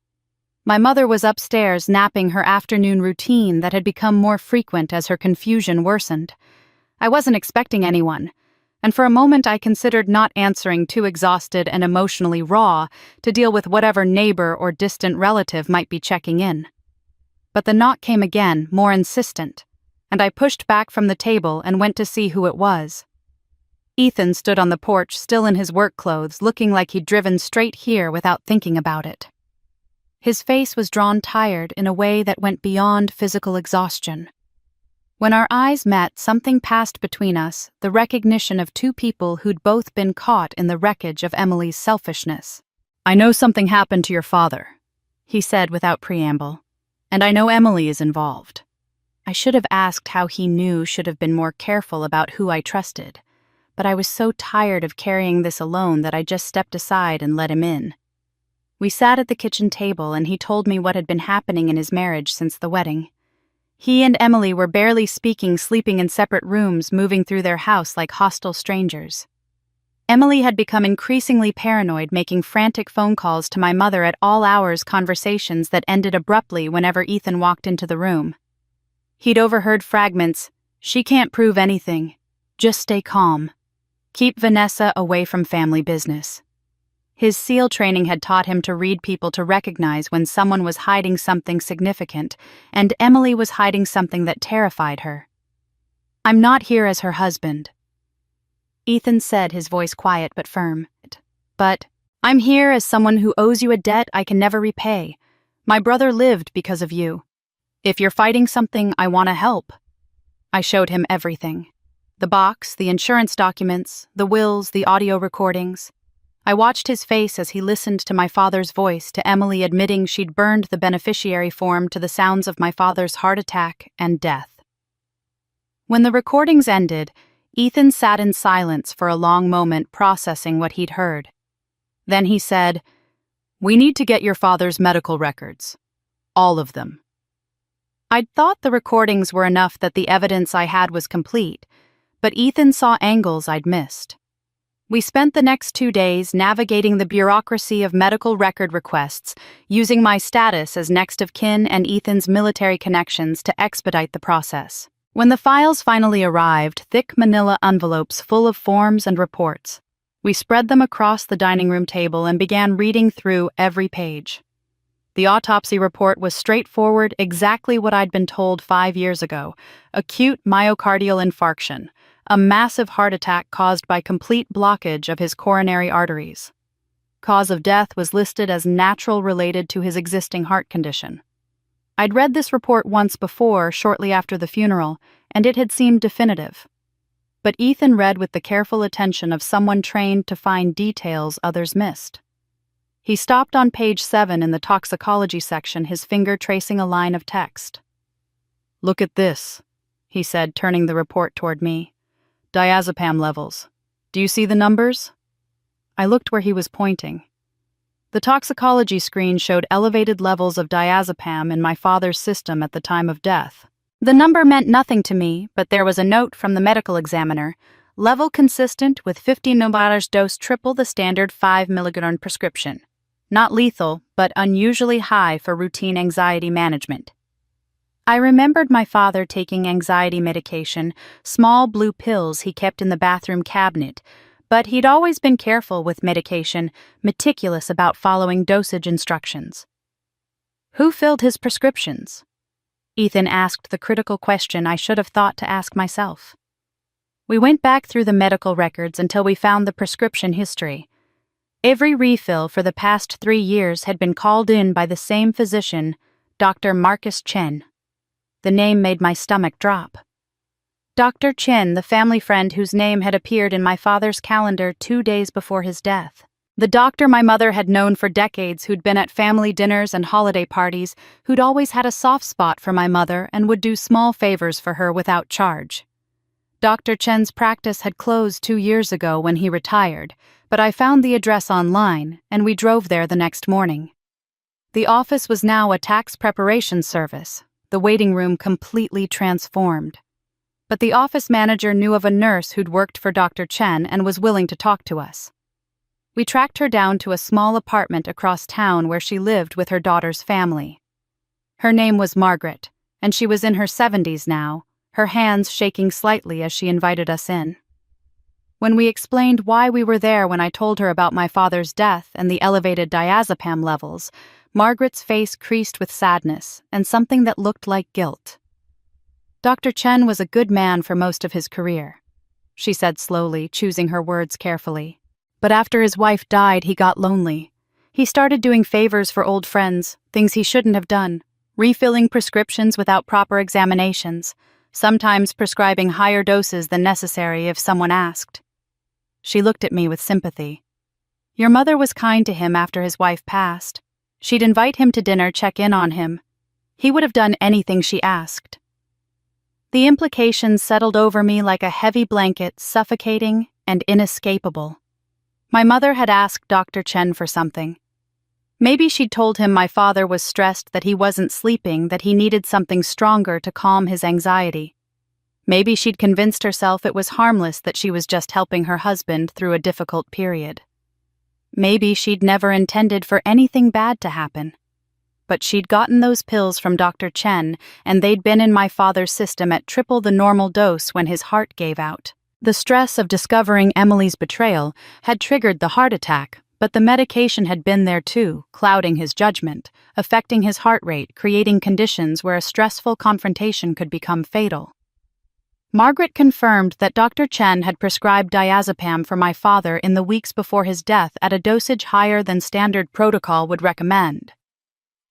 My mother was upstairs napping, her afternoon routine that had become more frequent as her confusion worsened. I wasn't expecting anyone, and for a moment I considered not answering, too exhausted and emotionally raw to deal with whatever neighbor or distant relative might be checking in. But the knock came again, more insistent, and I pushed back from the table and went to see who it was. Ethan stood on the porch, still in his work clothes, looking like he'd driven straight here without thinking about it. His face was drawn tired in a way that went beyond physical exhaustion. When our eyes met, something passed between us, the recognition of 2 people who'd both been caught in the wreckage of Emily's selfishness. I know something happened to your father, he said without preamble. And I know Emily is involved. I should have asked how he knew, should have been more careful about who I trusted, but I was so tired of carrying this alone that I just stepped aside and let him in. We sat at the kitchen table and he told me what had been happening in his marriage since the wedding. He and Emily were barely speaking, sleeping in separate rooms, moving through their house like hostile strangers. Emily had become increasingly paranoid, making frantic phone calls to my mother at all hours, conversations that ended abruptly whenever Ethan walked into the room. He'd overheard fragments. "She can't prove anything. Just stay calm. Keep Vanessa away from family business." His SEAL training had taught him to read people, to recognize when someone was hiding something significant, and Emily was hiding something that terrified her. "I'm not here as her husband," Ethan said, his voice quiet but firm. "But I'm here as someone who owes you a debt I can never repay. My brother lived because of you. If you're fighting something, I want to help." I showed him everything. The box, the insurance documents, the wills, the audio recordings. I watched his face as he listened to my father's voice, to Emily admitting she'd burned the beneficiary form, to the sounds of my father's heart attack and death. When the recordings ended, Ethan sat in silence for a long moment, processing what he'd heard. Then he said, "We need to get your father's medical records. All of them." I'd thought the recordings were enough, that the evidence I had was complete, but Ethan saw angles I'd missed. We spent the next 2 days navigating the bureaucracy of medical record requests, using my status as next of kin and Ethan's military connections to expedite the process. When the files finally arrived, thick manila envelopes full of forms and reports, we spread them across the dining room table and began reading through every page. The autopsy report was straightforward, exactly what I'd been told 5 years ago: acute myocardial infarction, a massive heart attack caused by complete blockage of his coronary arteries. Cause of death was listed as natural, related to his existing heart condition. I'd read this report once before, shortly after the funeral, and it had seemed definitive. But Ethan read with the careful attention of someone trained to find details others missed. He stopped on page 7 in the toxicology section, his finger tracing a line of text. "Look at this," he said, turning the report toward me. "Diazepam levels. Do you see the numbers?" I looked where he was pointing. The toxicology screen showed elevated levels of diazepam in my father's system at the time of death. The number meant nothing to me, but there was a note from the medical examiner: level consistent with 50 mg dose, triple the standard 5 mg prescription. Not lethal, but unusually high for routine anxiety management. I remembered my father taking anxiety medication, small blue pills he kept in the bathroom cabinet, but he'd always been careful with medication, meticulous about following dosage instructions. Who filled his prescriptions? Ethan asked the critical question I should have thought to ask myself. We went back through the medical records until we found the prescription history. Every refill for the past 3 years had been called in by the same physician, Dr. Marcus Chen. The name made my stomach drop. Dr. Chen, the family friend whose name had appeared in my father's calendar 2 days before his death. The doctor my mother had known for decades, who'd been at family dinners and holiday parties, who'd always had a soft spot for my mother and would do small favors for her without charge. Dr. Chen's practice had closed 2 years ago when he retired, but I found the address online, and we drove there the next morning. The office was now a tax preparation service, the waiting room completely transformed. But the office manager knew of a nurse who'd worked for Dr. Chen and was willing to talk to us. We tracked her down to a small apartment across town where she lived with her daughter's family. Her name was Margaret, and she was in her 70s now, her hands shaking slightly as she invited us in. When we explained why we were there, when I told her about my father's death and the elevated diazepam levels, Margaret's face creased with sadness and something that looked like guilt. Dr. Chen was a good man for most of his career, she said slowly, choosing her words carefully. But after his wife died, he got lonely. He started doing favors for old friends, things he shouldn't have done, refilling prescriptions without proper examinations, sometimes prescribing higher doses than necessary if someone asked. She looked at me with sympathy. Your mother was kind to him after his wife passed. She'd invite him to dinner, check in on him. He would have done anything she asked. The implications settled over me like a heavy blanket, suffocating and inescapable. My mother had asked Dr. Chen for something. Maybe she'd told him my father was stressed, that he wasn't sleeping, that he needed something stronger to calm his anxiety. Maybe she'd convinced herself it was harmless, that she was just helping her husband through a difficult period. Maybe she'd never intended for anything bad to happen. But she'd gotten those pills from Dr. Chen, and they'd been in my father's system at triple the normal dose when his heart gave out. The stress of discovering Emily's betrayal had triggered the heart attack, but the medication had been there too, clouding his judgment, affecting his heart rate, creating conditions where a stressful confrontation could become fatal. Margaret confirmed that Dr. Chen had prescribed diazepam for my father in the weeks before his death at a dosage higher than standard protocol would recommend.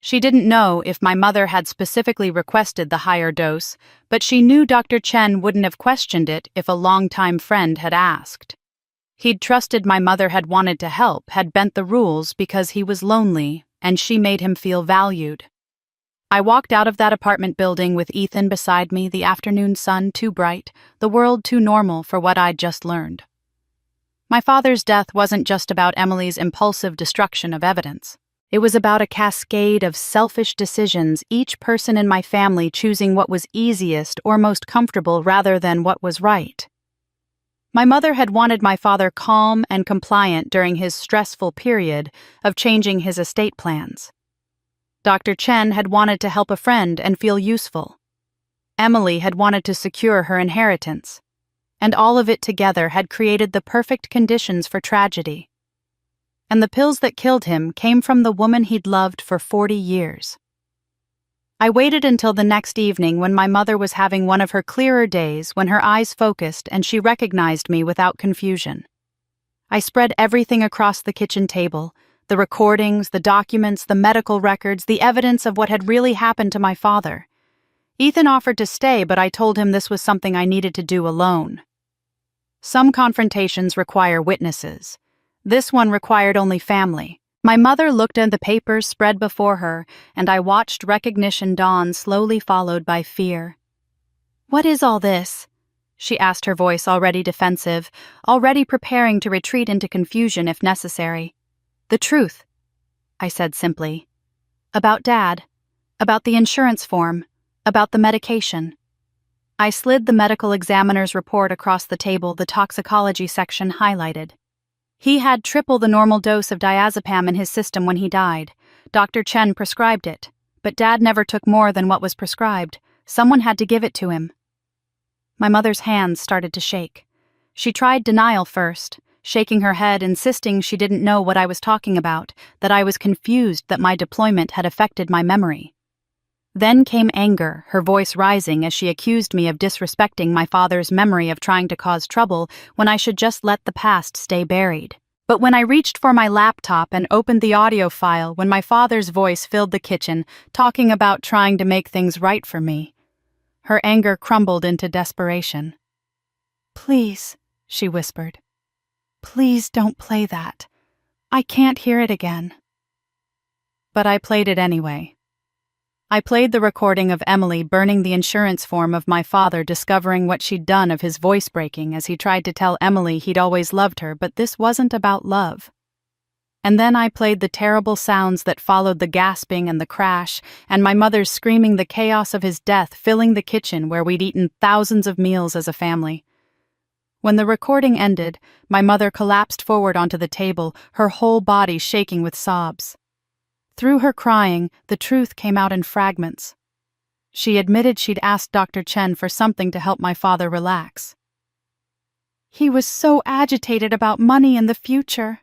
She didn't know if my mother had specifically requested the higher dose, but she knew Dr. Chen wouldn't have questioned it if a longtime friend had asked. He'd trusted my mother had wanted to help, had bent the rules because he was lonely, and she made him feel valued. I walked out of that apartment building with Ethan beside me, the afternoon sun too bright, the world too normal for what I'd just learned. My father's death wasn't just about Emily's impulsive destruction of evidence. It was about a cascade of selfish decisions, each person in my family choosing what was easiest or most comfortable rather than what was right. My mother had wanted my father calm and compliant during his stressful period of changing his estate plans. Dr. Chen had wanted to help a friend and feel useful. Emily had wanted to secure her inheritance. And all of it together had created the perfect conditions for tragedy. And the pills that killed him came from the woman he'd loved for 40 years. I waited until the next evening when my mother was having one of her clearer days, when her eyes focused and she recognized me without confusion. I spread everything across the kitchen table, the recordings, the documents, the medical records, the evidence of what had really happened to my father. Ethan offered to stay, but I told him this was something I needed to do alone. Some confrontations require witnesses. This one required only family. My mother looked at the papers spread before her, and I watched recognition dawn, slowly followed by fear. "What is all this?" she asked, her voice already defensive, already preparing to retreat into confusion if necessary. "The truth," I said simply. "About Dad, about the insurance form, about the medication." I slid the medical examiner's report across the table, the toxicology section highlighted. He had triple the normal dose of diazepam in his system when he died. Dr. Chen prescribed it, but Dad never took more than what was prescribed. Someone had to give it to him. My mother's hands started to shake. She tried denial first, shaking her head, insisting she didn't know what I was talking about, that I was confused, that my deployment had affected my memory. Then came anger, her voice rising as she accused me of disrespecting my father's memory, of trying to cause trouble when I should just let the past stay buried. But when I reached for my laptop and opened the audio file, when my father's voice filled the kitchen, talking about trying to make things right for me, her anger crumbled into desperation. "Please," she whispered. "Please don't play that. I can't hear it again." But I played it anyway. I played the recording of Emily burning the insurance form of my father, discovering what she'd done, of his voice breaking as he tried to tell Emily he'd always loved her, but this wasn't about love. And then I played the terrible sounds that followed the gasping and the crash, and my mother's screaming, the chaos of his death filling the kitchen where we'd eaten thousands of meals as a family. When the recording ended, my mother collapsed forward onto the table, her whole body shaking with sobs. Through her crying, the truth came out in fragments. She admitted she'd asked Dr. Chen for something to help my father relax. "He was so agitated about money and the future,"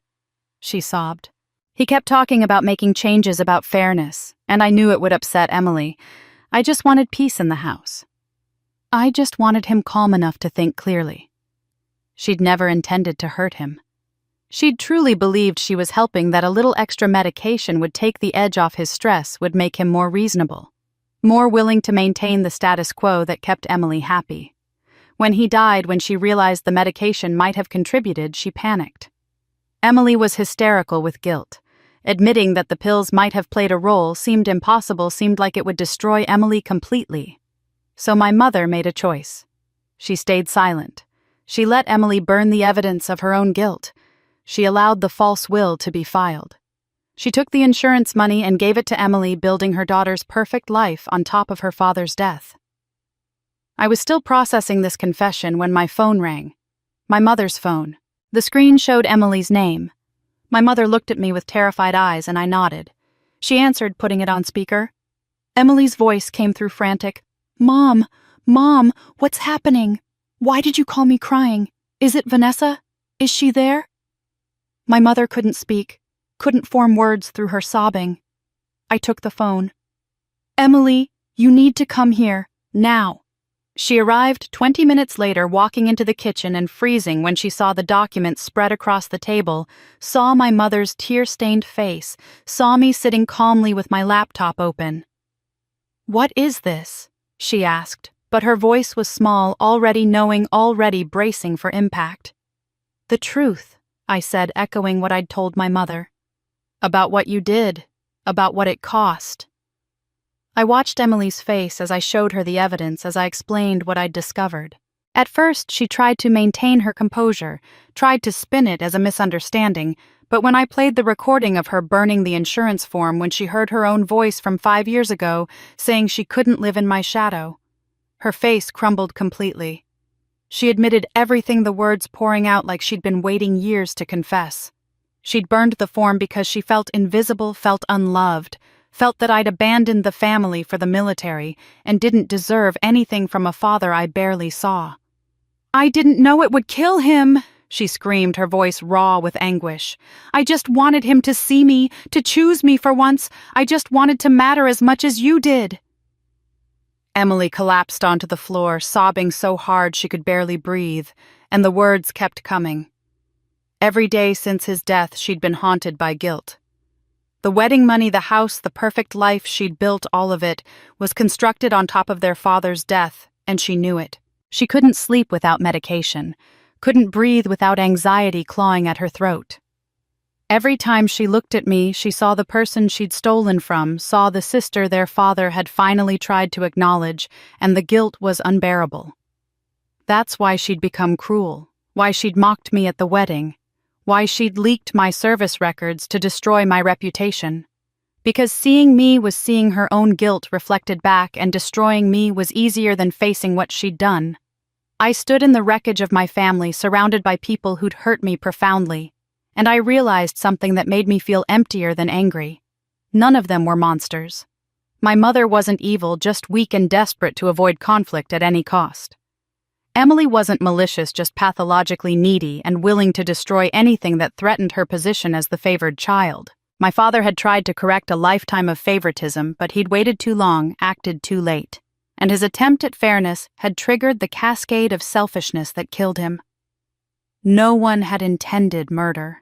she sobbed. "He kept talking about making changes, about fairness, and I knew it would upset Emily. I just wanted peace in the house. I just wanted him calm enough to think clearly." She'd never intended to hurt him. She'd truly believed she was helping, that a little extra medication would take the edge off his stress, would make him more reasonable, more willing to maintain the status quo that kept Emily happy. When he died, when she realized the medication might have contributed, she panicked. Emily was hysterical with guilt. Admitting that the pills might have played a role seemed impossible, seemed like it would destroy Emily completely. So my mother made a choice. She stayed silent. She let Emily burn the evidence of her own guilt. She allowed the false will to be filed. She took the insurance money and gave it to Emily, building her daughter's perfect life on top of her father's death. I was still processing this confession when my phone rang. My mother's phone. The screen showed Emily's name. My mother looked at me with terrified eyes and I nodded. She answered, putting it on speaker. Emily's voice came through frantic. Mom, what's happening? Why did you call me crying? Is it Vanessa? Is she there? My mother couldn't speak, couldn't form words through her sobbing. I took the phone. Emily, you need to come here, now. She arrived 20 minutes later, walking into the kitchen and freezing when she saw the documents spread across the table, saw my mother's tear-stained face, saw me sitting calmly with my laptop open. What is this? She asked, but her voice was small, already knowing, already bracing for impact. The truth, I said, echoing what I'd told my mother. About what you did, about what it cost. I watched Emily's face as I showed her the evidence, as I explained what I'd discovered. At first, she tried to maintain her composure, tried to spin it as a misunderstanding, but when I played the recording of her burning the insurance form when she heard her own voice from 5 years ago saying she couldn't live in my shadow, her face crumbled completely. She admitted everything, the words pouring out like she'd been waiting years to confess. She'd burned the form because she felt invisible, felt unloved, felt that I'd abandoned the family for the military and didn't deserve anything from a father I barely saw. I didn't know it would kill him, she screamed, her voice raw with anguish. I just wanted him to see me, to choose me for once. I just wanted to matter as much as you did. Emily collapsed onto the floor, sobbing so hard she could barely breathe, and the words kept coming. Every day since his death, she'd been haunted by guilt. The wedding money, the house, the perfect life she'd built, all of it, was constructed on top of their father's death, and she knew it. She couldn't sleep without medication, couldn't breathe without anxiety clawing at her throat. Every time she looked at me, she saw the person she'd stolen from, saw the sister their father had finally tried to acknowledge, and the guilt was unbearable. That's why she'd become cruel, why she'd mocked me at the wedding, why she'd leaked my service records to destroy my reputation. Because seeing me was seeing her own guilt reflected back, and destroying me was easier than facing what she'd done. I stood in the wreckage of my family, surrounded by people who'd hurt me profoundly, and I realized something that made me feel emptier than angry. None of them were monsters. My mother wasn't evil, just weak and desperate to avoid conflict at any cost. Emily wasn't malicious, just pathologically needy and willing to destroy anything that threatened her position as the favored child. My father had tried to correct a lifetime of favoritism, but he'd waited too long, acted too late, and his attempt at fairness had triggered the cascade of selfishness that killed him. No one had intended murder.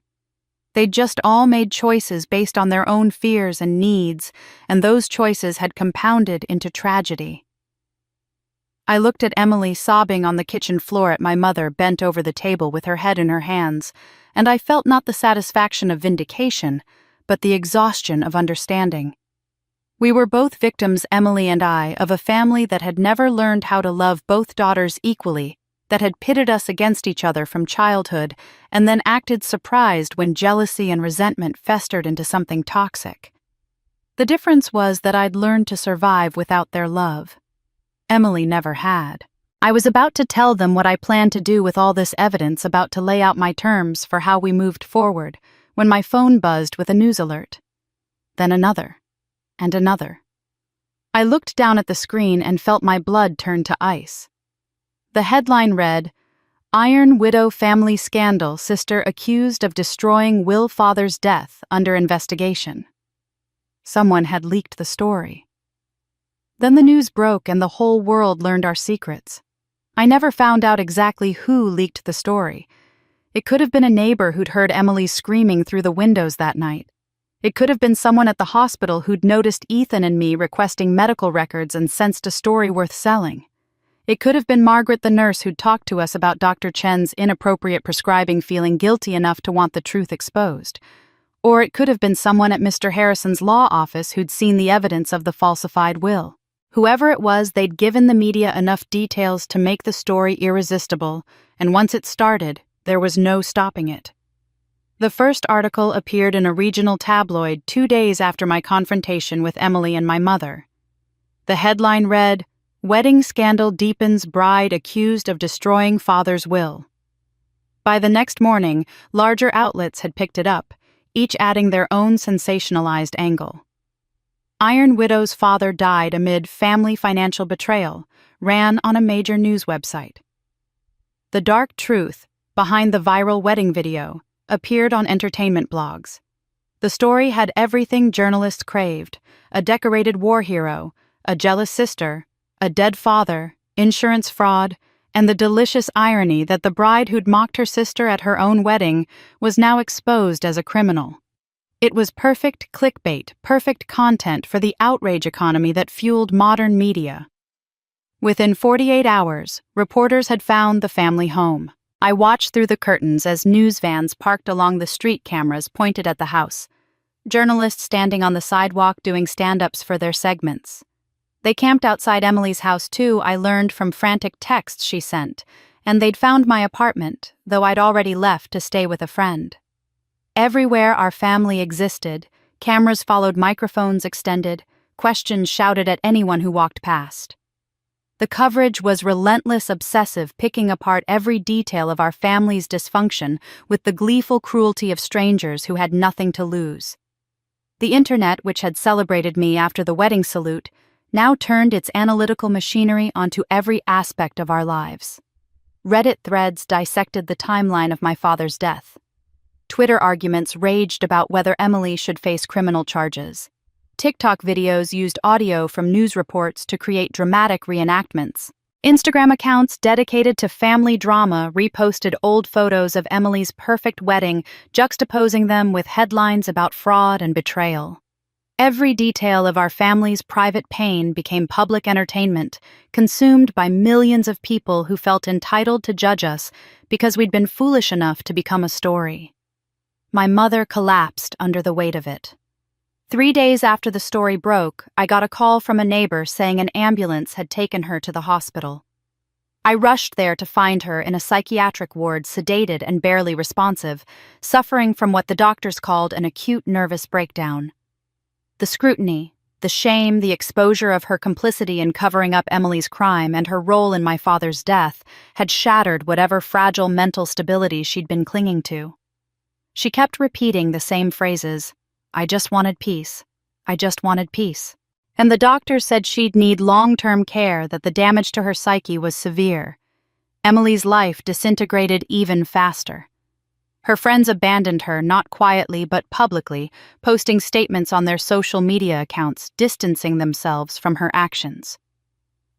They'd just all made choices based on their own fears and needs, and those choices had compounded into tragedy. I looked at Emily sobbing on the kitchen floor at my mother bent over the table with her head in her hands, and I felt not the satisfaction of vindication, but the exhaustion of understanding. We were both victims, Emily and I, of a family that had never learned how to love both daughters equally, that had pitted us against each other from childhood, and then acted surprised when jealousy and resentment festered into something toxic. The difference was that I'd learned to survive without their love. Emily never had. I was about to tell them what I planned to do with all this evidence, about to lay out my terms for how we moved forward, when my phone buzzed with a news alert. Then another, and another. I looked down at the screen and felt my blood turn to ice. The headline read, "Iron Widow Family Scandal, Sister Accused of Destroying Will Father's Death Under Investigation." Someone had leaked the story. Then the news broke and the whole world learned our secrets. I never found out exactly who leaked the story. It could have been a neighbor who'd heard Emily screaming through the windows that night. It could have been someone at the hospital who'd noticed Ethan and me requesting medical records and sensed a story worth selling. It could have been Margaret, the nurse, who'd talked to us about Dr. Chen's inappropriate prescribing, feeling guilty enough to want the truth exposed. Or it could have been someone at Mr. Harrison's law office who'd seen the evidence of the falsified will. Whoever it was, they'd given the media enough details to make the story irresistible, and once it started, there was no stopping it. The first article appeared in a regional tabloid 2 days after my confrontation with Emily and my mother. The headline read, "Wedding Scandal Deepens Bride Accused of Destroying Father's Will." By the next morning, larger outlets had picked it up, each adding their own sensationalized angle. Iron Widow's father died amid family financial betrayal, ran on a major news website. The dark truth behind the viral wedding video appeared on entertainment blogs. The story had everything journalists craved: a decorated war hero, a jealous sister, a dead father, insurance fraud, and the delicious irony that the bride who'd mocked her sister at her own wedding was now exposed as a criminal. It was perfect clickbait, perfect content for the outrage economy that fueled modern media. Within 48 hours, reporters had found the family home. I watched through the curtains as news vans parked along the street, cameras pointed at the house. Journalists standing on the sidewalk doing stand-ups for their segments. They camped outside Emily's house too, I learned from frantic texts she sent, and they'd found my apartment, though I'd already left to stay with a friend. Everywhere our family existed, cameras followed, microphones extended, questions shouted at anyone who walked past. The coverage was relentless, obsessive, picking apart every detail of our family's dysfunction with the gleeful cruelty of strangers who had nothing to lose. The internet, which had celebrated me after the wedding salute, now turned its analytical machinery onto every aspect of our lives. Reddit threads dissected the timeline of my father's death. Twitter arguments raged about whether Emily should face criminal charges. TikTok videos used audio from news reports to create dramatic reenactments. Instagram accounts dedicated to family drama reposted old photos of Emily's perfect wedding, juxtaposing them with headlines about fraud and betrayal. Every detail of our family's private pain became public entertainment, consumed by millions of people who felt entitled to judge us because we'd been foolish enough to become a story. My mother collapsed under the weight of it. 3 days after the story broke, I got a call from a neighbor saying an ambulance had taken her to the hospital. I rushed there to find her in a psychiatric ward, sedated and barely responsive, suffering from what the doctors called an acute nervous breakdown. The scrutiny, the shame, the exposure of her complicity in covering up Emily's crime and her role in my father's death had shattered whatever fragile mental stability she'd been clinging to. She kept repeating the same phrases: "I just wanted peace. I just wanted peace." And the doctor said she'd need long-term care, that the damage to her psyche was severe. Emily's life disintegrated even faster. Her friends abandoned her, not quietly but publicly, posting statements on their social media accounts, distancing themselves from her actions.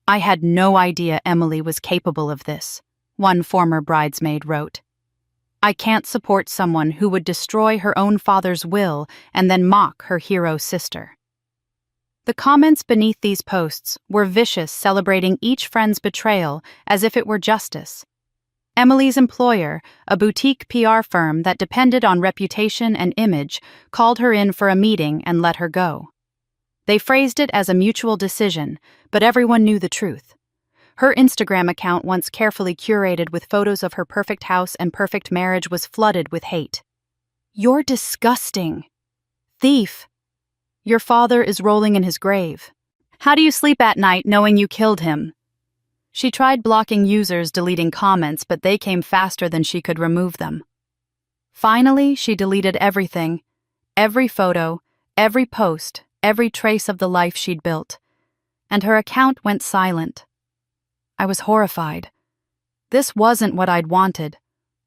"I had no idea Emily was capable of this," one former bridesmaid wrote. "I can't support someone who would destroy her own father's will and then mock her hero sister." The comments beneath these posts were vicious, celebrating each friend's betrayal as if it were justice. Emily's employer, a boutique PR firm that depended on reputation and image, called her in for a meeting and let her go. They phrased it as a mutual decision, but everyone knew the truth. Her Instagram account, once carefully curated with photos of her perfect house and perfect marriage, was flooded with hate. "You're disgusting. Thief. Your father is rolling in his grave. How do you sleep at night knowing you killed him?" She tried blocking users, deleting comments, but they came faster than she could remove them. Finally, she deleted everything, every photo, every post, every trace of the life she'd built, and her account went silent. I was horrified. This wasn't what I'd wanted.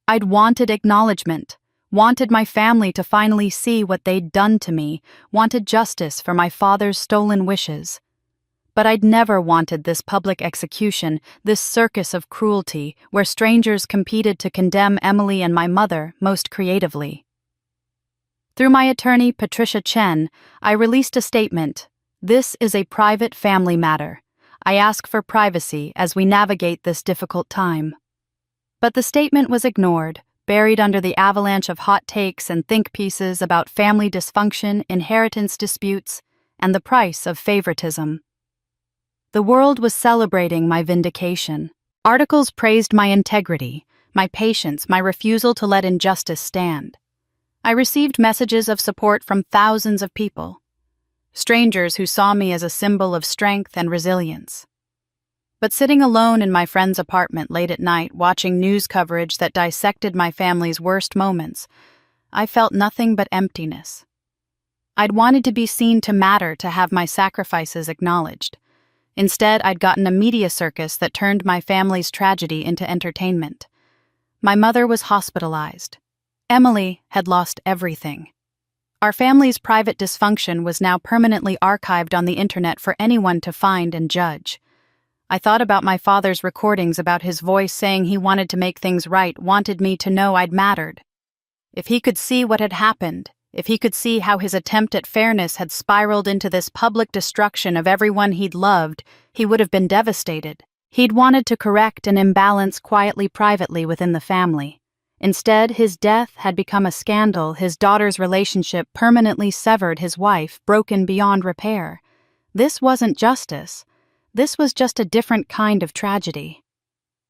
I'd wanted acknowledgement, wanted my family to finally see what they'd done to me, wanted justice for my father's stolen wishes. But I'd never wanted this public execution, this circus of cruelty, where strangers competed to condemn Emily and my mother most creatively. Through my attorney, Patricia Chen, I released a statement. "This is a private family matter. I ask for privacy as we navigate this difficult time." But the statement was ignored, buried under the avalanche of hot takes and think pieces about family dysfunction, inheritance disputes, and the price of favoritism. The world was celebrating my vindication. Articles praised my integrity, my patience, my refusal to let injustice stand. I received messages of support from thousands of people, strangers who saw me as a symbol of strength and resilience. But sitting alone in my friend's apartment late at night, watching news coverage that dissected my family's worst moments, I felt nothing but emptiness. I'd wanted to be seen to matter, to have my sacrifices acknowledged. Instead, I'd gotten a media circus that turned my family's tragedy into entertainment. My mother was hospitalized. Emily had lost everything. Our family's private dysfunction was now permanently archived on the internet for anyone to find and judge. I thought about my father's recordings about his voice saying he wanted to make things right, wanted me to know I'd mattered. If he could see what had happened, if he could see how his attempt at fairness had spiraled into this public destruction of everyone he'd loved, he would have been devastated. He'd wanted to correct an imbalance quietly, privately within the family. Instead, his death had become a scandal, his daughter's relationship permanently severed, his wife broken beyond repair. This wasn't justice. This was just a different kind of tragedy.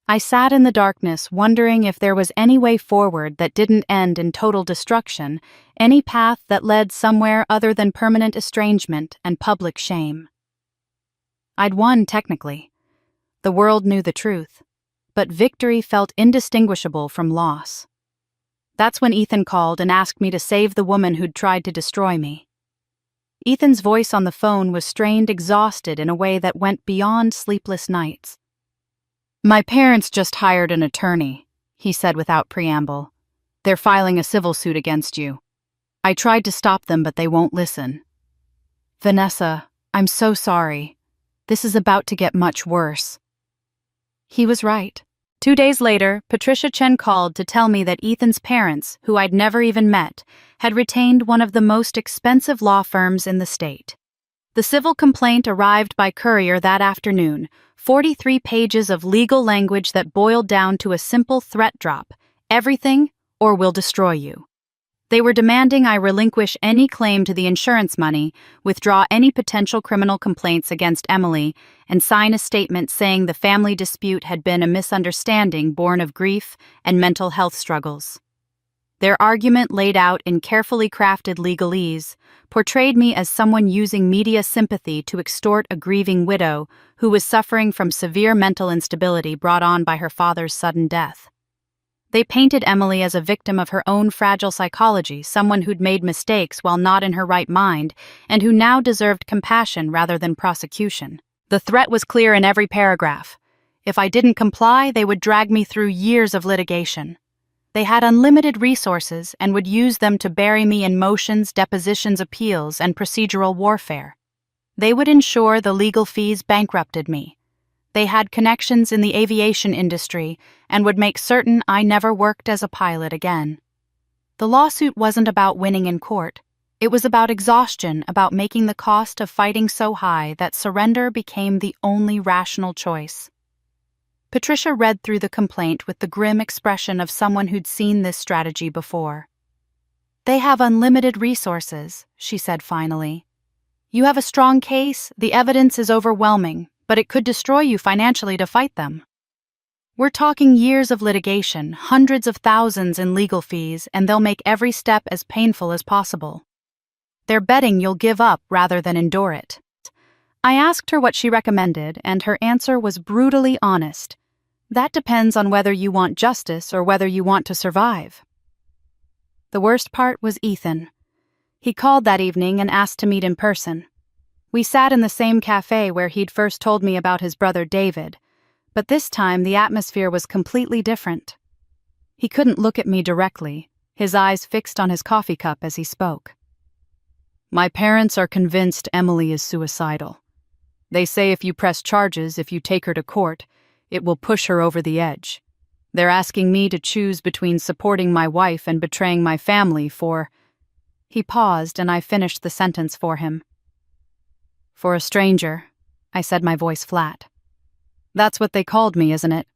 I sat in the darkness, wondering if there was any way forward that didn't end in total destruction, any path that led somewhere other than permanent estrangement and public shame. I'd won, technically. The world knew the truth, but victory felt indistinguishable from loss. That's when Ethan called and asked me to save the woman who'd tried to destroy me. Ethan's voice on the phone was strained, exhausted in a way that went beyond sleepless nights. "My parents just hired an attorney," he said without preamble. "They're filing a civil suit against you. I tried to stop them, but they won't listen. Vanessa, I'm so sorry. This is about to get much worse." He was right. 2 days later, Patricia Chen called to tell me that Ethan's parents, who I'd never even met, had retained one of the most expensive law firms in the state. The civil complaint arrived by courier that afternoon, 43 pages of legal language that boiled down to a simple threat drop: everything or we'll destroy you. They were demanding I relinquish any claim to the insurance money, withdraw any potential criminal complaints against Emily, and sign a statement saying the family dispute had been a misunderstanding born of grief and mental health struggles. Their argument, laid out in carefully crafted legalese, portrayed me as someone using media sympathy to extort a grieving widow who was suffering from severe mental instability brought on by her father's sudden death. They painted Emily as a victim of her own fragile psychology, someone who'd made mistakes while not in her right mind, and who now deserved compassion rather than prosecution. The threat was clear in every paragraph. If I didn't comply, they would drag me through years of litigation. They had unlimited resources and would use them to bury me in motions, depositions, appeals, and procedural warfare. They would ensure the legal fees bankrupted me. They had connections in the aviation industry and would make certain I never worked as a pilot again. The lawsuit wasn't about winning in court. It was about exhaustion, about making the cost of fighting so high that surrender became the only rational choice. Patricia read through the complaint with the grim expression of someone who'd seen this strategy before. "They have unlimited resources," she said finally. "You have a strong case, the evidence is overwhelming, but it could destroy you financially to fight them. We're talking years of litigation, hundreds of thousands in legal fees, and they'll make every step as painful as possible. They're betting you'll give up rather than endure it." I asked her what she recommended, and her answer was brutally honest. "That depends on whether you want justice or whether you want to survive." The worst part was Ethan. He called that evening and asked to meet in person. We sat in the same cafe where he'd first told me about his brother David, but this time the atmosphere was completely different. He couldn't look at me directly, his eyes fixed on his coffee cup as he spoke. "My parents are convinced Emily is suicidal. They say if you press charges, if you take her to court, it will push her over the edge. They're asking me to choose between supporting my wife and betraying my family for—" He paused and I finished the sentence for him. "For a stranger," I said, my voice flat. "That's what they called me, isn't it?"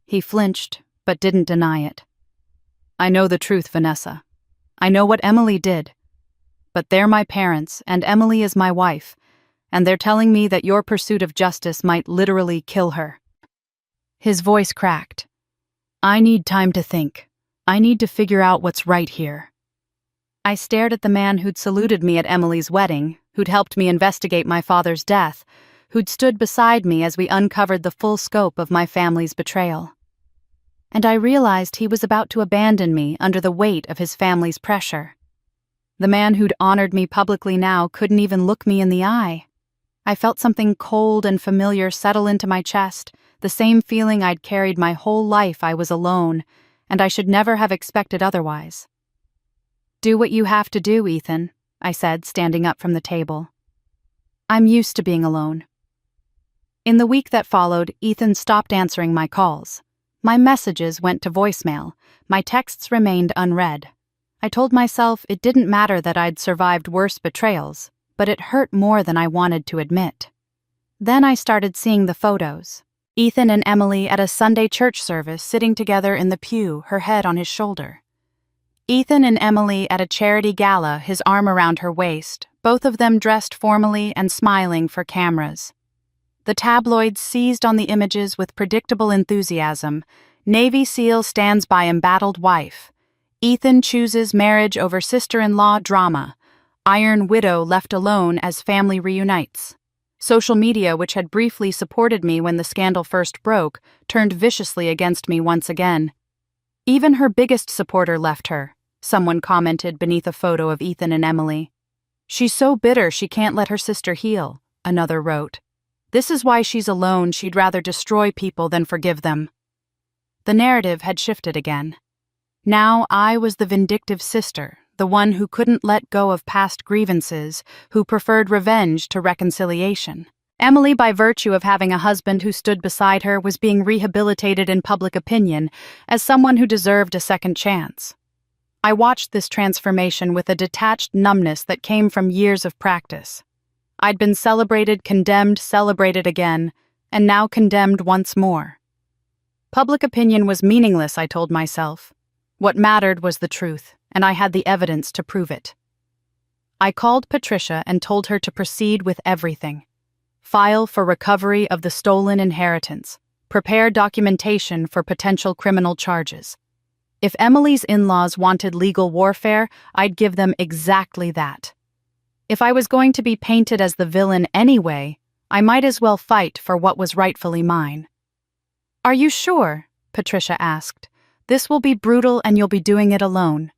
He flinched, but didn't deny it. "I know the truth, Vanessa. I know what Emily did. But they're my parents, and Emily is my wife, and they're telling me that your pursuit of justice might literally kill her." His voice cracked. "I need time to think. I need to figure out what's right here. I stared at the man who'd saluted me at Emily's wedding, who'd helped me investigate my father's death, who'd stood beside me as we uncovered the full scope of my family's betrayal. And I realized he was about to abandon me under the weight of his family's pressure. The man who'd honored me publicly now couldn't even look me in the eye. I felt something cold and familiar settle into my chest, the same feeling I'd carried my whole life. I was alone, and I should never have expected otherwise. "Do what you have to do, Ethan," I said, standing up from the table. "I'm used to being alone." In the week that followed, Ethan stopped answering my calls. My messages went to voicemail. My texts remained unread. I told myself it didn't matter that I'd survived worse betrayals, but it hurt more than I wanted to admit. Then I started seeing the photos. Ethan and Emily at a Sunday church service sitting together in the pew, her head on his shoulder. Ethan and Emily at a charity gala, his arm around her waist, both of them dressed formally and smiling for cameras. The tabloids seized on the images with predictable enthusiasm. Navy SEAL stands by embattled wife. Ethan chooses marriage over sister-in-law drama. Iron widow left alone as family reunites. Social media, which had briefly supported me when the scandal first broke, turned viciously against me once again. Even her biggest supporter left her, someone commented beneath a photo of Ethan and Emily. "She's so bitter she can't let her sister heal," another wrote. "This is why she's alone. She'd rather destroy people than forgive them." The narrative had shifted again. Now I was the vindictive sister, the one who couldn't let go of past grievances, who preferred revenge to reconciliation. Emily, by virtue of having a husband who stood beside her, was being rehabilitated in public opinion as someone who deserved a second chance. I watched this transformation with a detached numbness that came from years of practice. I'd been celebrated, condemned, celebrated again, and now condemned once more. Public opinion was meaningless, I told myself. What mattered was the truth, and I had the evidence to prove it. I called Patricia and told her to proceed with everything. File for recovery of the stolen inheritance. Prepare documentation for potential criminal charges. If Emily's in-laws wanted legal warfare, I'd give them exactly that. If I was going to be painted as the villain anyway, I might as well fight for what was rightfully mine. "Are you sure?" Patricia asked. "This will be brutal and you'll be doing it alone."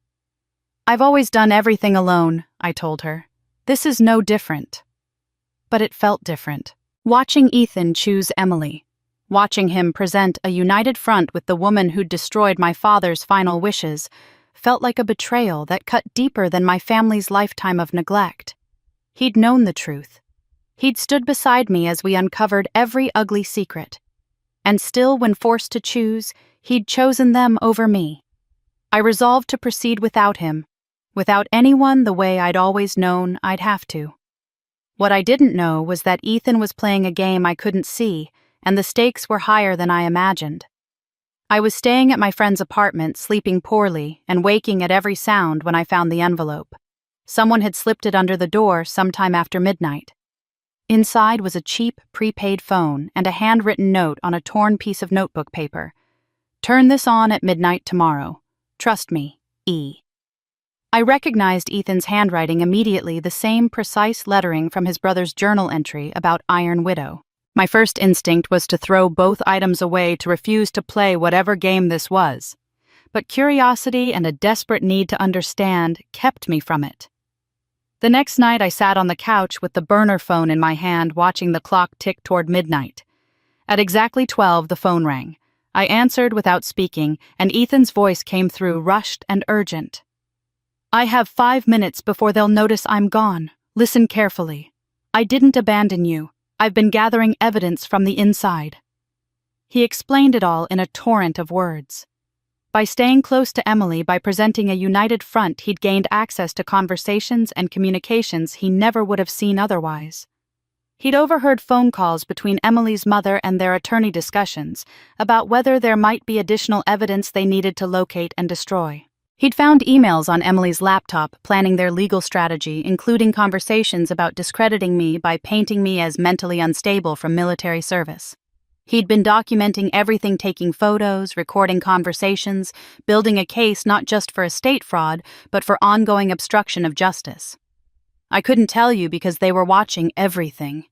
"I've always done everything alone," I told her. "This is no different." But it felt different. Watching Ethan choose Emily. Watching him present a united front with the woman who'd destroyed my father's final wishes felt like a betrayal that cut deeper than my family's lifetime of neglect. He'd known the truth. He'd stood beside me as we uncovered every ugly secret. And still, when forced to choose, he'd chosen them over me. I resolved to proceed without him, without anyone the way I'd always known I'd have to. What I didn't know was that Ethan was playing a game I couldn't see, and the stakes were higher than I imagined. I was staying at my friend's apartment, sleeping poorly, and waking at every sound when I found the envelope. Someone had slipped it under the door sometime after midnight. Inside was a cheap, prepaid phone and a handwritten note on a torn piece of notebook paper. "Turn this on at midnight tomorrow. Trust me, E." I recognized Ethan's handwriting immediately, the same precise lettering from his brother's journal entry about Iron Widow. My first instinct was to throw both items away, to refuse to play whatever game this was. But curiosity and a desperate need to understand kept me from it. The next night I sat on the couch with the burner phone in my hand, watching the clock tick toward midnight. At exactly 12, the phone rang. I answered without speaking, and Ethan's voice came through, rushed and urgent. "I have 5 minutes before they'll notice I'm gone. Listen carefully. I didn't abandon you. I've been gathering evidence from the inside." He explained it all in a torrent of words. By staying close to Emily, by presenting a united front, he'd gained access to conversations and communications he never would have seen otherwise. He'd overheard phone calls between Emily's mother and their attorney, discussions about whether there might be additional evidence they needed to locate and destroy. He'd found emails on Emily's laptop planning their legal strategy, including conversations about discrediting me by painting me as mentally unstable from military service. He'd been documenting everything, taking photos, recording conversations, building a case not just for estate fraud, but for ongoing obstruction of justice. I couldn't tell you because they were watching everything.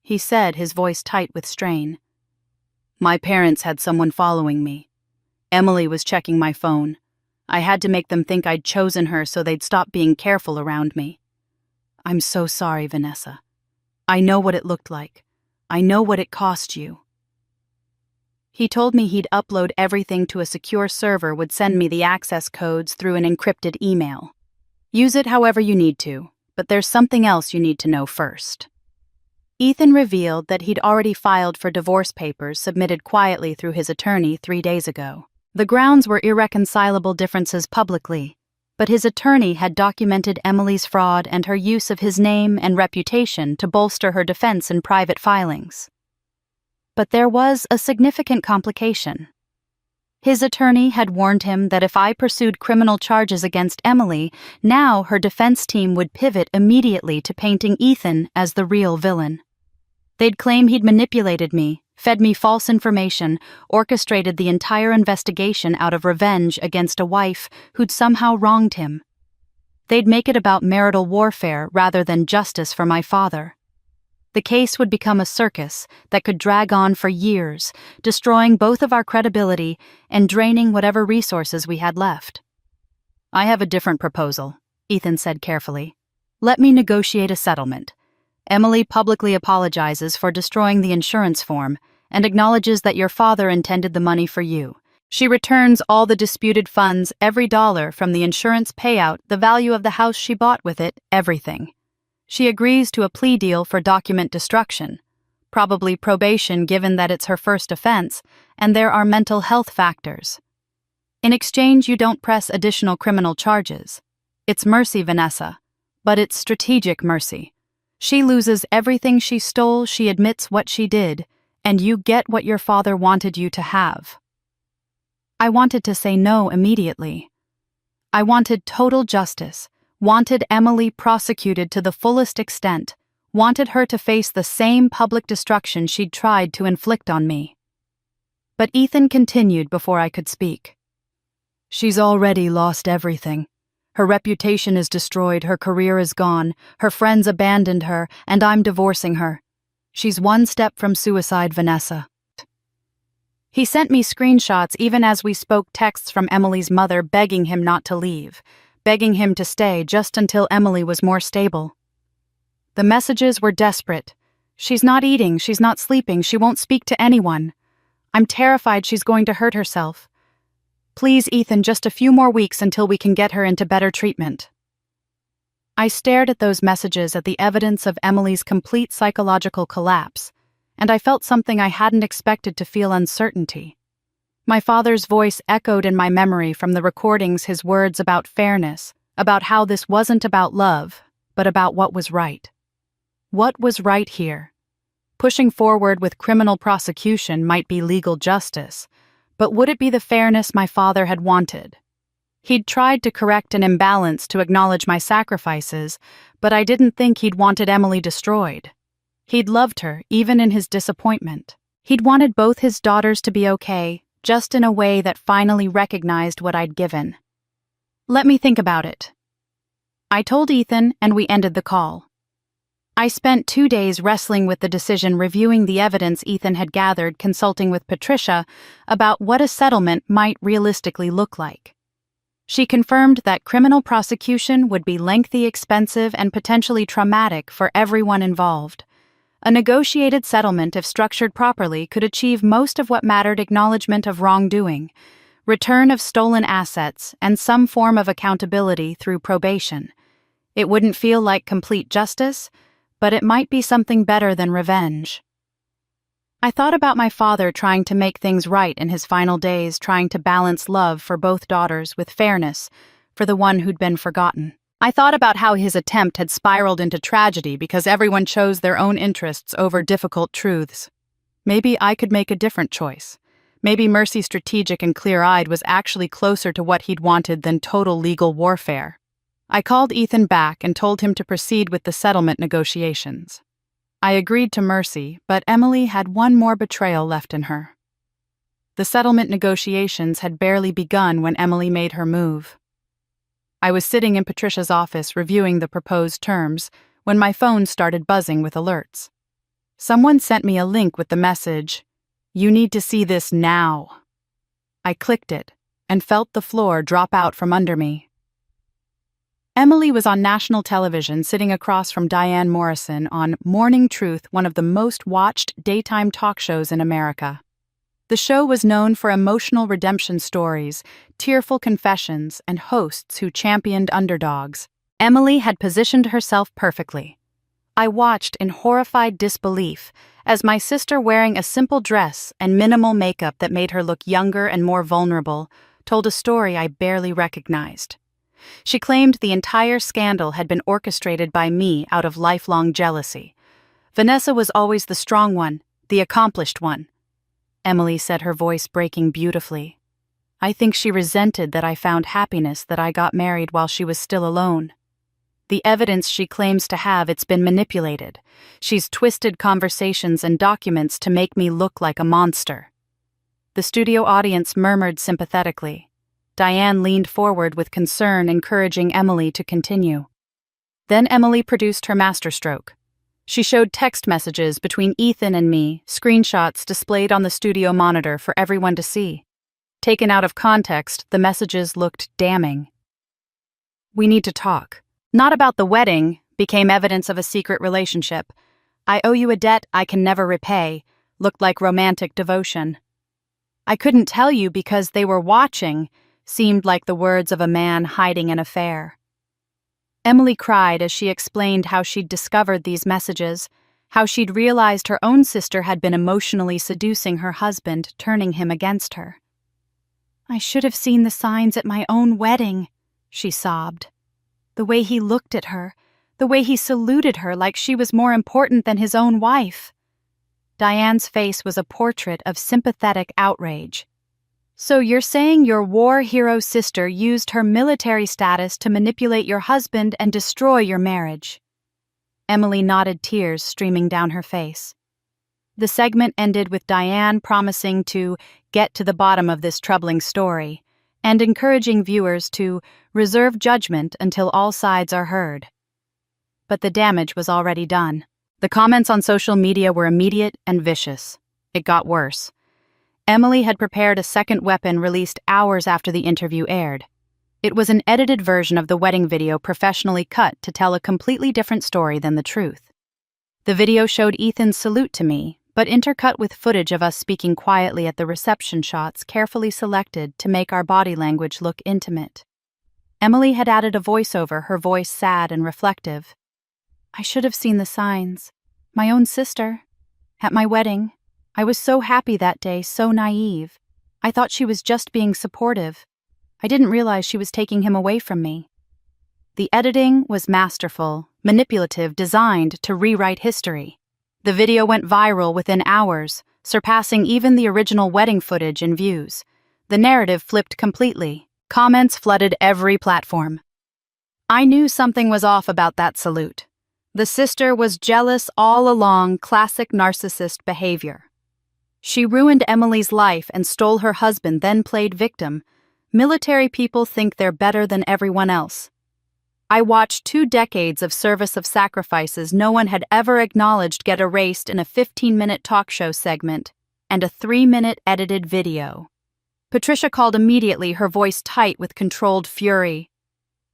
He said, his voice tight with strain. My parents had someone following me. Emily was checking my phone. I had to make them think I'd chosen her so they'd stop being careful around me. I'm so sorry, Vanessa. I know what it looked like. I know what it cost you. He told me he'd upload everything to a secure server, would send me the access codes through an encrypted email. Use it however you need to, but there's something else you need to know first. Ethan revealed that he'd already filed for divorce papers submitted quietly through his attorney 3 days ago. The grounds were irreconcilable differences publicly, but his attorney had documented Emily's fraud and her use of his name and reputation to bolster her defense in private filings. But there was a significant complication. His attorney had warned him that if I pursued criminal charges against Emily, now her defense team would pivot immediately to painting Ethan as the real villain. They'd claim he'd manipulated me, fed me false information, orchestrated the entire investigation out of revenge against a wife who'd somehow wronged him. They'd make it about marital warfare rather than justice for my father. The case would become a circus that could drag on for years, destroying both of our credibility and draining whatever resources we had left. I have a different proposal, Ethan said carefully. Let me negotiate a settlement. Emily publicly apologizes for destroying the insurance form and acknowledges that your father intended the money for you. She returns all the disputed funds, every dollar from the insurance payout, the value of the house she bought with it, everything. She agrees to a plea deal for document destruction, probably probation given that it's her first offense, and there are mental health factors. In exchange, you don't press additional criminal charges. It's mercy, Vanessa, but it's strategic mercy. She loses everything she stole, she admits what she did, and you get what your father wanted you to have. I wanted to say no immediately. I wanted total justice, wanted Emily prosecuted to the fullest extent, wanted her to face the same public destruction she'd tried to inflict on me. But Ethan continued before I could speak. She's already lost everything. Her reputation is destroyed, her career is gone, her friends abandoned her, and I'm divorcing her. She's one step from suicide, Vanessa. He sent me screenshots even as we spoke, texts from Emily's mother begging him not to leave, begging him to stay just until Emily was more stable. The messages were desperate. She's not eating, she's not sleeping, she won't speak to anyone. I'm terrified she's going to hurt herself. Please, Ethan, just a few more weeks until we can get her into better treatment. I stared at those messages, at the evidence of Emily's complete psychological collapse, and I felt something I hadn't expected to feel: uncertainty. My father's voice echoed in my memory from the recordings, his words about fairness, about how this wasn't about love, but about what was right. What was right here? Pushing forward with criminal prosecution might be legal justice, but would it be the fairness my father had wanted? He'd tried to correct an imbalance, to acknowledge my sacrifices, but I didn't think he'd wanted Emily destroyed. He'd loved her, even in his disappointment. He'd wanted both his daughters to be okay, just in a way that finally recognized what I'd given. Let me think about it. I told Ethan, and we ended the call. I spent 2 days wrestling with the decision, reviewing the evidence Ethan had gathered, consulting with Patricia about what a settlement might realistically look like. She confirmed that criminal prosecution would be lengthy, expensive, and potentially traumatic for everyone involved. A negotiated settlement, if structured properly, could achieve most of what mattered: acknowledgement of wrongdoing, return of stolen assets, and some form of accountability through probation. It wouldn't feel like complete justice, but it might be something better than revenge. I thought about my father trying to make things right in his final days, trying to balance love for both daughters with fairness for the one who'd been forgotten. I thought about how his attempt had spiraled into tragedy because everyone chose their own interests over difficult truths. Maybe I could make a different choice. Maybe Mercy, strategic and clear-eyed, was actually closer to what he'd wanted than total legal warfare. I called Ethan back and told him to proceed with the settlement negotiations. I agreed to mercy, but Emily had one more betrayal left in her. The settlement negotiations had barely begun when Emily made her move. I was sitting in Patricia's office reviewing the proposed terms when my phone started buzzing with alerts. Someone sent me a link with the message, "You need to see this now." I clicked it and felt the floor drop out from under me. Emily was on national television sitting across from Diane Morrison on Morning Truth, one of the most watched daytime talk shows in America. The show was known for emotional redemption stories, tearful confessions, and hosts who championed underdogs. Emily had positioned herself perfectly. I watched in horrified disbelief as my sister, wearing a simple dress and minimal makeup that made her look younger and more vulnerable, told a story I barely recognized. She claimed the entire scandal had been orchestrated by me out of lifelong jealousy. Vanessa was always the strong one, the accomplished one. Emily said, her voice breaking beautifully. I think she resented that I found happiness that I got married while she was still alone. The evidence she claims to have, it's been manipulated. She's twisted conversations and documents to make me look like a monster. The studio audience murmured sympathetically. Diane leaned forward with concern, encouraging Emily to continue. Then Emily produced her masterstroke. She showed text messages between Ethan and me, screenshots displayed on the studio monitor for everyone to see. Taken out of context, the messages looked damning. "We need to talk. Not about the wedding," became evidence of a secret relationship. "I owe you a debt I can never repay," looked like romantic devotion. "I couldn't tell you because they were watching," seemed like the words of a man hiding an affair. Emily cried as she explained how she'd discovered these messages, how she'd realized her own sister had been emotionally seducing her husband, turning him against her. "I should have seen the signs at my own wedding," she sobbed. "The way he looked at her, the way he saluted her like she was more important than his own wife." Diane's face was a portrait of sympathetic outrage. "So you're saying your war hero sister used her military status to manipulate your husband and destroy your marriage?" Emily nodded, tears streaming down her face. The segment ended with Diane promising to get to the bottom of this troubling story and encouraging viewers to reserve judgment until all sides are heard. But the damage was already done. The comments on social media were immediate and vicious. It got worse. Emily had prepared a second weapon released hours after the interview aired. It was an edited version of the wedding video professionally cut to tell a completely different story than the truth. The video showed Ethan's salute to me, but intercut with footage of us speaking quietly at the reception, shots carefully selected to make our body language look intimate. Emily had added a voiceover, her voice sad and reflective. "I should have seen the signs. My own sister. At my wedding. I was so happy that day, so naive. I thought she was just being supportive. I didn't realize she was taking him away from me." The editing was masterful, manipulative, designed to rewrite history. The video went viral within hours, surpassing even the original wedding footage in views. The narrative flipped completely. Comments flooded every platform. I knew something was off about that salute. The sister was jealous all along, classic narcissist behavior. She ruined Emily's life and stole her husband, then played victim. Military people think they're better than everyone else. I watched 2 decades of service of sacrifices no one had ever acknowledged get erased in a 15-minute talk show segment and a 3-minute edited video. Patricia called immediately, her voice tight with controlled fury.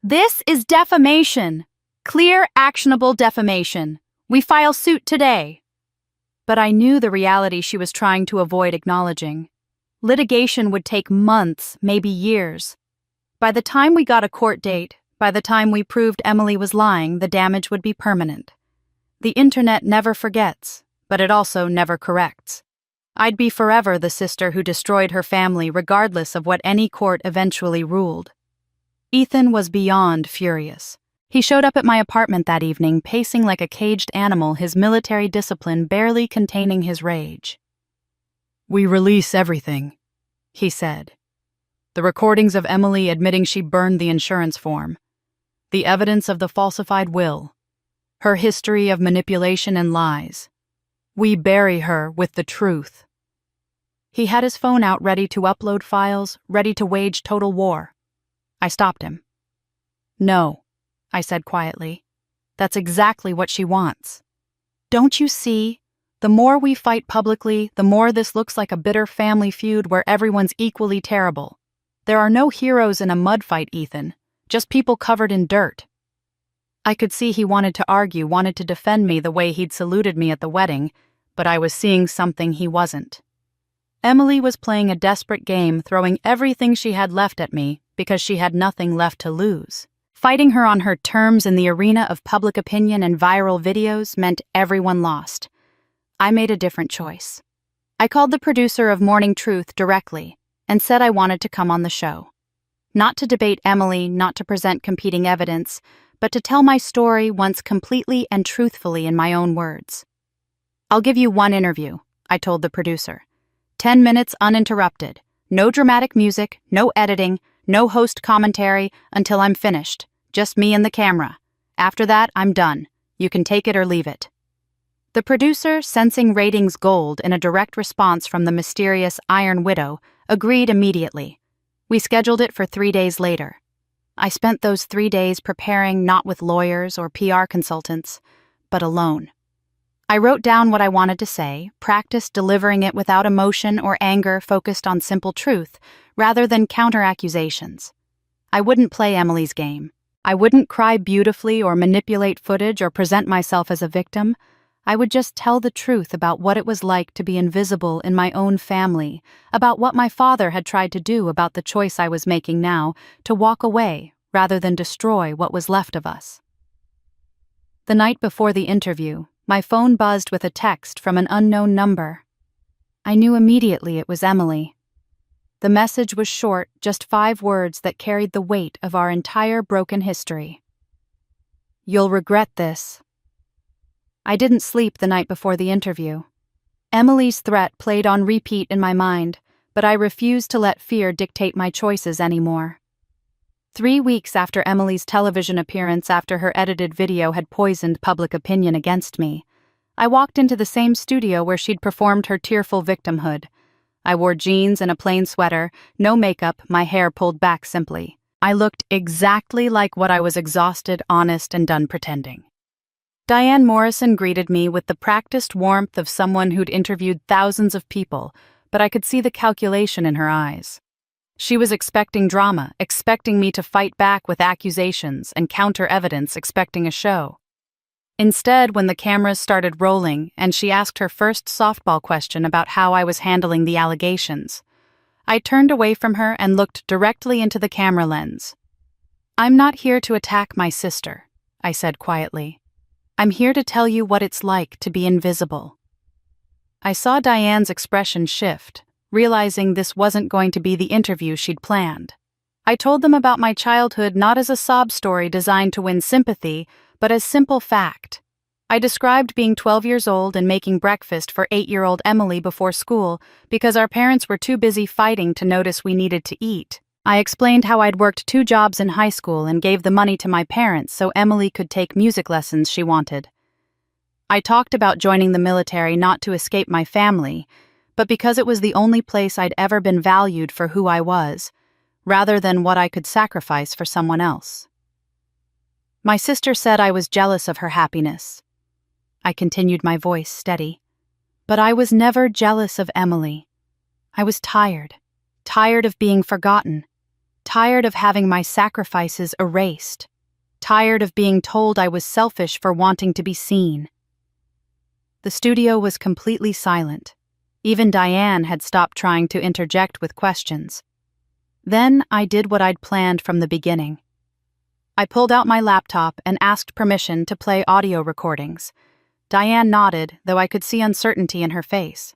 "This is defamation! Clear, actionable defamation. We file suit today." But I knew the reality she was trying to avoid acknowledging. Litigation would take months, maybe years. By the time we got a court date, by the time we proved Emily was lying, the damage would be permanent. The internet never forgets, but it also never corrects. I'd be forever the sister who destroyed her family regardless of what any court eventually ruled. Ethan was beyond furious. He showed up at my apartment that evening, pacing like a caged animal, his military discipline barely containing his rage. "We release everything," he said. "The recordings of Emily admitting she burned the insurance form. The evidence of the falsified will. Her history of manipulation and lies. We bury her with the truth. He had his phone out ready to upload files, ready to wage total war. I stopped him. No, I said quietly. That's exactly what she wants. Don't you see? The more we fight publicly, the more this looks like a bitter family feud where everyone's equally terrible. There are no heroes in a mud fight, Ethan. Just people covered in dirt. I could see he wanted to argue, wanted to defend me the way he'd saluted me at the wedding, but I was seeing something he wasn't. Emily was playing a desperate game, throwing everything she had left at me because she had nothing left to lose. Fighting her on her terms in the arena of public opinion and viral videos meant everyone lost. I made a different choice. I called the producer of Morning Truth directly and said I wanted to come on the show. Not to debate Emily, not to present competing evidence, but to tell my story once completely and truthfully in my own words. I'll give you one interview, I told the producer. 10 minutes uninterrupted. No dramatic music, no editing, no host commentary until I'm finished. Just me and the camera. After that, I'm done. You can take it or leave it. The producer, sensing ratings gold in a direct response from the mysterious Iron Widow, agreed immediately. We scheduled it for 3 days later. I spent those 3 days preparing not with lawyers or PR consultants, but alone. I wrote down what I wanted to say, practiced delivering it without emotion or anger, focused on simple truth, rather than counter-accusations. I wouldn't play Emily's game. I wouldn't cry beautifully or manipulate footage or present myself as a victim. I would just tell the truth about what it was like to be invisible in my own family, about what my father had tried to do, about the choice I was making now, to walk away rather than destroy what was left of us. The night before the interview, my phone buzzed with a text from an unknown number. I knew immediately it was Emily. The message was short, just 5 words that carried the weight of our entire broken history. You'll regret this. I didn't sleep the night before the interview. Emily's threat played on repeat in my mind, but I refused to let fear dictate my choices anymore. 3 weeks after Emily's television appearance, after her edited video had poisoned public opinion against me, I walked into the same studio where she'd performed her tearful victimhood. I wore jeans and a plain sweater, no makeup, my hair pulled back simply. I looked exactly like what I was exhausted, honest, and done pretending. Diane Morrison greeted me with the practiced warmth of someone who'd interviewed thousands of people, but I could see the calculation in her eyes. She was expecting drama, expecting me to fight back with accusations and counter-evidence, expecting a show. Instead, when the cameras started rolling and she asked her first softball question about how I was handling the allegations, I turned away from her and looked directly into the camera lens. I'm not here to attack my sister, I said quietly. I'm here to tell you what it's like to be invisible. I saw Diane's expression shift, realizing this wasn't going to be the interview she'd planned. I told them about my childhood not as a sob story designed to win sympathy, but as simple fact. I described being 12 years old and making breakfast for 8-year-old Emily before school because our parents were too busy fighting to notice we needed to eat. I explained how I'd worked 2 jobs in high school and gave the money to my parents so Emily could take music lessons she wanted. I talked about joining the military not to escape my family, but because it was the only place I'd ever been valued for who I was, rather than what I could sacrifice for someone else. My sister said I was jealous of her happiness. I continued, my voice steady. But I was never jealous of Emily. I was tired of being forgotten. Tired of having my sacrifices erased. Tired of being told I was selfish for wanting to be seen. The studio was completely silent. Even Diane had stopped trying to interject with questions. Then I did what I'd planned from the beginning. I pulled out my laptop and asked permission to play audio recordings. Diane nodded, though I could see uncertainty in her face.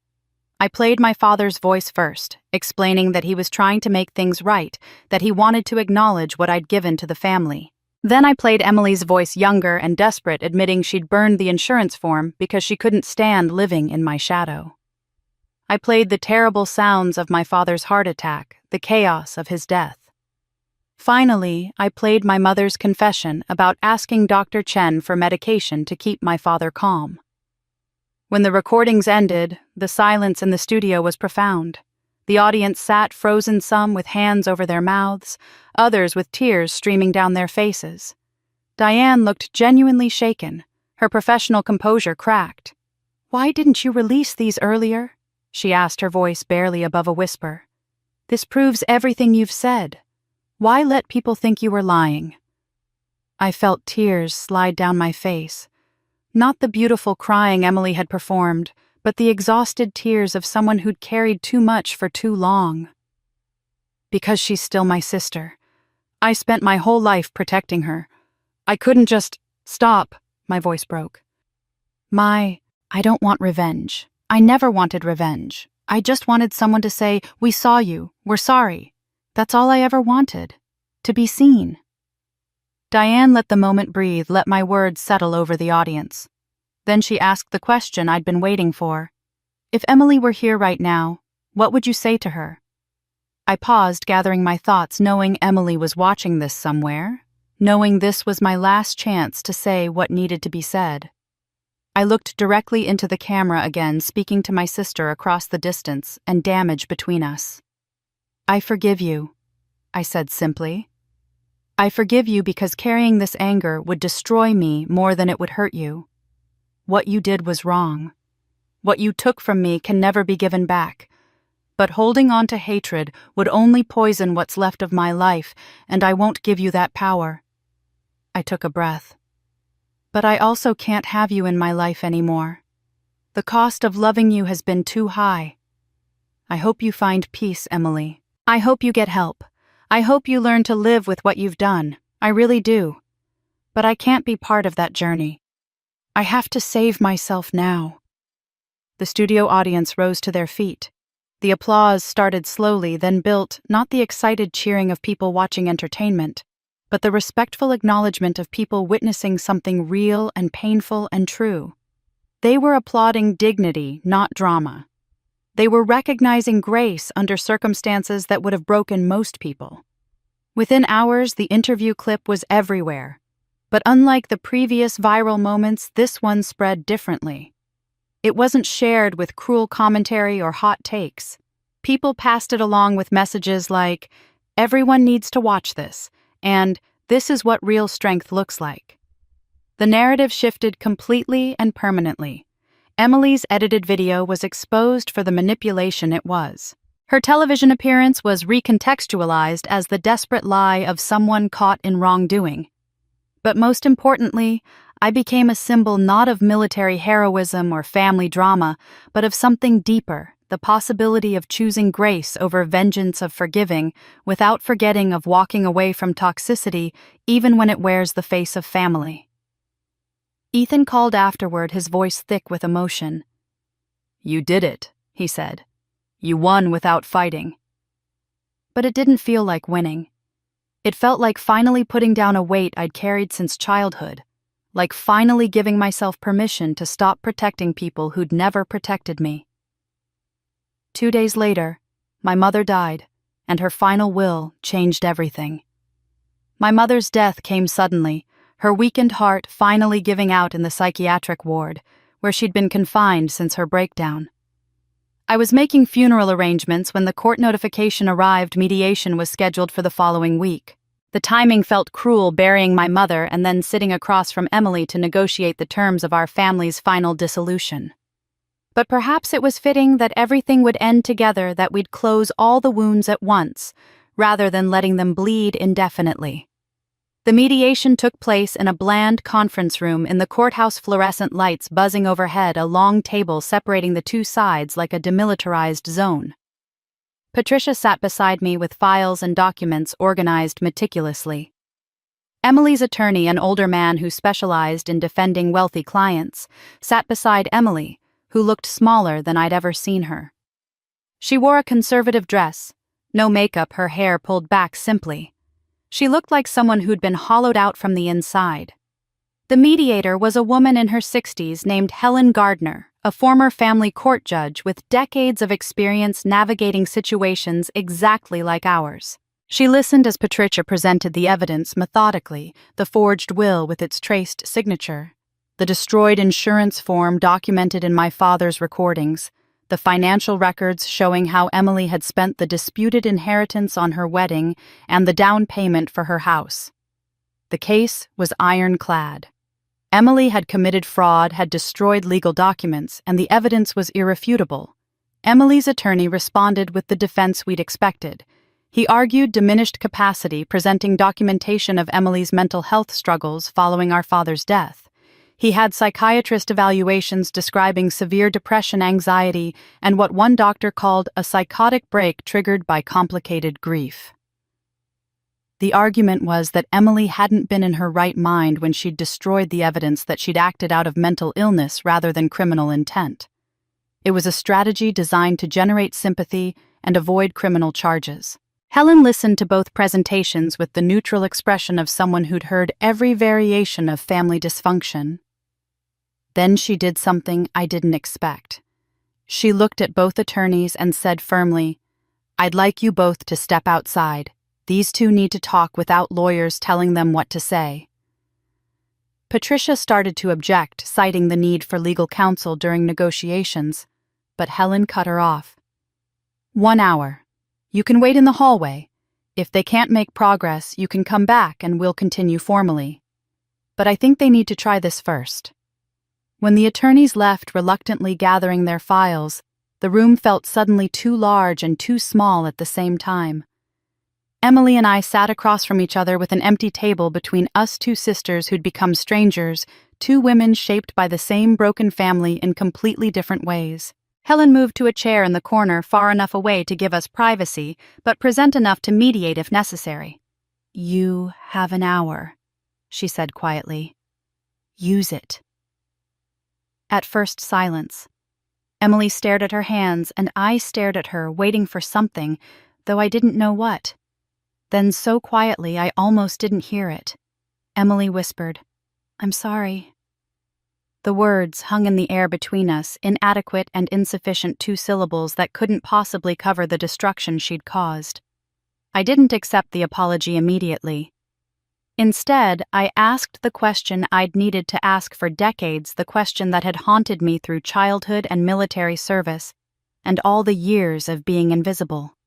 I played my father's voice first, explaining that he was trying to make things right, that he wanted to acknowledge what I'd given to the family. Then I played Emily's voice, younger and desperate, admitting she'd burned the insurance form because she couldn't stand living in my shadow. I played the terrible sounds of my father's heart attack, the chaos of his death. Finally, I played my mother's confession about asking Dr. Chen for medication to keep my father calm. When the recordings ended, the silence in the studio was profound. The audience sat frozen, some with hands over their mouths, others with tears streaming down their faces. Diane looked genuinely shaken, her professional composure cracked. "Why didn't you release these earlier?" she asked, her voice barely above a whisper. "This proves everything you've said. Why let people think you were lying?" I felt tears slide down my face. Not the beautiful crying Emily had performed, but the exhausted tears of someone who'd carried too much for too long. Because she's still my sister. I spent my whole life protecting her. I couldn't just stop, my voice broke. I don't want revenge. I never wanted revenge. I just wanted someone to say, "We saw you, we're sorry." That's all I ever wanted. To be seen. Diane let the moment breathe, let my words settle over the audience. Then she asked the question I'd been waiting for. "If Emily were here right now, what would you say to her?" I paused, gathering my thoughts, knowing Emily was watching this somewhere, knowing this was my last chance to say what needed to be said. I looked directly into the camera again, speaking to my sister across the distance and damage between us. "I forgive you," I said simply. "I forgive you because carrying this anger would destroy me more than it would hurt you. What you did was wrong. What you took from me can never be given back. But holding on to hatred would only poison what's left of my life, and I won't give you that power." I took a breath. "But I also can't have you in my life anymore. The cost of loving you has been too high. I hope you find peace, Emily. I hope you get help. I hope you learn to live with what you've done. I really do. But I can't be part of that journey. I have to save myself now." The studio audience rose to their feet. The applause started slowly, then built, not the excited cheering of people watching entertainment, but the respectful acknowledgement of people witnessing something real and painful and true. They were applauding dignity, not drama. They were recognizing grace under circumstances that would have broken most people. Within hours, the interview clip was everywhere. But unlike the previous viral moments, this one spread differently. It wasn't shared with cruel commentary or hot takes. People passed it along with messages like, "Everyone needs to watch this," and "This is what real strength looks like." The narrative shifted completely and permanently. Emily's edited video was exposed for the manipulation it was. Her television appearance was recontextualized as the desperate lie of someone caught in wrongdoing. But most importantly, I became a symbol not of military heroism or family drama, but of something deeper, the possibility of choosing grace over vengeance, of forgiving, without forgetting of walking away from toxicity, even when it wears the face of family. Ethan called afterward, his voice thick with emotion. "You did it," he said. "You won without fighting." But it didn't feel like winning. It felt like finally putting down a weight I'd carried since childhood, like finally giving myself permission to stop protecting people who'd never protected me. 2 days later, my mother died, and her final will changed everything. My mother's death came suddenly, her weakened heart finally giving out in the psychiatric ward, where she'd been confined since her breakdown. I was making funeral arrangements when the court notification arrived. Mediation was scheduled for the following week. The timing felt cruel, burying my mother and then sitting across from Emily to negotiate the terms of our family's final dissolution. But perhaps it was fitting that everything would end together, that we'd close all the wounds at once, rather than letting them bleed indefinitely. The mediation took place in a bland conference room in the courthouse, fluorescent lights buzzing overhead, a long table separating the two sides like a demilitarized zone. Patricia sat beside me with files and documents organized meticulously. Emily's attorney, an older man who specialized in defending wealthy clients, sat beside Emily, who looked smaller than I'd ever seen her. She wore a conservative dress, no makeup, her hair pulled back simply. She looked like someone who'd been hollowed out from the inside. The mediator was a woman in her 60s named Helen Gardner, a former family court judge with decades of experience navigating situations exactly like ours. She listened as Patricia presented the evidence methodically, the forged will with its traced signature, the destroyed insurance form documented in my father's recordings, the financial records showing how Emily had spent the disputed inheritance on her wedding and the down payment for her house. The case was ironclad. Emily had committed fraud, had destroyed legal documents, and the evidence was irrefutable. Emily's attorney responded with the defense we'd expected. He argued diminished capacity, presenting documentation of Emily's mental health struggles following our father's death. He had psychiatrist evaluations describing severe depression, anxiety, and what one doctor called a psychotic break triggered by complicated grief. The argument was that Emily hadn't been in her right mind when she'd destroyed the evidence, that she'd acted out of mental illness rather than criminal intent. It was a strategy designed to generate sympathy and avoid criminal charges. Helen listened to both presentations with the neutral expression of someone who'd heard every variation of family dysfunction. Then she did something I didn't expect. She looked at both attorneys and said firmly, "I'd like you both to step outside. These two need to talk without lawyers telling them what to say." Patricia started to object, citing the need for legal counsel during negotiations, but Helen cut her off. "1 hour. You can wait in the hallway. If they can't make progress, you can come back and we'll continue formally. But I think they need to try this first." When the attorneys left, reluctantly gathering their files, the room felt suddenly too large and too small at the same time. Emily and I sat across from each other with an empty table between us, two sisters who'd become strangers, two women shaped by the same broken family in completely different ways. Helen moved to a chair in the corner, far enough away to give us privacy, but present enough to mediate if necessary. "You have an hour," she said quietly. "Use it." At first, silence. Emily stared at her hands, and I stared at her, waiting for something, though I didn't know what. Then, so quietly, I almost didn't hear it. Emily whispered, "I'm sorry." The words hung in the air between us, inadequate and insufficient 2 syllables that couldn't possibly cover the destruction she'd caused. I didn't accept the apology immediately. Instead, I asked the question I'd needed to ask for decades, the question that had haunted me through childhood and military service, and all the years of being invisible.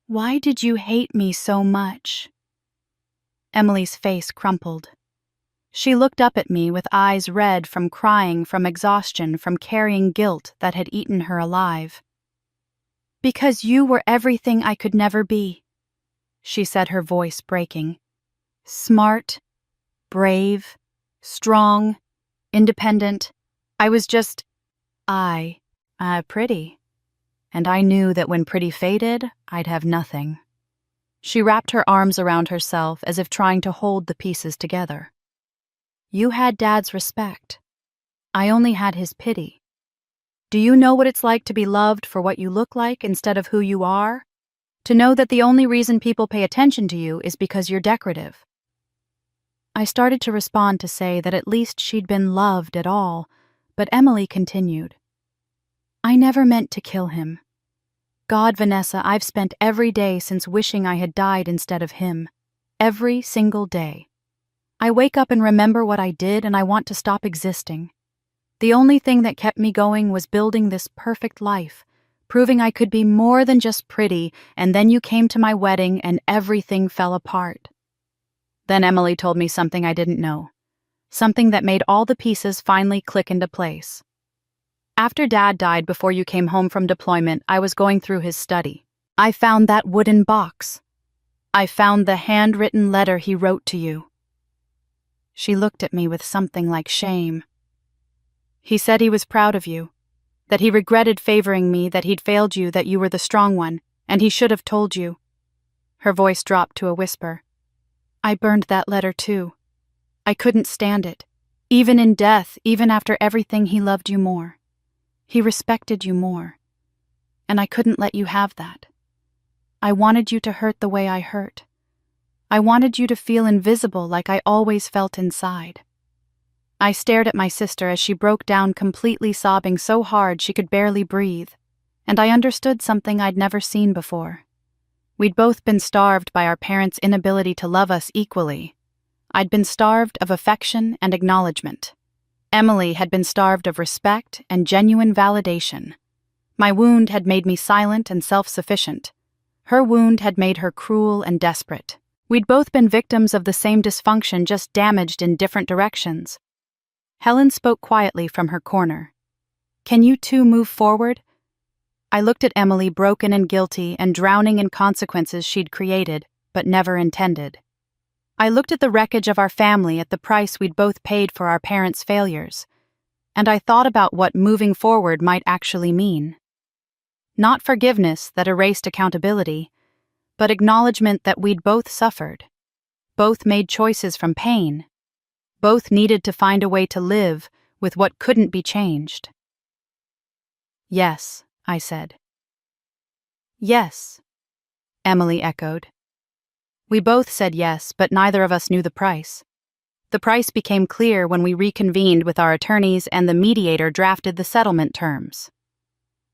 "Why did you hate me so much?" Emily's face crumpled. She looked up at me with eyes red from crying, from exhaustion, from carrying guilt that had eaten her alive. "Because you were everything I could never be," she said, her voice breaking. "Smart, brave, strong, independent. I was just, pretty. And I knew that when pretty faded, I'd have nothing." She wrapped her arms around herself as if trying to hold the pieces together. "You had Dad's respect. I only had his pity. Do you know what it's like to be loved for what you look like instead of who you are? To know that the only reason people pay attention to you is because you're decorative." I started to respond to say that at least she'd been loved at all, but Emily continued. "I never meant to kill him. God, Vanessa, I've spent every day since wishing I had died instead of him. Every single day. I wake up and remember what I did, and I want to stop existing. The only thing that kept me going was building this perfect life, proving I could be more than just pretty, and then you came to my wedding and everything fell apart." Then Emily told me something I didn't know, something that made all the pieces finally click into place. "After Dad died, before you came home from deployment, I was going through his study. I found that wooden box. I found the handwritten letter he wrote to you." She looked at me with something like shame. "He said he was proud of you, that he regretted favoring me, that he'd failed you, that you were the strong one, and he should have told you." Her voice dropped to a whisper. "I burned that letter too. I couldn't stand it. Even in death, even after everything, he loved you more. He respected you more. And I couldn't let you have that. I wanted you to hurt the way I hurt. I wanted you to feel invisible like I always felt inside." I stared at my sister as she broke down, completely sobbing so hard she could barely breathe, and I understood something I'd never seen before. We'd both been starved by our parents' inability to love us equally. I'd been starved of affection and acknowledgement. Emily had been starved of respect and genuine validation. My wound had made me silent and self-sufficient. Her wound had made her cruel and desperate. We'd both been victims of the same dysfunction, just damaged in different directions. Helen spoke quietly from her corner. "Can you two move forward?" I looked at Emily, broken and guilty and drowning in consequences she'd created, but never intended. I looked at the wreckage of our family, at the price we'd both paid for our parents' failures, and I thought about what moving forward might actually mean. Not forgiveness that erased accountability, but acknowledgement that we'd both suffered. Both made choices from pain. Both needed to find a way to live with what couldn't be changed. "Yes," I said. "Yes," Emily echoed. We both said yes, but neither of us knew the price. The price became clear when we reconvened with our attorneys and the mediator drafted the settlement terms.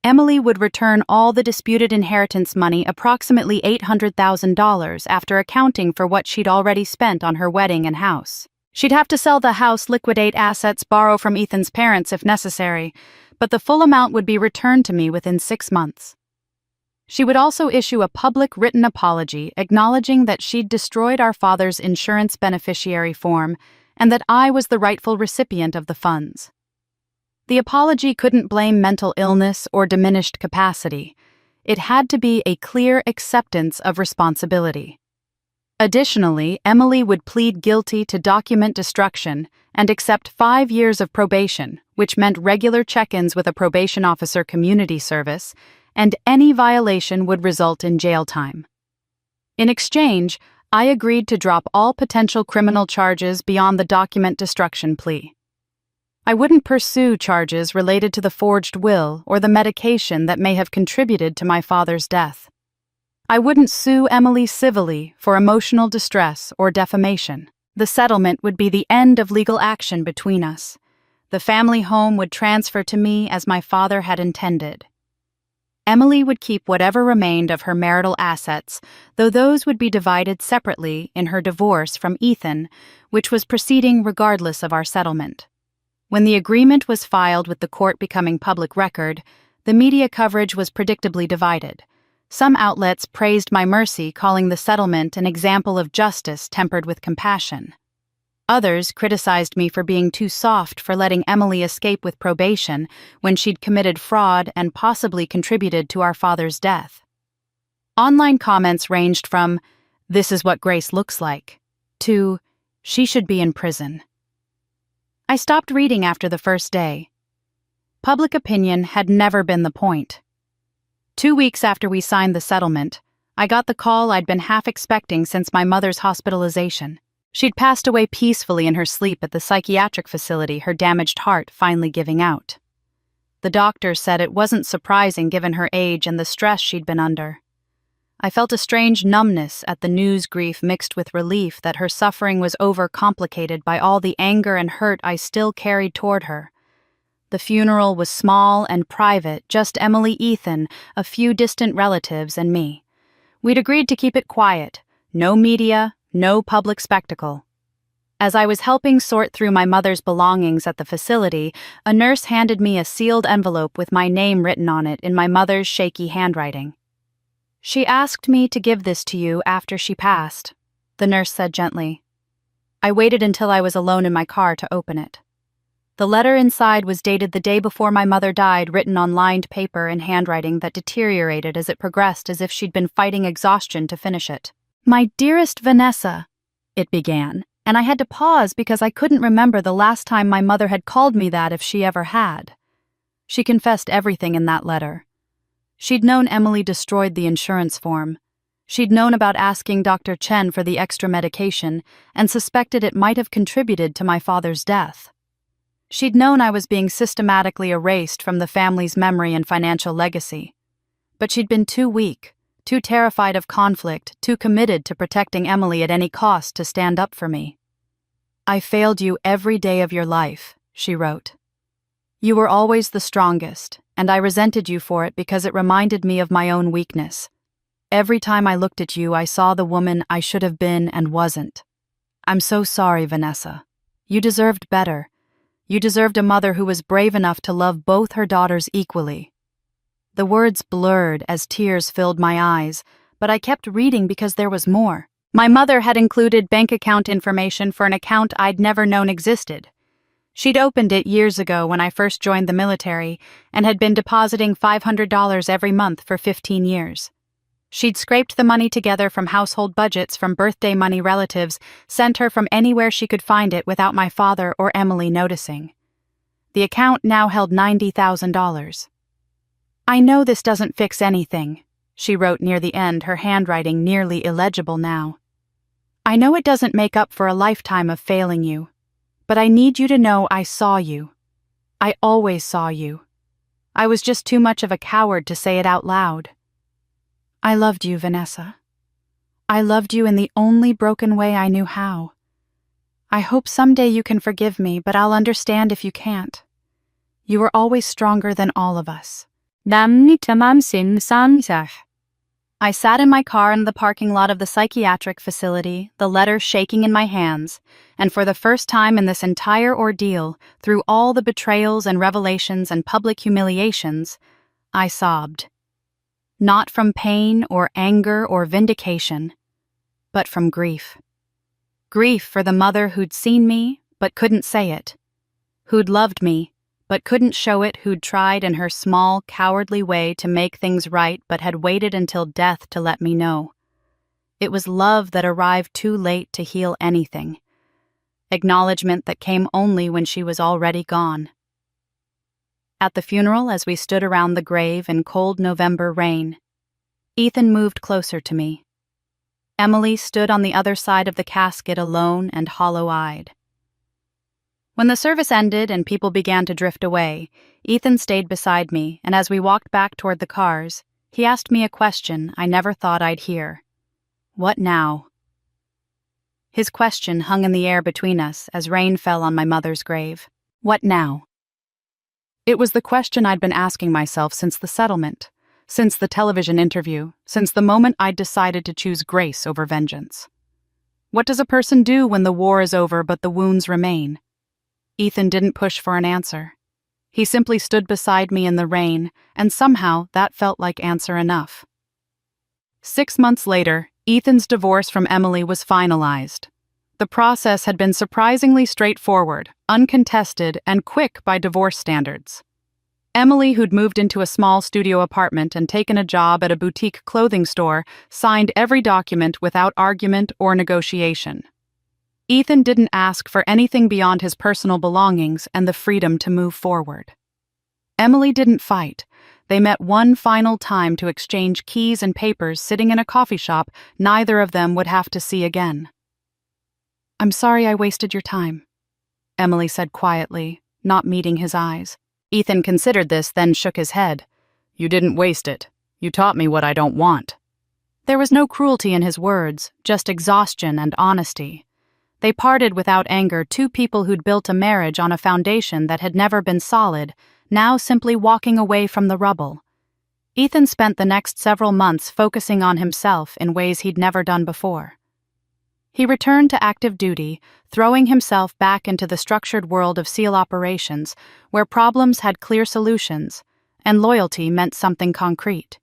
Emily would return all the disputed inheritance money, approximately $800,000, after accounting for what she'd already spent on her wedding and house. She'd have to sell the house, liquidate assets, borrow from Ethan's parents if necessary, but the full amount would be returned to me within 6 months. She would also issue a public written apology acknowledging that she'd destroyed our father's insurance beneficiary form and that I was the rightful recipient of the funds. The apology couldn't blame mental illness or diminished capacity. It had to be a clear acceptance of responsibility. Additionally, Emily would plead guilty to document destruction and accept 5 years of probation, which meant regular check-ins with a probation officer community service, and any violation would result in jail time. In exchange, I agreed to drop all potential criminal charges beyond the document destruction plea. I wouldn't pursue charges related to the forged will or the medication that may have contributed to my father's death. I wouldn't sue Emily civilly for emotional distress or defamation. The settlement would be the end of legal action between us. The family home would transfer to me as my father had intended. Emily would keep whatever remained of her marital assets, though those would be divided separately in her divorce from Ethan, which was proceeding regardless of our settlement. When the agreement was filed with the court becoming public record, the media coverage was predictably divided. Some outlets praised my mercy, calling the settlement an example of justice tempered with compassion. Others criticized me for being too soft for letting Emily escape with probation when she'd committed fraud and possibly contributed to our father's death. Online comments ranged from, "This is what grace looks like," to, "She should be in prison." I stopped reading after the first day. Public opinion had never been the point. 2 weeks after we signed the settlement, I got the call I'd been half expecting since my mother's hospitalization. She'd passed away peacefully in her sleep at the psychiatric facility, her damaged heart finally giving out. The doctor said it wasn't surprising given her age and the stress she'd been under. I felt a strange numbness at the news grief mixed with relief that her suffering was overcomplicated by all the anger and hurt I still carried toward her. The funeral was small and private, just Emily, Ethan, a few distant relatives, and me. We'd agreed to keep it quiet, no media, no public spectacle. As I was helping sort through my mother's belongings at the facility, a nurse handed me a sealed envelope with my name written on it in my mother's shaky handwriting. "She asked me to give this to you after she passed," the nurse said gently. I waited until I was alone in my car to open it. The letter inside was dated the day before my mother died, written on lined paper in handwriting that deteriorated as it progressed, as if she'd been fighting exhaustion to finish it. "My dearest Vanessa," it began, and I had to pause because I couldn't remember the last time my mother had called me that, if she ever had. She confessed everything in that letter. She'd known Emily destroyed the insurance form. She'd known about asking Dr. Chen for the extra medication and suspected it might have contributed to my father's death. She'd known I was being systematically erased from the family's memory and financial legacy. But she'd been too weak, too terrified of conflict, too committed to protecting Emily at any cost to stand up for me. "I failed you every day of your life," she wrote. "You were always the strongest, and I resented you for it because it reminded me of my own weakness. Every time I looked at you, I saw the woman I should have been and wasn't. I'm so sorry, Vanessa. You deserved better. You deserved a mother who was brave enough to love both her daughters equally." The words blurred as tears filled my eyes, but I kept reading because there was more. My mother had included bank account information for an account I'd never known existed. She'd opened it years ago when I first joined the military and had been depositing $500 every month for 15 years. She'd scraped the money together from household budgets from birthday money relatives, sent her from anywhere she could find it without my father or Emily noticing. The account now held $90,000. "I know this doesn't fix anything," she wrote near the end, her handwriting nearly illegible now. "I know it doesn't make up for a lifetime of failing you, but I need you to know I saw you. I always saw you. I was just too much of a coward to say it out loud. I loved you, Vanessa. I loved you in the only broken way I knew how. I hope someday you can forgive me, but I'll understand if you can't. You were always stronger than all of us." I sat in my car in the parking lot of the psychiatric facility, the letter shaking in my hands, and for the first time in this entire ordeal, through all the betrayals and revelations and public humiliations, I sobbed. Not from pain or anger or vindication, but from grief. Grief for the mother who'd seen me, but couldn't say it. Who'd loved me, but couldn't show it, who'd tried in her small, cowardly way to make things right but had waited until death to let me know. It was love that arrived too late to heal anything. Acknowledgement that came only when she was already gone. At the funeral, as we stood around the grave in cold November rain, Ethan moved closer to me. Emily stood on the other side of the casket alone and hollow-eyed. When the service ended and people began to drift away, Ethan stayed beside me, and as we walked back toward the cars, he asked me a question I never thought I'd hear. What now? His question hung in the air between us as rain fell on my mother's grave. What now? It was the question I'd been asking myself since the settlement, since the television interview, since the moment I'd decided to choose grace over vengeance. What does a person do when the war is over but the wounds remain? Ethan didn't push for an answer. He simply stood beside me in the rain, and somehow that felt like answer enough. 6 months later, Ethan's divorce from Emily was finalized. The process had been surprisingly straightforward, uncontested, and quick by divorce standards. Emily, who'd moved into a small studio apartment and taken a job at a boutique clothing store, signed every document without argument or negotiation. Ethan didn't ask for anything beyond his personal belongings and the freedom to move forward. Emily didn't fight. They met one final time to exchange keys and papers sitting in a coffee shop neither of them would have to see again. "I'm sorry I wasted your time," Emily said quietly, not meeting his eyes. Ethan considered this, then shook his head. "You didn't waste it. You taught me what I don't want." There was no cruelty in his words, just exhaustion and honesty. They parted without anger, two people who'd built a marriage on a foundation that had never been solid, now simply walking away from the rubble. Ethan spent the next several months focusing on himself in ways he'd never done before. He returned to active duty, throwing himself back into the structured world of SEAL operations, where problems had clear solutions, and loyalty meant something concrete.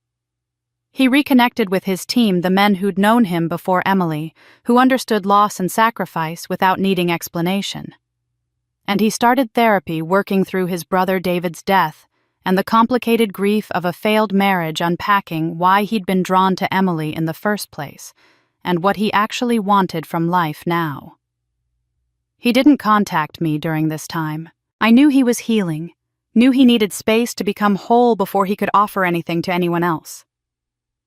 He reconnected with his team, the men who'd known him before Emily, who understood loss and sacrifice without needing explanation. And he started therapy, working through his brother David's death and the complicated grief of a failed marriage, unpacking why he'd been drawn to Emily in the first place, and what he actually wanted from life now. He didn't contact me during this time. I knew he was healing, knew he needed space to become whole before he could offer anything to anyone else.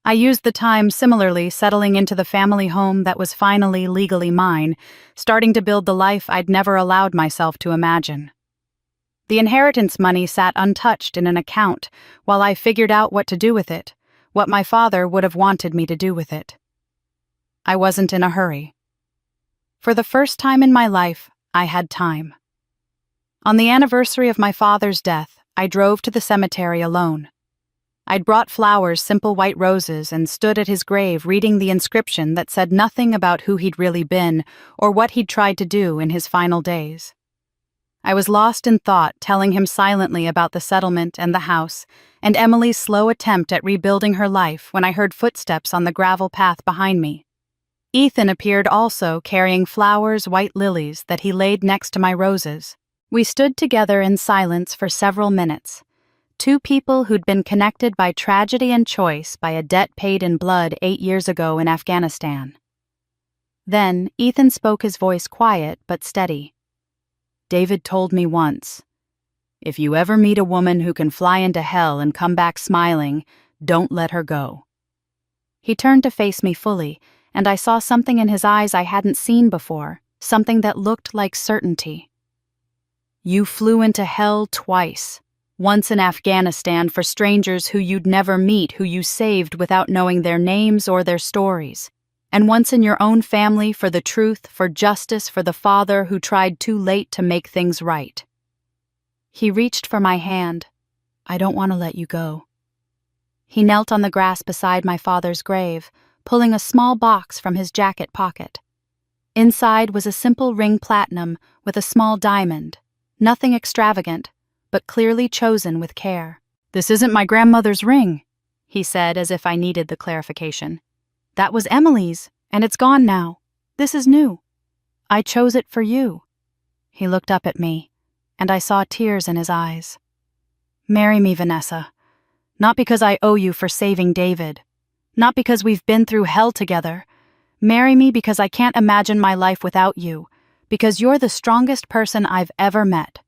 I used the time similarly, settling into the family home that was finally legally mine, starting to build the life I'd never allowed myself to imagine. The inheritance money sat untouched in an account while I figured out what to do with it, what my father would have wanted me to do with it. I wasn't in a hurry. For the first time in my life, I had time. On the anniversary of my father's death, I drove to the cemetery alone. I'd brought flowers, simple white roses, and stood at his grave reading the inscription that said nothing about who he'd really been or what he'd tried to do in his final days. I was lost in thought, telling him silently about the settlement and the house, and Emily's slow attempt at rebuilding her life when I heard footsteps on the gravel path behind me. Ethan appeared also, carrying flowers, white lilies, that he laid next to my roses. We stood together in silence for several minutes. Two people who'd been connected by tragedy and choice by a debt paid in blood 8 years ago in Afghanistan. Then, Ethan spoke, his voice quiet but steady. David told me once, if you ever meet a woman who can fly into hell and come back smiling, don't let her go. He turned to face me fully, and I saw something in his eyes I hadn't seen before, something that looked like certainty. You flew into hell twice. Once in Afghanistan for strangers who you'd never meet, who you saved without knowing their names or their stories. And once in your own family for the truth, for justice, for the father who tried too late to make things right. He reached for my hand. I don't want to let you go. He knelt on the grass beside my father's grave, pulling a small box from his jacket pocket. Inside was a simple ring platinum with a small diamond, nothing extravagant, but clearly chosen with care. This isn't my grandmother's ring, he said as if I needed the clarification. That was Emily's, and it's gone now. This is new. I chose it for you. He looked up at me, and I saw tears in his eyes. Marry me, Vanessa. Not because I owe you for saving David. Not because we've been through hell together. Marry me because I can't imagine my life without you, because you're the strongest person I've ever met,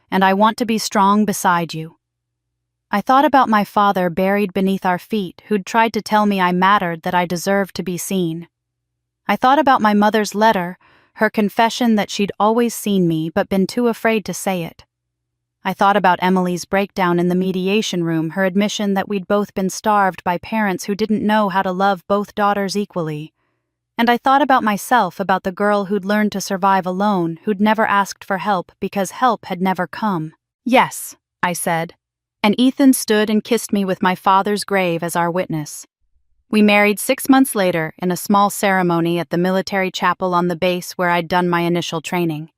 and I want to be strong beside you. I thought about my father buried beneath our feet, who'd tried to tell me I mattered, that I deserved to be seen. I thought about my mother's letter, her confession that she'd always seen me but been too afraid to say it. I thought about Emily's breakdown in the mediation room, her admission that we'd both been starved by parents who didn't know how to love both daughters equally. And I thought about myself, about the girl who'd learned to survive alone, who'd never asked for help because help had never come. Yes, I said, and Ethan stood and kissed me with my father's grave as our witness. We married 6 months later in a small ceremony at the military chapel on the base where I'd done my initial training.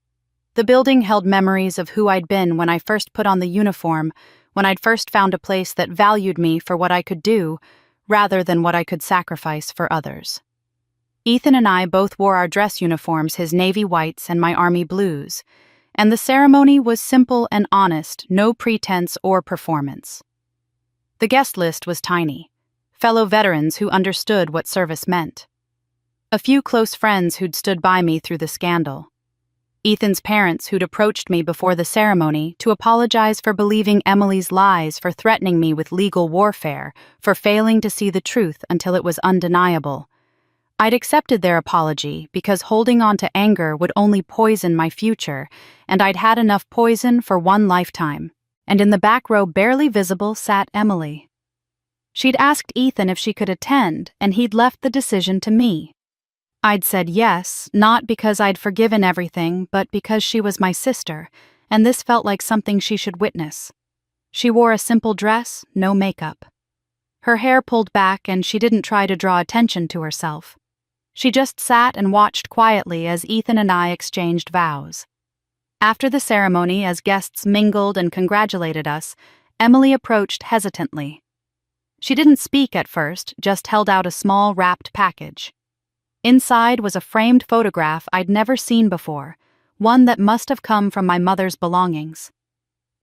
The building held memories of who I'd been when I first put on the uniform, when I'd first found a place that valued me for what I could do, rather than what I could sacrifice for others. Ethan and I both wore our dress uniforms, his navy whites and my army blues, and the ceremony was simple and honest, no pretense or performance. The guest list was tiny. Fellow veterans who understood what service meant. A few close friends who'd stood by me through the scandal. Ethan's parents who'd approached me before the ceremony to apologize for believing Emily's lies, for threatening me with legal warfare, for failing to see the truth until it was undeniable. I'd accepted their apology because holding on to anger would only poison my future, and I'd had enough poison for one lifetime. And in the back row, barely visible, sat Emily. She'd asked Ethan if she could attend, and he'd left the decision to me. I'd said yes, not because I'd forgiven everything, but because she was my sister, and this felt like something she should witness. She wore a simple dress, no makeup. Her hair pulled back, and she didn't try to draw attention to herself. She just sat and watched quietly as Ethan and I exchanged vows. After the ceremony, as guests mingled and congratulated us, Emily approached hesitantly. She didn't speak at first, just held out a small wrapped package. Inside was a framed photograph I'd never seen before, one that must have come from my mother's belongings.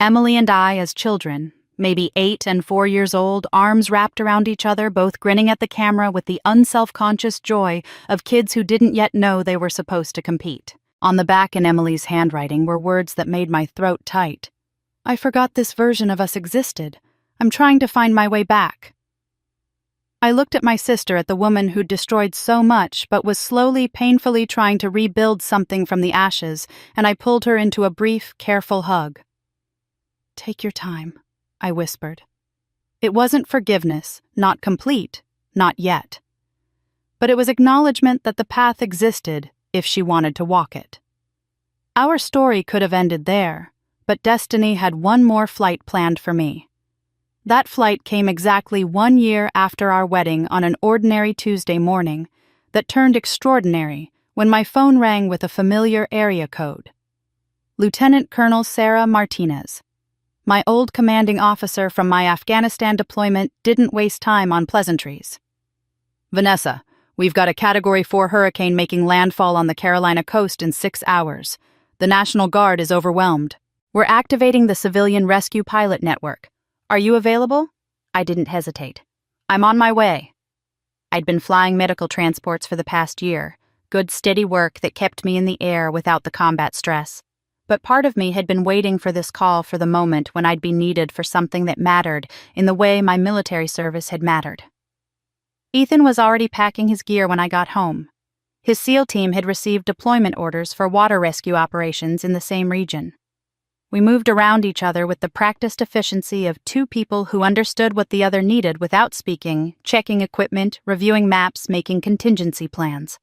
Emily and I as children, maybe 8 and 4 years old, arms wrapped around each other, both grinning at the camera with the unself-conscious joy of kids who didn't yet know they were supposed to compete. On the back in Emily's handwriting were words that made my throat tight. I forgot this version of us existed. I'm trying to find my way back. I looked at my sister, at the woman who'd destroyed so much but was slowly, painfully trying to rebuild something from the ashes, and I pulled her into a brief, careful hug. Take your time, I whispered. It wasn't forgiveness, not complete, not yet. But it was acknowledgement that the path existed if she wanted to walk it. Our story could have ended there, but destiny had one more flight planned for me. That flight came exactly 1 year after our wedding on an ordinary Tuesday morning that turned extraordinary when my phone rang with a familiar area code. Lieutenant Colonel Sarah Martinez. My old commanding officer from my Afghanistan deployment didn't waste time on pleasantries. "Vanessa, we've got a Category 4 hurricane making landfall on the Carolina coast in 6 hours. The National Guard is overwhelmed. We're activating the civilian rescue pilot network. Are you available?" I didn't hesitate. "I'm on my way." I'd been flying medical transports for the past year, good steady work that kept me in the air without the combat stress. But part of me had been waiting for this call for the moment when I'd be needed for something that mattered in the way my military service had mattered. Ethan was already packing his gear when I got home. His SEAL team had received deployment orders for water rescue operations in the same region. We moved around each other with the practiced efficiency of two people who understood what the other needed without speaking, checking equipment, reviewing maps, making contingency plans.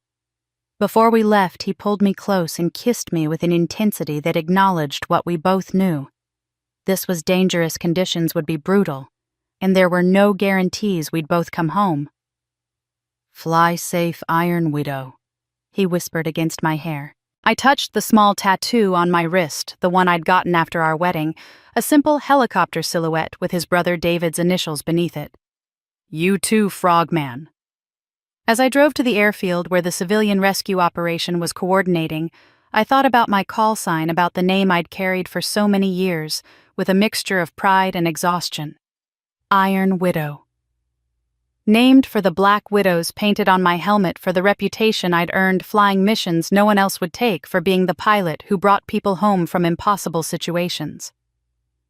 Before we left, he pulled me close and kissed me with an intensity that acknowledged what we both knew. This was dangerous, conditions would be brutal, and there were no guarantees we'd both come home. "Fly safe, Iron Widow," he whispered against my hair. I touched the small tattoo on my wrist, the one I'd gotten after our wedding, a simple helicopter silhouette with his brother David's initials beneath it. "You too, Frogman." As I drove to the airfield where the civilian rescue operation was coordinating, I thought about my call sign, about the name I'd carried for so many years, with a mixture of pride and exhaustion. Iron Widow. Named for the black widows painted on my helmet for the reputation I'd earned flying missions no one else would take for being the pilot who brought people home from impossible situations.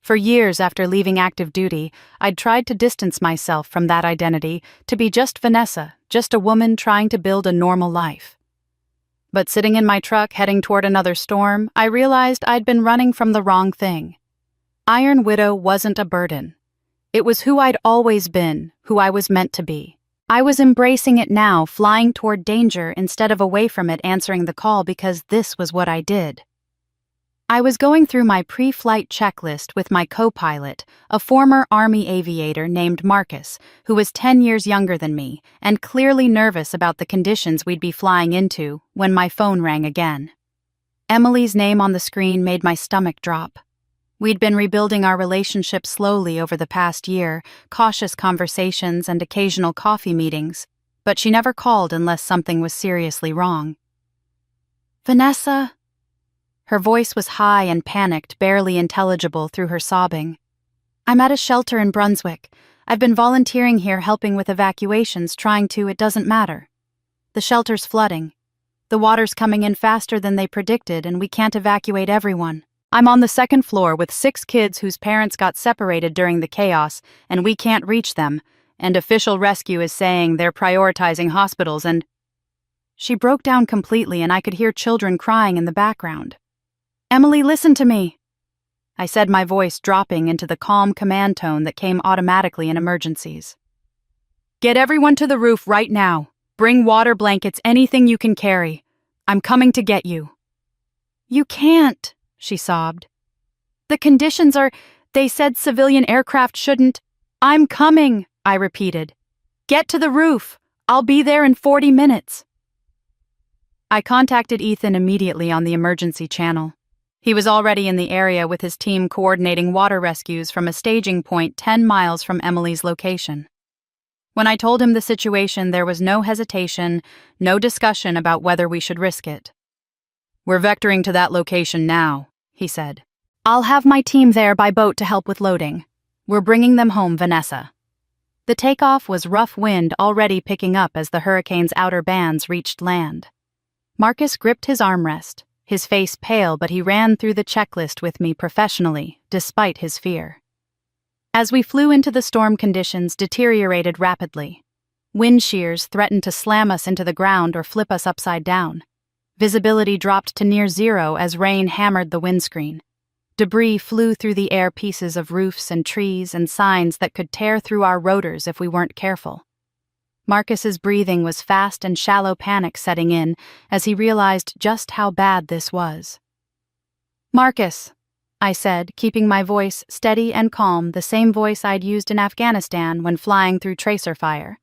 For years after leaving active duty, I'd tried to distance myself from that identity to be just Vanessa, just a woman trying to build a normal life. But sitting in my truck heading toward another storm, I realized I'd been running from the wrong thing. Iron Widow wasn't a burden. It was who I'd always been, who I was meant to be. I was embracing it now, flying toward danger instead of away from it, answering the call because this was what I did. I was going through my pre-flight checklist with my co-pilot, a former Army aviator named Marcus, who was 10 years younger than me, and clearly nervous about the conditions we'd be flying into, when my phone rang again. Emily's name on the screen made my stomach drop. We'd been rebuilding our relationship slowly over the past year, cautious conversations and occasional coffee meetings, but she never called unless something was seriously wrong. "Vanessa?" Her voice was high and panicked, barely intelligible through her sobbing. "I'm at a shelter in Brunswick. I've been volunteering here helping with evacuations, it doesn't matter. The shelter's flooding. The water's coming in faster than they predicted and we can't evacuate everyone. I'm on the second floor with 6 kids whose parents got separated during the chaos, and we can't reach them, and official rescue is saying they're prioritizing hospitals and—" She broke down completely and I could hear children crying in the background. "Emily, listen to me," I said, my voice dropping into the calm command tone that came automatically in emergencies. "Get everyone to the roof right now. Bring water, blankets, anything you can carry. I'm coming to get you." "You can't," she sobbed. "The conditions they said civilian aircraft shouldn't." "I'm coming," I repeated. "Get to the roof. I'll be there in 40 minutes. I contacted Ethan immediately on the emergency channel. He was already in the area with his team coordinating water rescues from a staging point 10 miles from Emily's location. When I told him the situation, there was no hesitation, no discussion about whether we should risk it. "We're vectoring to that location now," he said. "I'll have my team there by boat to help with loading. We're bringing them home, Vanessa." The takeoff was rough wind already picking up as the hurricane's outer bands reached land. Marcus gripped his armrest, his face pale, but he ran through the checklist with me professionally, despite his fear. As we flew into the storm, conditions deteriorated rapidly. Wind shears threatened to slam us into the ground or flip us upside down. Visibility dropped to near zero as rain hammered the windscreen. Debris flew through the air, pieces of roofs and trees and signs that could tear through our rotors if we weren't careful. Marcus's breathing was fast and shallow, panic setting in as he realized just how bad this was. "Marcus," I said, keeping my voice steady and calm, the same voice I'd used in Afghanistan when flying through tracer fire.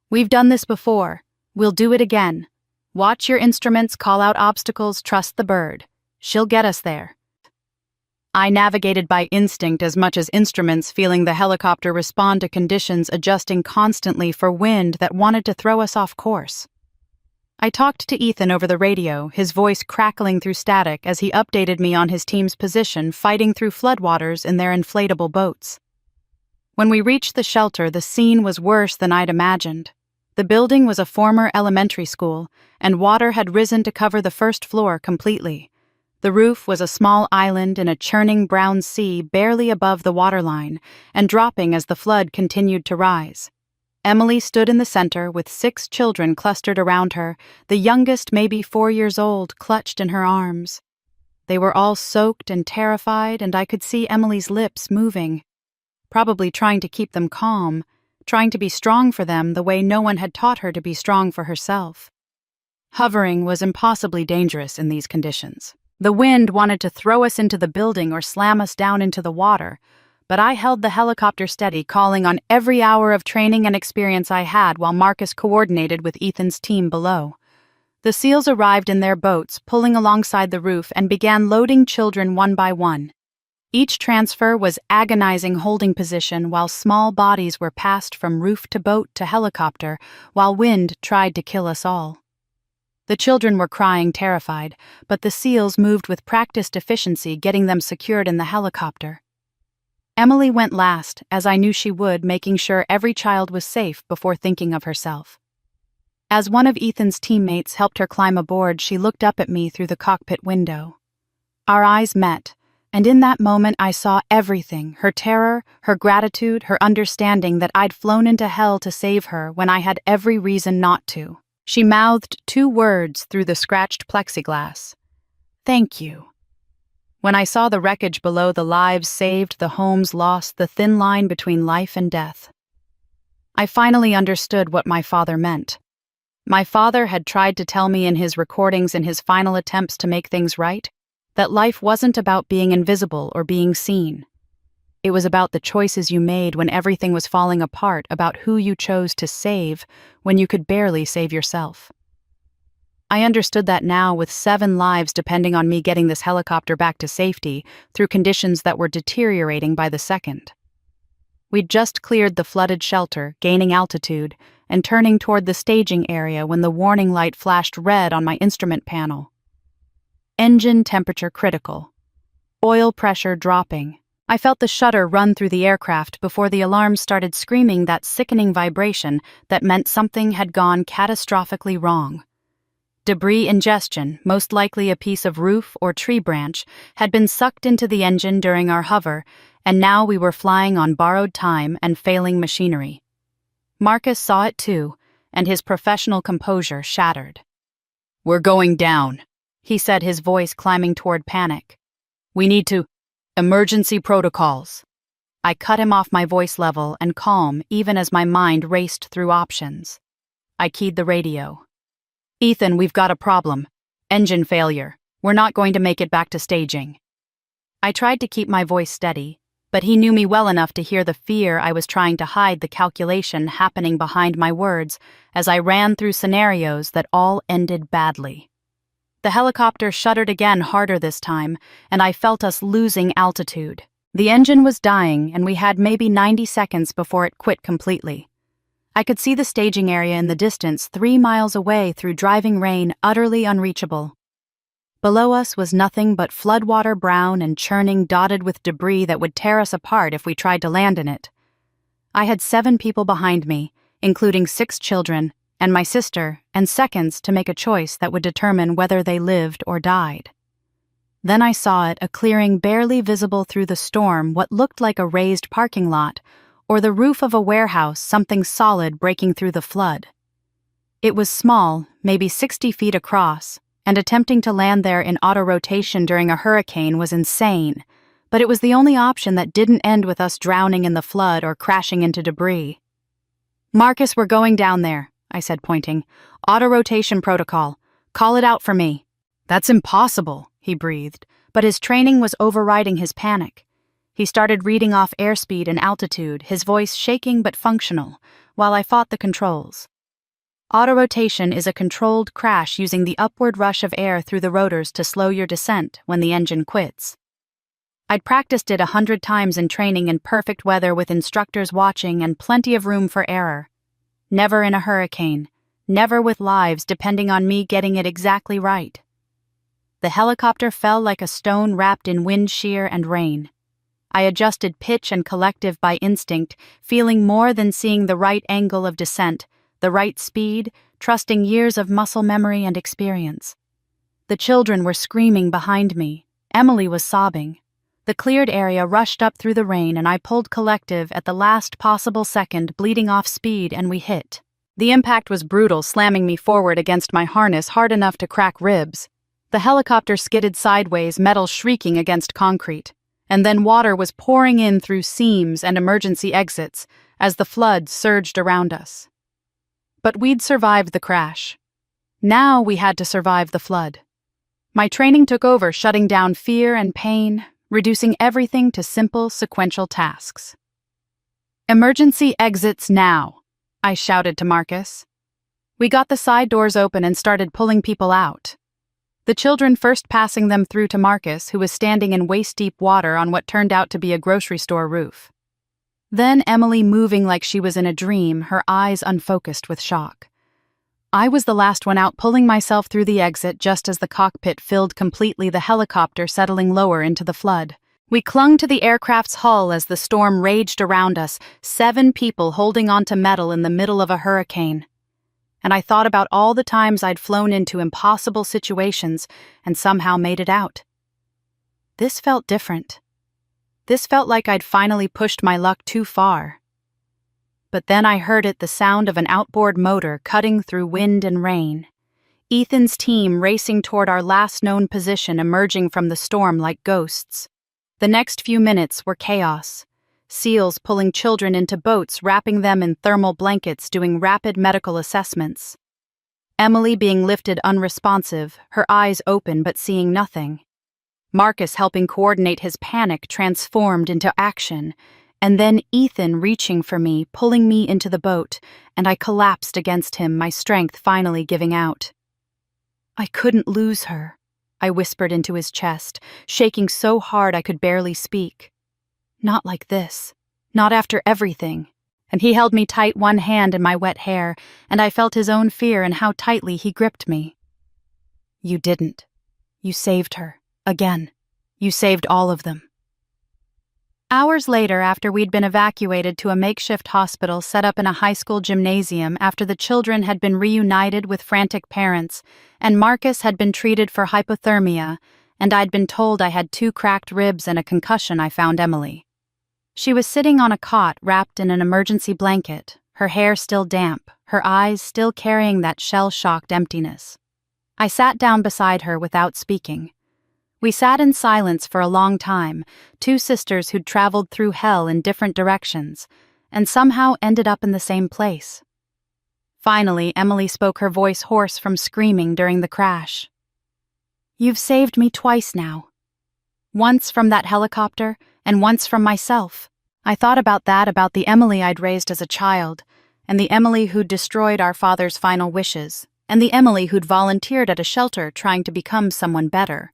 We've done this before. We'll do it again. Watch your instruments, call out obstacles, trust the bird. She'll get us there. I navigated by instinct as much as instruments, feeling the helicopter respond to conditions, adjusting constantly for wind that wanted to throw us off course. I talked to Ethan over the radio, his voice crackling through static as he updated me on his team's position, fighting through floodwaters in their inflatable boats. When we reached the shelter, the scene was worse than I'd imagined. The building was a former elementary school, and water had risen to cover the first floor completely. The roof was a small island in a churning brown sea barely above the waterline, and dropping as the flood continued to rise. Emily stood in the center with 6 children clustered around her, the youngest maybe 4 years old, clutched in her arms. They were all soaked and terrified, and I could see Emily's lips moving, probably trying to keep them calm, trying to be strong for them the way no one had taught her to be strong for herself. Hovering was impossibly dangerous in these conditions. The wind wanted to throw us into the building or slam us down into the water, but I held the helicopter steady, calling on every hour of training and experience I had while Marcus coordinated with Ethan's team below. The SEALs arrived in their boats, pulling alongside the roof, and began loading children one by one. Each transfer was agonizing holding position while small bodies were passed from roof to boat to helicopter while wind tried to kill us all. The children were crying, terrified, but the SEALs moved with practiced efficiency, getting them secured in the helicopter. Emily went last, as I knew she would, making sure every child was safe before thinking of herself. As one of Ethan's teammates helped her climb aboard, she looked up at me through the cockpit window. Our eyes met, and in that moment I saw everything, her terror, her gratitude, her understanding that I'd flown into hell to save her when I had every reason not to. She mouthed 2 words through the scratched plexiglass. "Thank you." When I saw the wreckage below, the lives saved, the homes lost, the thin line between life and death, I finally understood what my father meant. My father had tried to tell me in his recordings, in his final attempts to make things right, that life wasn't about being invisible or being seen. It was about the choices you made when everything was falling apart, about who you chose to save when you could barely save yourself. I understood that now, with 7 lives depending on me getting this helicopter back to safety through conditions that were deteriorating by the second. We'd just cleared the flooded shelter, gaining altitude, and turning toward the staging area when the warning light flashed red on my instrument panel. Engine temperature critical. Oil pressure dropping. I felt the shudder run through the aircraft before the alarm started screaming that sickening vibration that meant something had gone catastrophically wrong. Debris ingestion, most likely a piece of roof or tree branch, had been sucked into the engine during our hover, and now we were flying on borrowed time and failing machinery. Marcus saw it too, and his professional composure shattered. "We're going down," he said, his voice climbing toward panic. "We need to... emergency protocols." I cut him off, my voice level and calm even as my mind raced through options. I keyed the radio. "Ethan, we've got a problem. Engine failure. We're not going to make it back to staging." I tried to keep my voice steady, but he knew me well enough to hear the fear I was trying to hide, the calculation happening behind my words as I ran through scenarios that all ended badly. The helicopter shuddered again, harder this time, and I felt us losing altitude. The engine was dying, and we had maybe 90 seconds before it quit completely. I could see the staging area in the distance, 3 miles away through driving rain, utterly unreachable. Below us was nothing but floodwater, brown and churning, dotted with debris that would tear us apart if we tried to land in it. I had 7 people behind me, including 6 children, and my sister, and seconds to make a choice that would determine whether they lived or died. Then I saw it, a clearing barely visible through the storm, what looked like a raised parking lot, or the roof of a warehouse, something solid breaking through the flood. It was small, maybe 60 feet across, and attempting to land there in auto-rotation during a hurricane was insane, but it was the only option that didn't end with us drowning in the flood or crashing into debris. "Marcus, we're going down there," I said, pointing. "Auto-rotation protocol. Call it out for me." "That's impossible," he breathed, but his training was overriding his panic. He started reading off airspeed and altitude, his voice shaking but functional, while I fought the controls. Autorotation is a controlled crash using the upward rush of air through the rotors to slow your descent when the engine quits. I'd practiced it 100 times in training in perfect weather with instructors watching and plenty of room for error. Never in a hurricane, never with lives depending on me getting it exactly right. The helicopter fell like a stone wrapped in wind shear and rain. I adjusted pitch and collective by instinct, feeling more than seeing the right angle of descent, the right speed, trusting years of muscle memory and experience. The children were screaming behind me. Emily was sobbing. The cleared area rushed up through the rain and I pulled collective at the last possible second, bleeding off speed, and we hit. The impact was brutal, slamming me forward against my harness hard enough to crack ribs. The helicopter skidded sideways, metal shrieking against concrete. And then water was pouring in through seams and emergency exits as the flood surged around us. But we'd survived the crash. Now we had to survive the flood. My training took over, shutting down fear and pain, reducing everything to simple, sequential tasks. "Emergency exits now," I shouted to Marcus. We got the side doors open and started pulling people out. The children first passing them through to Marcus, who was standing in waist-deep water on what turned out to be a grocery store roof. Then Emily moving like she was in a dream, her eyes unfocused with shock. I was the last one out, pulling myself through the exit just as the cockpit filled completely, the helicopter settling lower into the flood. We clung to the aircraft's hull as the storm raged around us, 7 people holding onto metal in the middle of a hurricane. And I thought about all the times I'd flown into impossible situations and somehow made it out. This felt different. This felt like I'd finally pushed my luck too far. But then I heard it, the sound of an outboard motor cutting through wind and rain. Ethan's team racing toward our last known position, emerging from the storm like ghosts. The next few minutes were chaos. SEALs pulling children into boats, wrapping them in thermal blankets, doing rapid medical assessments. Emily being lifted unresponsive, her eyes open but seeing nothing. Marcus helping coordinate his panic transformed into action, and then Ethan reaching for me, pulling me into the boat, and I collapsed against him, my strength finally giving out. "I couldn't lose her," I whispered into his chest, shaking so hard I could barely speak. "Not like this. Not after everything." And he held me tight, one hand in my wet hair, and I felt his own fear in how tightly he gripped me. "You didn't. You saved her. Again. You saved all of them." Hours later, after we'd been evacuated to a makeshift hospital set up in a high school gymnasium after the children had been reunited with frantic parents, and Marcus had been treated for hypothermia, and I'd been told I had 2 cracked ribs and a concussion, I found Emily. She was sitting on a cot wrapped in an emergency blanket, her hair still damp, her eyes still carrying that shell-shocked emptiness. I sat down beside her without speaking. We sat in silence for a long time, 2 sisters who'd traveled through hell in different directions, and somehow ended up in the same place. Finally, Emily spoke, her voice hoarse from screaming during the crash. "You've saved me twice now. Once from that helicopter, and once from myself." I thought about that, about the Emily I'd raised as a child, and the Emily who'd destroyed our father's final wishes, and the Emily who'd volunteered at a shelter trying to become someone better.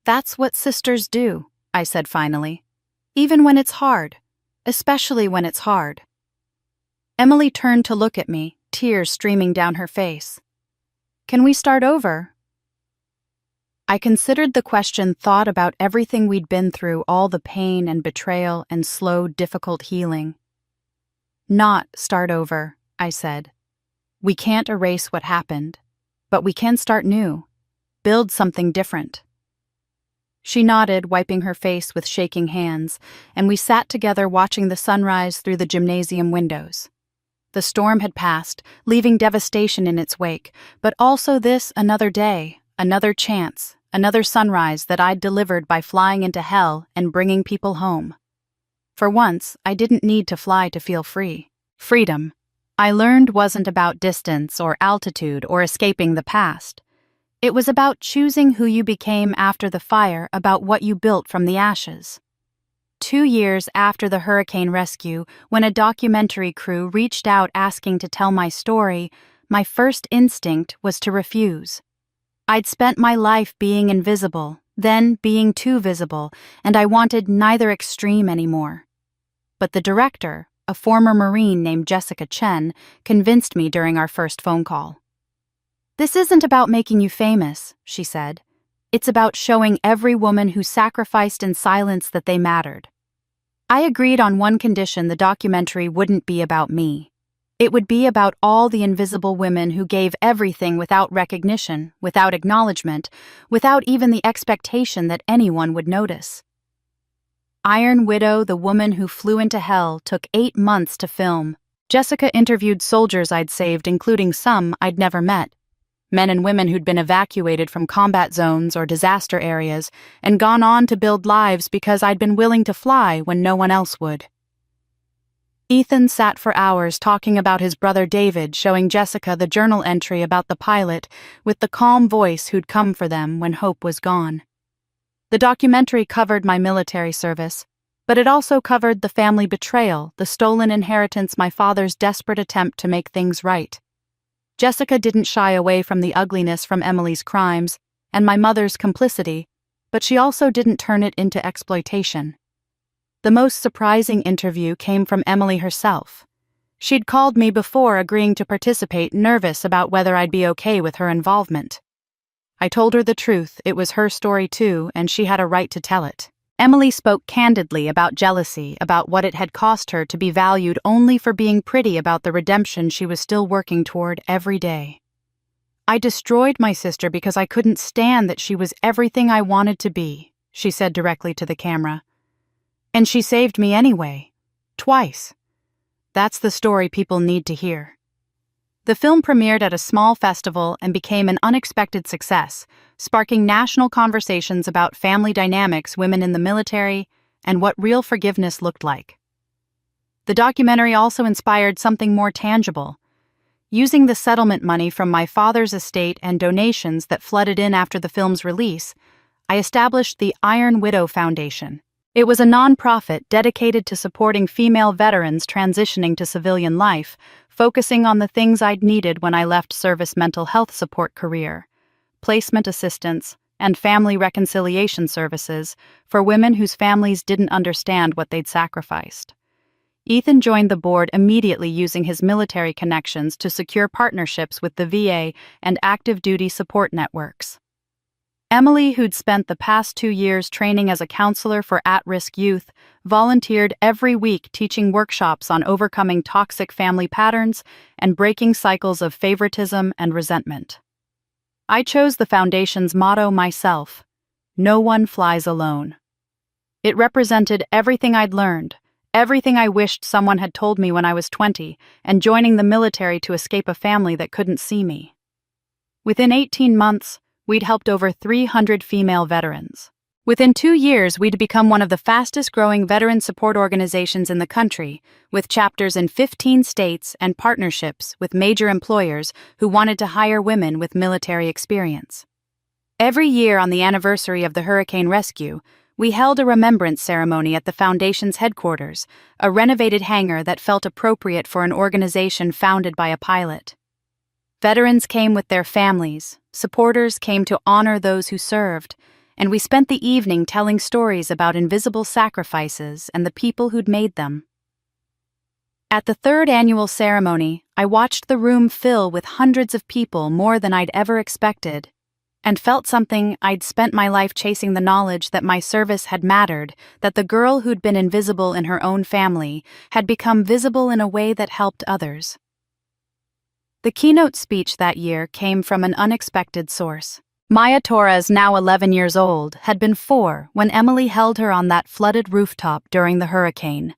"That's what sisters do," I said finally. "Even when it's hard. Especially when it's hard." Emily turned to look at me, tears streaming down her face. "Can we start over?" I considered the question, thought about everything we'd been through, all the pain and betrayal and slow, difficult healing. "Not start over," I said. "We can't erase what happened, but we can start new, build something different." She nodded, wiping her face with shaking hands, and we sat together watching the sunrise through the gymnasium windows. The storm had passed, leaving devastation in its wake, but also this, another day, another chance, another sunrise that I'd delivered by flying into hell and bringing people home. For once, I didn't need to fly to feel free. Freedom, I learned, wasn't about distance or altitude or escaping the past. It was about choosing who you became after the fire, about what you built from the ashes. 2 years after the hurricane rescue, when a documentary crew reached out asking to tell my story, my first instinct was to refuse. I'd spent my life being invisible, then being too visible, and I wanted neither extreme anymore. But the director, a former Marine named Jessica Chen, convinced me during our first phone call. "This isn't about making you famous," she said. "It's about showing every woman who sacrificed in silence that they mattered." I agreed on one condition: the documentary wouldn't be about me. It would be about all the invisible women who gave everything without recognition, without acknowledgement, without even the expectation that anyone would notice. Iron Widow, the Woman Who Flew into Hell, took 8 months to film. Jessica interviewed soldiers I'd saved, including some I'd never met. Men and women who'd been evacuated from combat zones or disaster areas and gone on to build lives because I'd been willing to fly when no one else would. Ethan sat for hours talking about his brother David, showing Jessica the journal entry about the pilot with the calm voice who'd come for them when hope was gone. The documentary covered my military service, but it also covered the family betrayal, the stolen inheritance, my father's desperate attempt to make things right. Jessica didn't shy away from the ugliness from Emily's crimes and my mother's complicity, but she also didn't turn it into exploitation. The most surprising interview came from Emily herself. She'd called me before agreeing to participate, nervous about whether I'd be okay with her involvement. I told her the truth: it was her story too, and she had a right to tell it. Emily spoke candidly about jealousy, about what it had cost her to be valued only for being pretty, about the redemption she was still working toward every day. "I destroyed my sister because I couldn't stand that she was everything I wanted to be," she said directly to the camera. "And she saved me anyway. Twice." That's the story people need to hear. The film premiered at a small festival and became an unexpected success, sparking national conversations about family dynamics, women in the military, and what real forgiveness looked like. The documentary also inspired something more tangible. Using the settlement money from my father's estate and donations that flooded in after the film's release, I established the Iron Widow Foundation. It was a nonprofit dedicated to supporting female veterans transitioning to civilian life, focusing on the things I'd needed when I left service: mental health support, career, placement assistance, and family reconciliation services for women whose families didn't understand what they'd sacrificed. Ethan joined the board immediately, using his military connections to secure partnerships with the VA and active duty support networks. Emily, who'd spent the past 2 years training as a counselor for at-risk youth, volunteered every week teaching workshops on overcoming toxic family patterns and breaking cycles of favoritism and resentment. I chose the foundation's motto myself: "No one flies alone." It represented everything I'd learned, everything I wished someone had told me when I was 20, and joining the military to escape a family that couldn't see me. Within 18 months, we'd helped over 300 female veterans. Within 2 years, we'd become one of the fastest-growing veteran support organizations in the country, with chapters in 15 states and partnerships with major employers who wanted to hire women with military experience. Every year on the anniversary of the hurricane rescue, we held a remembrance ceremony at the Foundation's headquarters, a renovated hangar that felt appropriate for an organization founded by a pilot. Veterans came with their families, supporters came to honor those who served, and we spent the evening telling stories about invisible sacrifices and the people who'd made them. At the 3rd annual ceremony, I watched the room fill with hundreds of people, more than I'd ever expected, and felt something. I'd spent my life chasing the knowledge that my service had mattered, that the girl who'd been invisible in her own family had become visible in a way that helped others. The keynote speech that year came from an unexpected source. Maya Torres, now 11 years old, had been 4 when Emily held her on that flooded rooftop during the hurricane.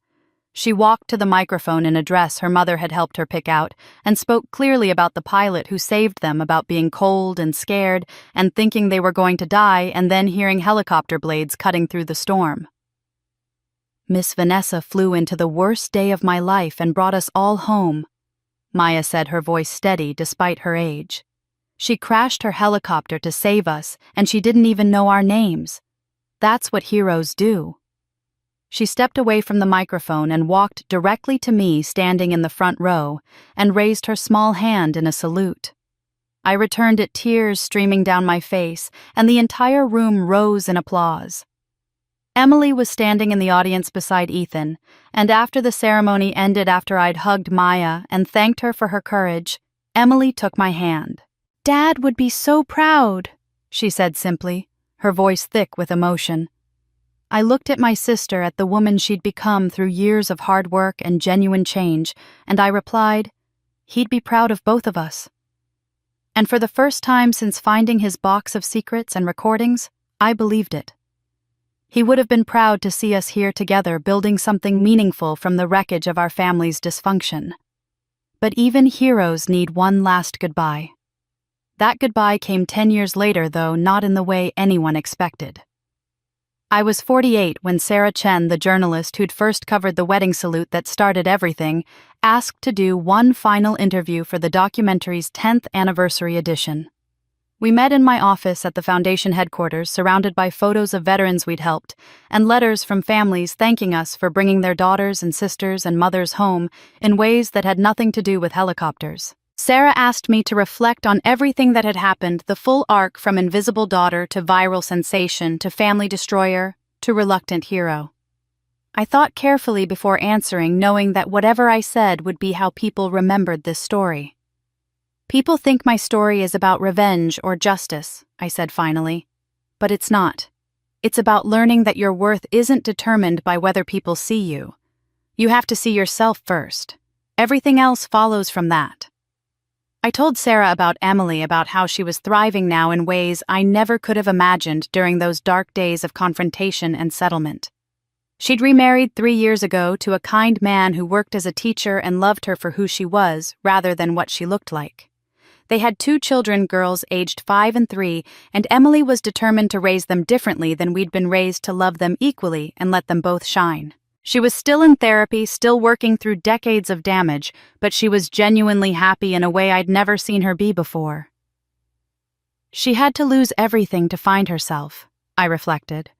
She walked to the microphone in a dress her mother had helped her pick out and spoke clearly about the pilot who saved them, about being cold and scared and thinking they were going to die, and then hearing helicopter blades cutting through the storm. "Miss Vanessa flew into the worst day of my life and brought us all home," Maya said, her voice steady despite her age. She crashed her helicopter to save us, and she didn't even know our names. That's what heroes do. She stepped away from the microphone and walked directly to me standing in the front row, and raised her small hand in a salute. I returned it, tears streaming down my face, and the entire room rose in applause. Emily was standing in the audience beside Ethan, and after the ceremony ended, after I'd hugged Maya and thanked her for her courage, Emily took my hand. "Dad would be so proud," she said simply, her voice thick with emotion. I looked at my sister, at the woman she'd become through years of hard work and genuine change, and I replied, "He'd be proud of both of us." And for the first time since finding his box of secrets and recordings, I believed it. He would have been proud to see us here together, building something meaningful from the wreckage of our family's dysfunction. But even heroes need one last goodbye. That goodbye came 10 years later, though not in the way anyone expected. I was 48 when Sarah Chen, the journalist who'd first covered the wedding salute that started everything, asked to do one final interview for the documentary's 10th anniversary edition. We met in my office at the foundation headquarters, surrounded by photos of veterans we'd helped, and letters from families thanking us for bringing their daughters and sisters and mothers home in ways that had nothing to do with helicopters. Sarah asked me to reflect on everything that had happened, the full arc from invisible daughter to viral sensation to family destroyer to reluctant hero. I thought carefully before answering, knowing that whatever I said would be how people remembered this story. "People think my story is about revenge or justice," I said finally. "But it's not. It's about learning that your worth isn't determined by whether people see you. You have to see yourself first. Everything else follows from that." I told Sarah about Emily, about how she was thriving now in ways I never could have imagined during those dark days of confrontation and settlement. She'd remarried 3 years ago to a kind man who worked as a teacher and loved her for who she was rather than what she looked like. They had 2 children, girls aged 5 and 3, and Emily was determined to raise them differently than we'd been raised, to love them equally and let them both shine. She was still in therapy, still working through decades of damage, but she was genuinely happy in a way I'd never seen her be before. She had to lose everything to find herself, I reflected.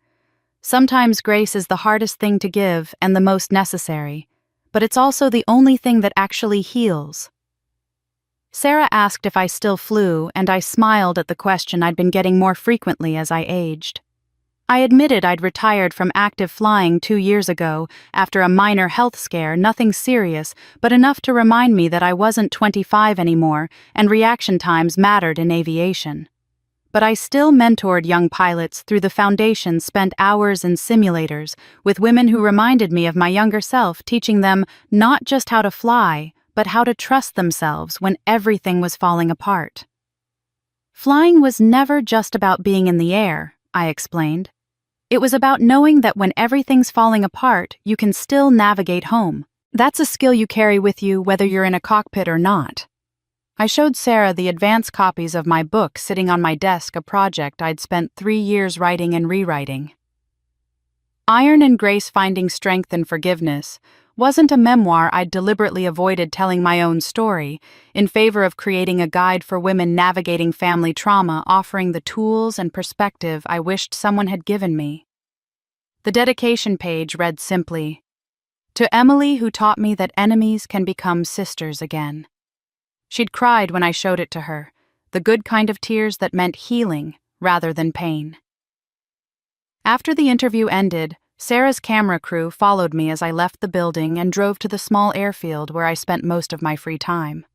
Sometimes grace is the hardest thing to give and the most necessary, but it's also the only thing that actually heals. Sarah asked if I still flew, and I smiled at the question I'd been getting more frequently as I aged. I admitted I'd retired from active flying 2 years ago after a minor health scare, nothing serious, but enough to remind me that I wasn't 25 anymore and reaction times mattered in aviation. But I still mentored young pilots through the foundation, spent hours in simulators with women who reminded me of my younger self, teaching them not just how to fly, but how to trust themselves when everything was falling apart. Flying was never just about being in the air, I explained. It was about knowing that when everything's falling apart, you can still navigate home. That's a skill you carry with you whether you're in a cockpit or not. I showed Sarah the advance copies of my book sitting on my desk, a project I'd spent 3 years writing and rewriting. Iron and Grace: Finding Strength and Forgiveness wasn't a memoir I'd deliberately avoided telling my own story, in favor of creating a guide for women navigating family trauma, offering the tools and perspective I wished someone had given me. The dedication page read simply, "To Emily, who taught me that enemies can become sisters again." She'd cried when I showed it to her, the good kind of tears that meant healing rather than pain. After the interview ended, Sarah's camera crew followed me as I left the building and drove to the small airfield where I spent most of my free time.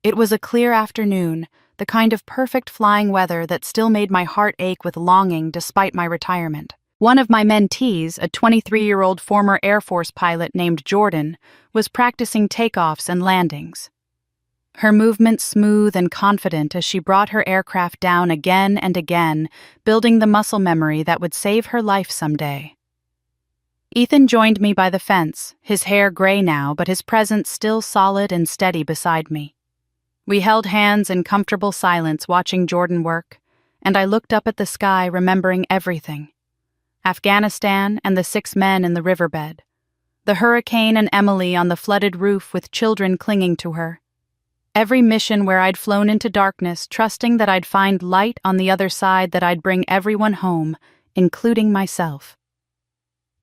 It was a clear afternoon, the kind of perfect flying weather that still made my heart ache with longing despite my retirement. One of my mentees, a 23-year-old former Air Force pilot named Jordan, was practicing takeoffs and landings. Her movements smooth and confident as she brought her aircraft down again and again, building the muscle memory that would save her life someday. Ethan joined me by the fence, his hair gray now, but his presence still solid and steady beside me. We held hands in comfortable silence watching Jordan work, and I looked up at the sky remembering everything. Afghanistan and the 6 men in the riverbed. The hurricane and Emily on the flooded roof with children clinging to her. Every mission where I'd flown into darkness, trusting that I'd find light on the other side, that I'd bring everyone home, including myself.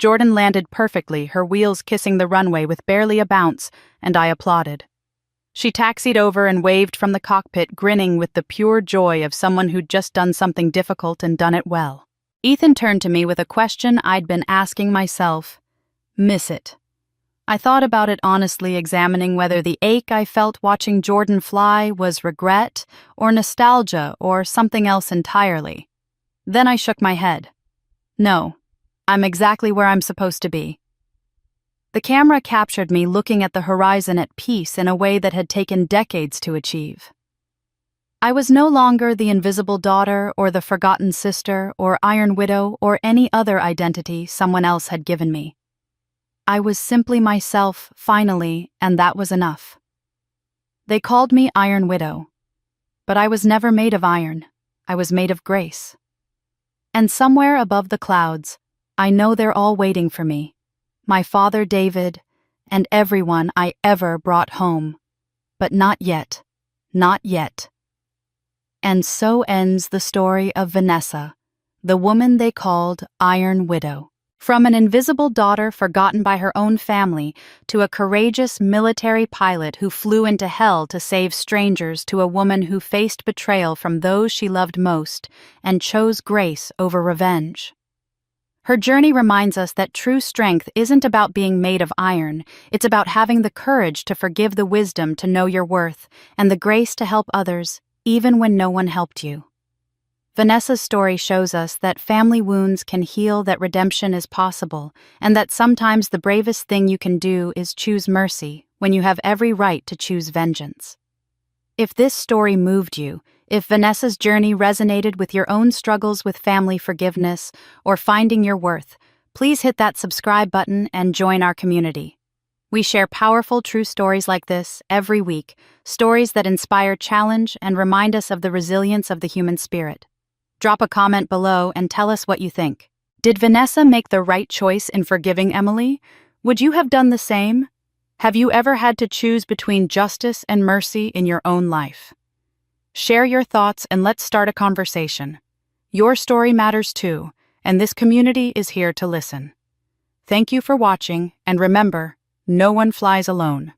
Jordan landed perfectly, her wheels kissing the runway with barely a bounce, and I applauded. She taxied over and waved from the cockpit, grinning with the pure joy of someone who'd just done something difficult and done it well. Ethan turned to me with a question I'd been asking myself. Miss it. I thought about it honestly, examining whether the ache I felt watching Jordan fly was regret or nostalgia or something else entirely. Then I shook my head. No, I'm exactly where I'm supposed to be. The camera captured me looking at the horizon at peace in a way that had taken decades to achieve. I was no longer the invisible daughter or the forgotten sister or Iron Widow or any other identity someone else had given me. I was simply myself, finally, and that was enough. They called me Iron Widow, but I was never made of iron. I was made of grace. And somewhere above the clouds, I know they're all waiting for me, my father David, and everyone I ever brought home. But not yet. Not yet. And so ends the story of Vanessa, the woman they called Iron Widow. From an invisible daughter forgotten by her own family to a courageous military pilot who flew into hell to save strangers, to a woman who faced betrayal from those she loved most and chose grace over revenge. Her journey reminds us that true strength isn't about being made of iron, it's about having the courage to forgive, the wisdom to know your worth, and the grace to help others, even when no one helped you. Vanessa's story shows us that family wounds can heal, that redemption is possible, and that sometimes the bravest thing you can do is choose mercy when you have every right to choose vengeance. If this story moved you, if Vanessa's journey resonated with your own struggles with family forgiveness or finding your worth, please hit that subscribe button and join our community. We share powerful true stories like this every week, stories that inspire, challenge, and remind us of the resilience of the human spirit. Drop a comment below and tell us what you think. Did Vanessa make the right choice in forgiving Emily? Would you have done the same? Have you ever had to choose between justice and mercy in your own life? Share your thoughts and let's start a conversation. Your story matters too, and this community is here to listen. Thank you for watching, and remember, no one flies alone.